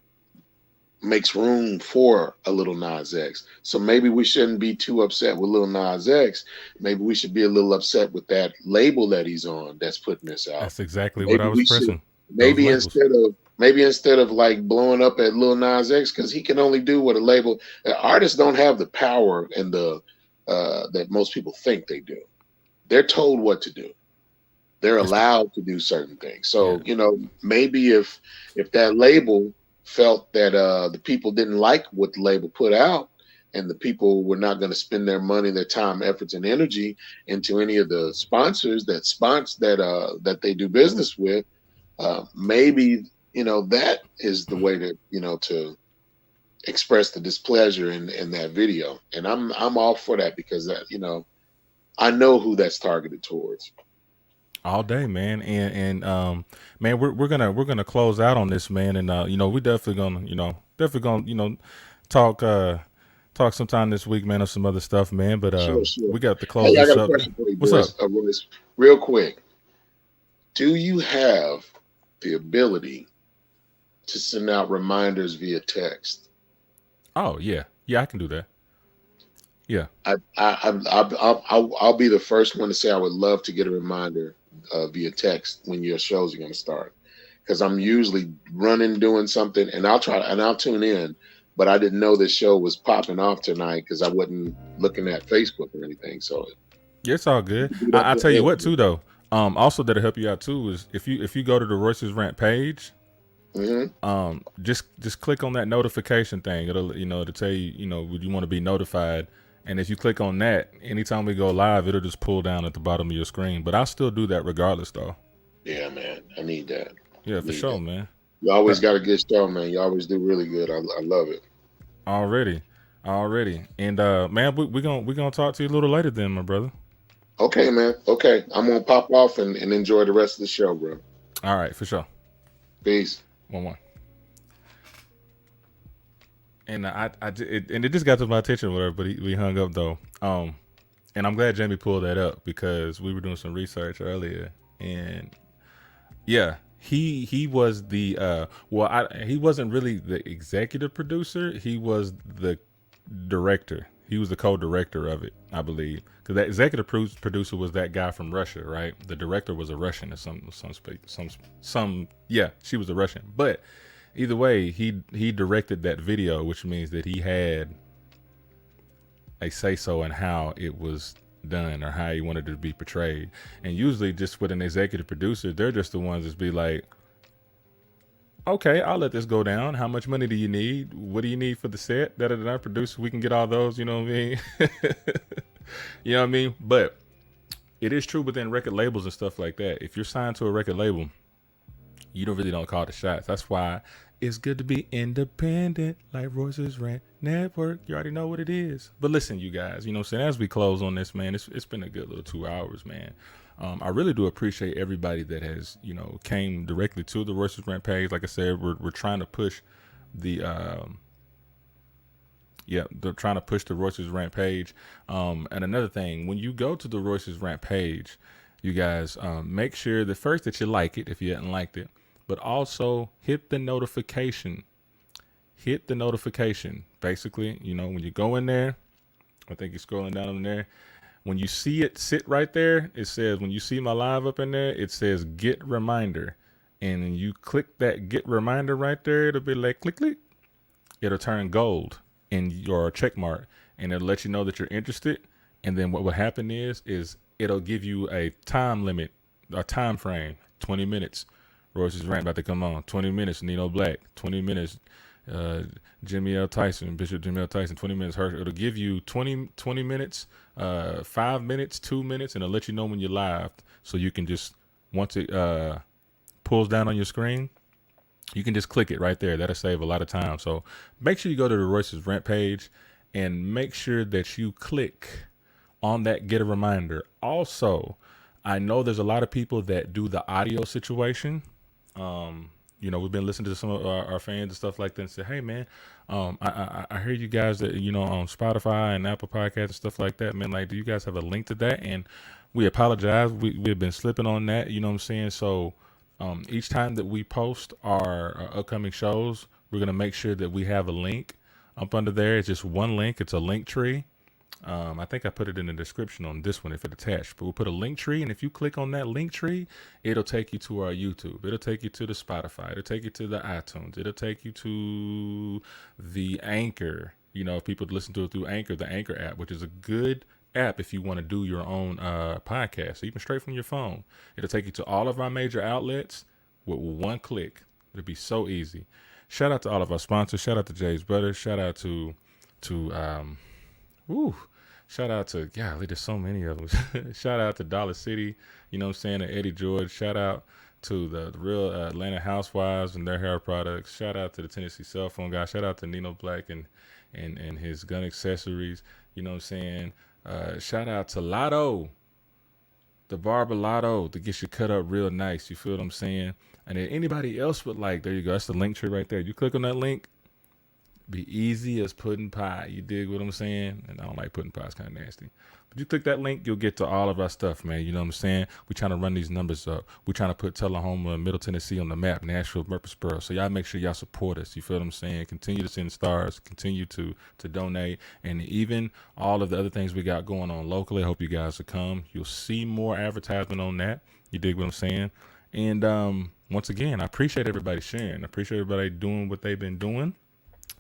makes room for a Lil Nas X. So maybe we shouldn't be too upset with Lil Nas X. Maybe we should be a little upset with that label that he's on that's putting this out. That's exactly what I was pressing. Maybe instead of like blowing up at Lil Nas X, because he can only do what a label. Artists don't have the power and the that most people think they do. They're told what to do. They're allowed to do certain things. So maybe if that label felt that the people didn't like what the label put out, and the people were not going to spend their money, their time, efforts, and energy into any of the sponsors that they do business with, maybe that is the way to express the displeasure in that video. And I'm all for that, because that I know who that's targeted towards. All day, man, and man, we're gonna close out on this, man, and we definitely gonna talk sometime this week, man, on some other stuff, man. But Sure. we got to close this I got up. a question for you, What's Royce. up? Royce, real quick. Do you have the ability to send out reminders via text? Oh yeah, I can do that. Yeah, I'll be the first one to say I would love to get a reminder via text when your shows are going to start, because I'm usually running doing something, and I'll tune in, but I didn't know this show was popping off tonight because I wasn't looking at Facebook or anything. So yeah, it's all good. I tell you what too, though. Also that'll help you out too is if you go to the Royce's Rant page, just click on that notification thing. It'll tell you would you want to be notified. And if you click on that, anytime we go live, it'll just pull down at the bottom of your screen. But I'll still do that regardless, though. Yeah, man. I need that. Yeah, for sure, man. You always got a good show, man. You always do really good. I love it. Already. And man, we're gonna talk to you a little later then, my brother. Okay, man. Okay. I'm gonna pop off and enjoy the rest of the show, bro. All right, for sure. Peace. 1-1. And it just got to my attention or whatever, but we hung up though. And I'm glad Jamie pulled that up, because we were doing some research earlier, and yeah, he was the he wasn't really the executive producer. He was the director. He was the co-director of it, I believe, because that executive producer was that guy from Russia, right? The director was a Russian or some. Yeah, she was a Russian, but either way, he directed that video, which means that he had a say so in how it was done or how he wanted it to be portrayed. And usually, just with an executive producer, they're just the ones that be like, okay, I'll let this go down. How much money do you need? What do you need for the set? Da producer, we can get all those. You know what I mean? You know what I mean? But it is true within record labels and stuff like that. If you're signed to a record label, you don't call the shots. That's why it's good to be independent, like Royce's Rant Network. You already know what it is. But listen, you guys, you know what I'm saying? As we close on this, man, it's been a good little 2 hours, man. I really do appreciate everybody that has, you know, came directly to the Royce's Rant page. Like I said, we're trying to push the they're trying to push the Royce's Rant page. And another thing, when you go to the Royce's Rant page, you guys make sure that first that you like it if you hadn't liked it, but also hit the notification. Hit the notification. Basically, you know, when you go in there, I think you're scrolling down in there. When you see it sit right there, it says, when you see my live up in there, it says get reminder. And when you click that get reminder right there, it'll be like click, click. It'll turn gold in your check mark, and it'll let you know that you're interested. And then what will happen is it'll give you a time limit, a time frame, 20 minutes. Royce's Rant about to come on. 20 minutes, Nino Black. 20 minutes, Jimmy L. Tyson, Bishop Jimmy L. Tyson. 20 minutes, Herschel. It'll give you 20 minutes, 5 minutes, 2 minutes, and it'll let you know when you're live. So you can just, once it pulls down on your screen, you can just click it right there. That'll save a lot of time. So make sure you go to the Royce's Rant page and make sure that you click on that get a reminder. Also, I know there's a lot of people that do the audio situation. You know, we've been listening to some of our fans and stuff like that and say, hey, man, I hear you guys that, you know, on Spotify and Apple Podcasts and stuff like that, man. Like, do you guys have a link to that? And we apologize. We've been slipping on that, you know what I'm saying? So each time that we post our upcoming shows, we're going to make sure that we have a link up under there. It's just one link. It's a link tree. I think I put it in the description on this one if it attached, but we'll put a link tree. And if you click on that link tree, it'll take you to our YouTube. It'll take you to the Spotify. It'll take you to the iTunes. It'll take you to the Anchor. You know, if people listen to it through Anchor, the Anchor app, which is a good app if you want to do your own podcast, even straight from your phone. It'll take you to all of our major outlets with one click. It'll be so easy. Shout out to all of our sponsors. Shout out to Jay's Butter. Shout out to shout out to, golly, there's so many of them. Shout out to Dollar City, you know what I'm saying, and Eddie George. Shout out to the real Atlanta Housewives and their hair products. Shout out to the Tennessee Cell Phone guy. Shout out to Nino Black and his gun accessories, you know what I'm saying. Shout out to Lotto, the barber Lotto, to get you cut up real nice. You feel what I'm saying? And then anybody else would like, there you go. That's the link tree right there. You click on that link, be easy as pudding pie. You dig what I'm saying? And I don't like pudding pie. It's kind of nasty. But you click that link, you'll get to all of our stuff, man. You know what I'm saying? We're trying to run these numbers up. We're trying to put Tullahoma and Middle Tennessee on the map, Nashville, Murfreesboro. So y'all make sure y'all support us. You feel what I'm saying? Continue to send stars. Continue to donate. And even all of the other things we got going on locally, I hope you guys will come. You'll see more advertisement on that. You dig what I'm saying? And once again, I appreciate everybody sharing. I appreciate everybody doing what they've been doing.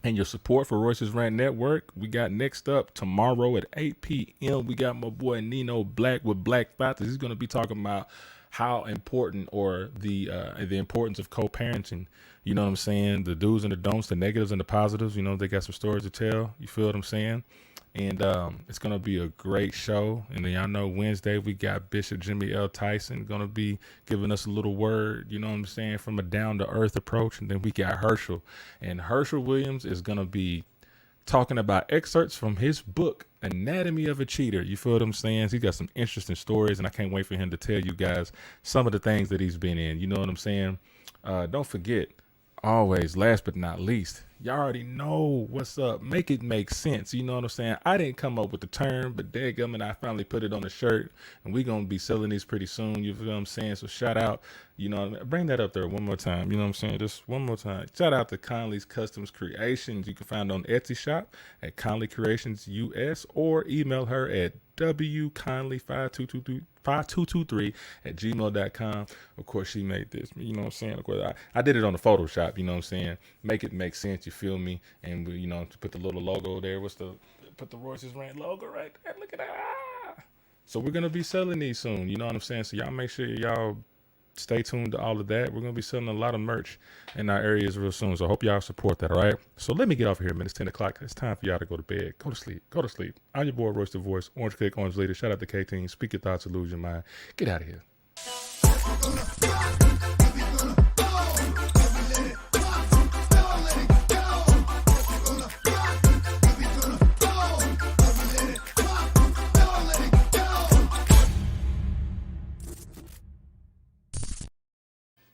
And your support for Royce's Rant Network. We got next up tomorrow at 8 p.m. We got my boy Nino Black with Black Thoughts. He's going to be talking about how important, or the importance of co-parenting. You know what I'm saying? The do's and the don'ts, the negatives and the positives. You know, they got some stories to tell. You feel what I'm saying? And it's going to be a great show. And then y'all know Wednesday we got Bishop Jimmy L. Tyson going to be giving us a little word, you know what I'm saying, from a down-to-earth approach. And then we got Herschel. And Herschel Williams is going to be talking about excerpts from his book, Anatomy of a Cheater. You feel what I'm saying? He got some interesting stories, and I can't wait for him to tell you guys some of the things that he's been in. You know what I'm saying? Don't forget, always, last but not least, y'all already know what's up. Make it make sense. You know what I'm saying? I didn't come up with the term, but dadgummit, I finally put it on a shirt, and we're going to be selling these pretty soon. You feel what I'm saying? So shout out, you know, bring that up there one more time. You know what I'm saying? Just one more time. Shout out to Conley's Customs Creations. You can find on Etsy shop at Conley Creations US, or email her at www.kindly5223 at gmail.com. Of course, she made this. You know what I'm saying? Of course, I did it on the Photoshop. You know what I'm saying? Make it make sense. You feel me? And we, to put the little logo there. Put the Royce's Rant logo right there. Look at that. So we're gonna be selling these soon. You know what I'm saying? So y'all make sure y'all stay tuned to all of that. We're going to be selling a lot of merch in our areas real soon. So I hope y'all support that, all right? So let me get off of here, man. It's 10 o'clock. It's time for y'all to go to bed. Go to sleep. Go to sleep. I'm your boy, Royce the Voice. Orange Click, Orange Leader. Shout out to K-Team. Speak your thoughts, lose your mind. Get out of here.